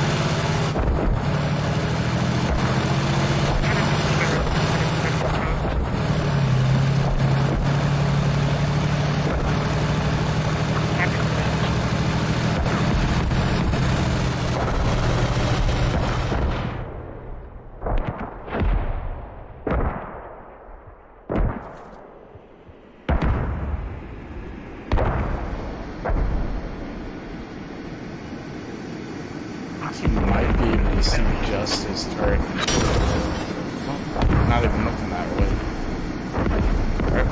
He might be in the see just his turret. Oh, not even looking that way. Right.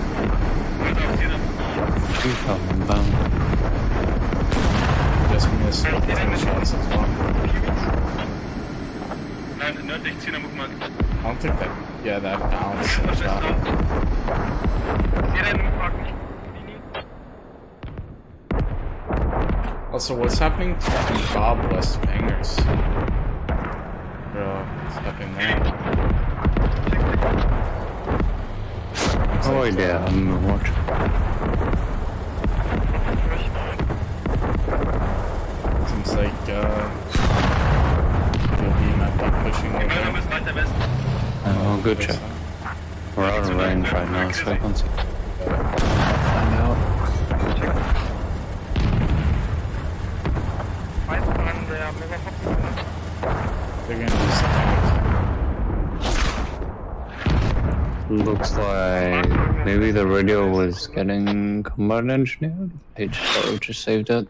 Just missed the 10 shots as well. Nördlich, 10er Movement. I don't think that, yeah, that bounced that shot. Also, what's happening to BoB west of Hangers? Bro, what's happening there? Oh yeah, I'm watching. Seems like, BoB might be pushing over. Oh, good check. We're out of range right now, so I can't see. Find out. They're gonna do something. Looks like maybe the radio was getting combat engineered. HSR just saved it.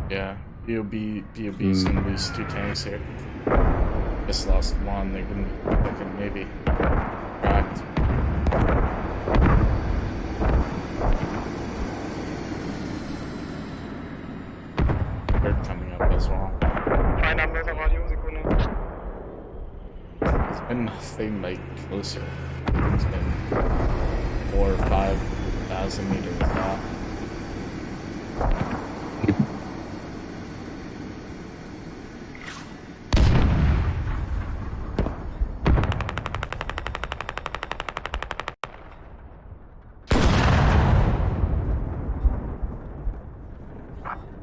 Yeah, BoB's gonna lose 2 tanks here. Just lost 1, they can maybe cracked. They're coming up as well. It's been nothing like closer. It's been 4,000 or 5,000 meters off.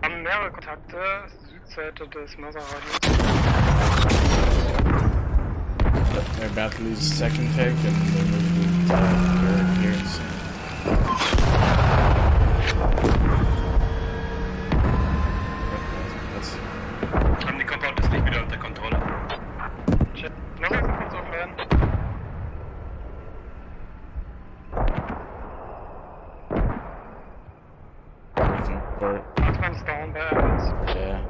Haben mehrere Kontakte, Südseite des Mother-Radios. They're about to lose the second tank and they're moving to here soon. Haben die Compound ist nicht wieder unter Kontrolle. Shit. Noch ein kurz aufladen. Hartmann's down bei Alex. Yeah.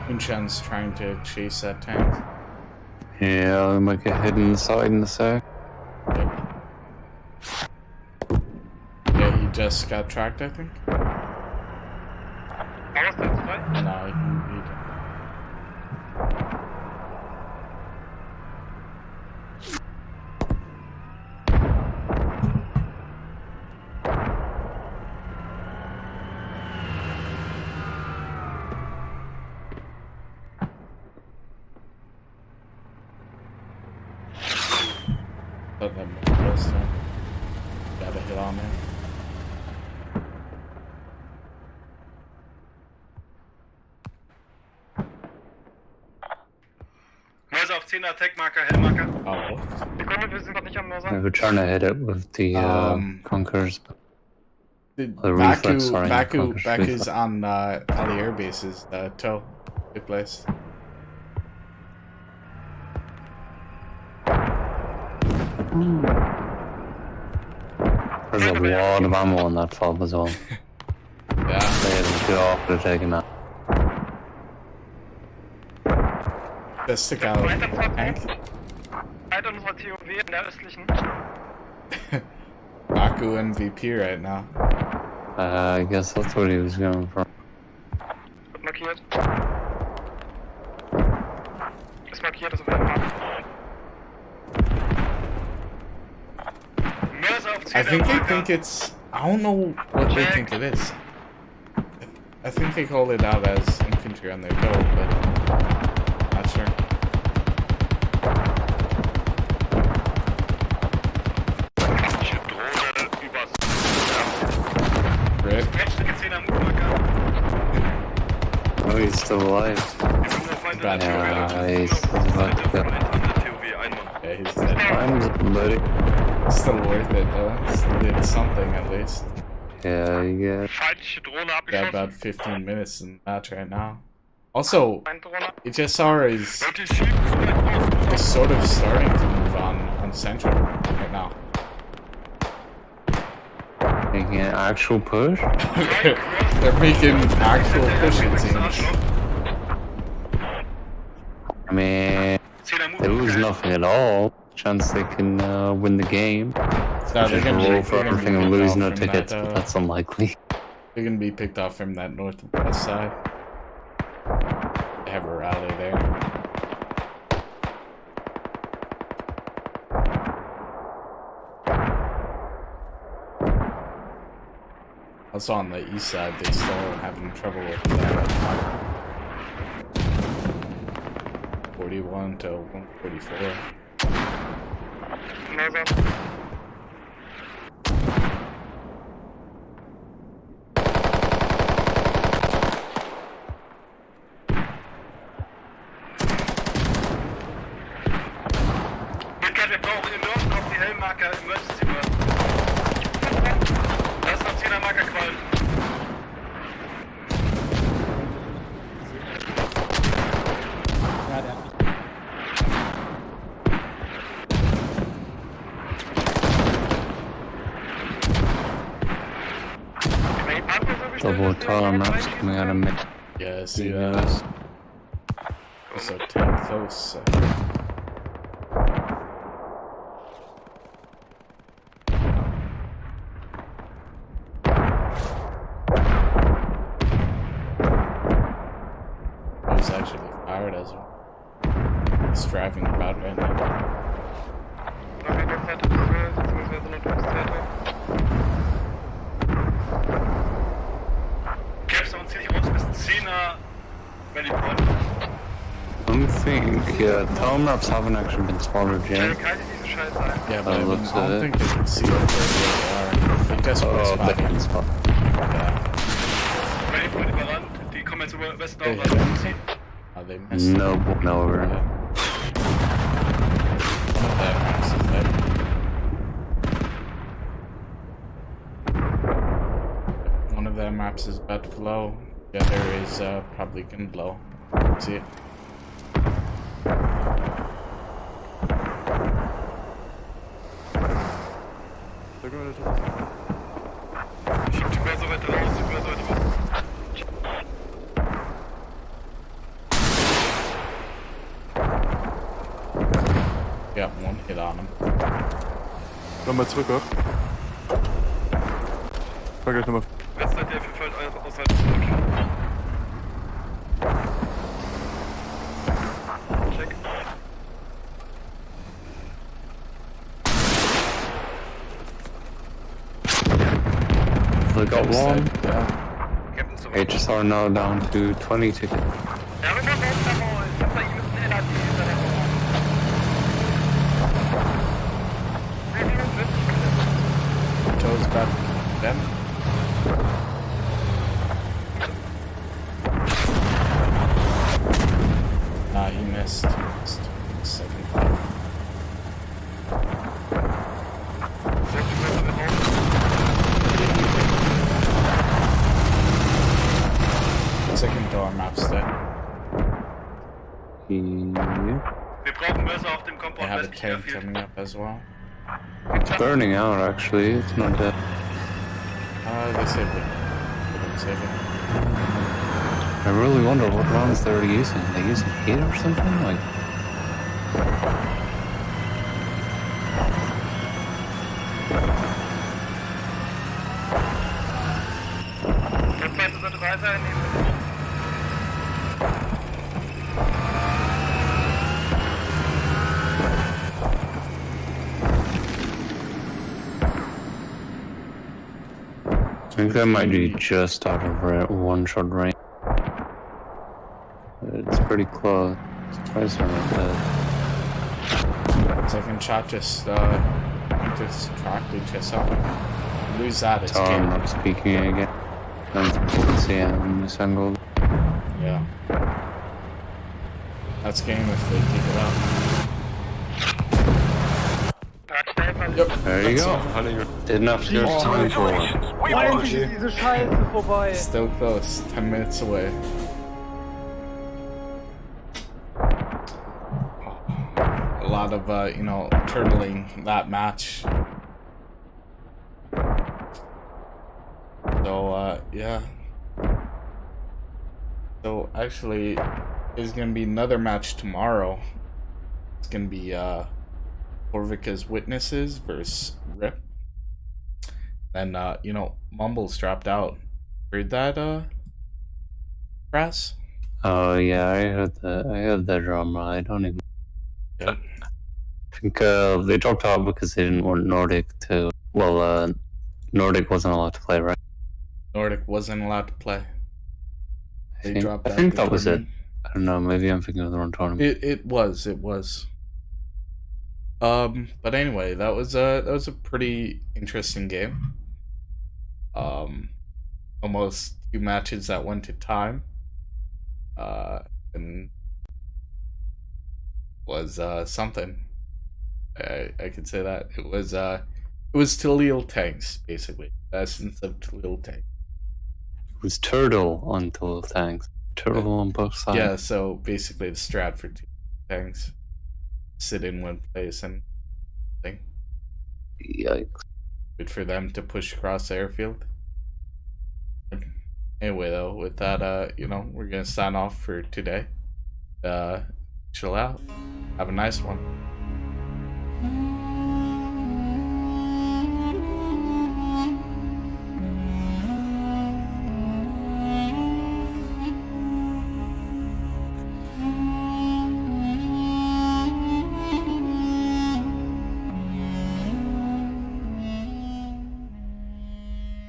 Unchan's trying to chase that tank. Yeah, we might get hit in the side in a sec. Yeah, he just got tracked, I think. No, he Thought that was got a hit on him. Mörser auf 10er, Attack-Marker, Hellmarker. Oh. Sekunde, wir sind noch nicht am Mörser. We're trying to hit it with the Conquerors. Baku's on Talil Air Base's tow. Good place. There's a lot of ammo on that fob as well. Yeah. They had a job to taking that. Das stick out. Tank. Weiter unserer TOW in der östlichen. Baku MVP right now. I guess that's what he was going for. Wird markiert. Ist markiert, ist auf jeden Fall. I think they think it's... I don't know what they think it is. I think they call it out as infantry on their go, but... not sure. Red? Oh, he's still alive. Nice. Yeah, he's dead. I'm buddy. It's still worth it though. Still did something at least. Yeah, yeah. Feindliche Drohne Got abgeschossen. about 15 minutes in the match right now. Also, HSR is sort of starting to move on Central right now. Making an actual push? They're making actual push, it seems. I mean, they lose nothing at all. Chance they can win the game. No, they're gonna roll be, for they're gonna be everything and picked lose off no from tickets, that, but that's unlikely. They're gonna be picked off from that northwest side. They have a rally there. Also on the east side, they still having trouble with that. 41 to 144. Wir brauchen im Norden auf die Helmmarker Emergency Work. Da ist noch 10er Marker Qual. Ja, der hat mich. Double Talil maps coming out of mid. Yeah, I see that. Also 10 close. He's actually fired as well. He's driving about right now. Caps und zieh dich raus bis 10er Valley Point. I don't think, Talil maps haven't actually been spotted yet. Kann ich diese Scheiße ein. Yeah, but I looks don't at think they can see it where they are. They just Oh, they spotted. can spot. Yeah. Valley Point überrannt. Die kommen jetzt über Westen They auf. hit him. Oh, they missed. No, no over. Yeah. That maps is dead. One of the maps is about to blow. The other is probably gonna blow. See it? Schiebt die mehr so weit raus, die mehr so weit raus. Yeah, one hit on him. Nochmal zurück, ja? Fahr gleich nochmal. West seid ihr auf jeden Fall außerhalb zurück. Check. They got one. Yeah. Captain zurück. HSR now down to 20 tickets. Ja, wir können uns da holen. Ich hab da hier ein LAT hinterher. Toes back then. Nah, he missed. Second time. Second door map's dead. Yeah. Wir brauchen Mörser auf dem They Compound have a westlich tank Airfield. coming up as well. It's burning out actually, it's not dead. They saved it. They didn't save it. I really wonder what rounds they're using. Are they using heat or something? Like, Der zweite sollte drei sein. I think that might be just out of one-shot range. It's pretty close. Surprised they're not dead. Second shot just tracked it just up. Lose that, it's Sorry, I'm game. not speaking again. Don't see him this angle. Yeah. That's game if they keep it up. Yep. There you that's go. all. Didn't have to give time for one. Endlich ist diese Scheiße vorbei. Still close, 10 minutes away. lot of, you know, turtling that match. So, yeah. So, actually, there's gonna be another match tomorrow. It's gonna be, Yehorivka's Witnesses versus Rip. And, you know, Mumble's dropped out. Heard that, Press? Oh yeah, I heard that drama. I don't even. Yeah. I think they dropped out because they didn't want Nordic to. Well, Nordic wasn't allowed to play, right? Nordic wasn't allowed to play. They dropped I out think the that was it. tournament. I don't know. Maybe I'm thinking of the wrong tournament. It was. But anyway, that was a pretty interesting game. Almost 2 matches that went to time. And was something. I could say that it was Talil tanks, basically. The essence of Talil tanks. It was Turtle on Talil tanks. Turtle on both sides. Yeah, so basically the strat for 2 tanks. Sit in one place and thing. Yikes. Good for them to push across the airfield. Anyway, though, with that, you know, we're gonna sign off for today. Chill out. Have a nice one.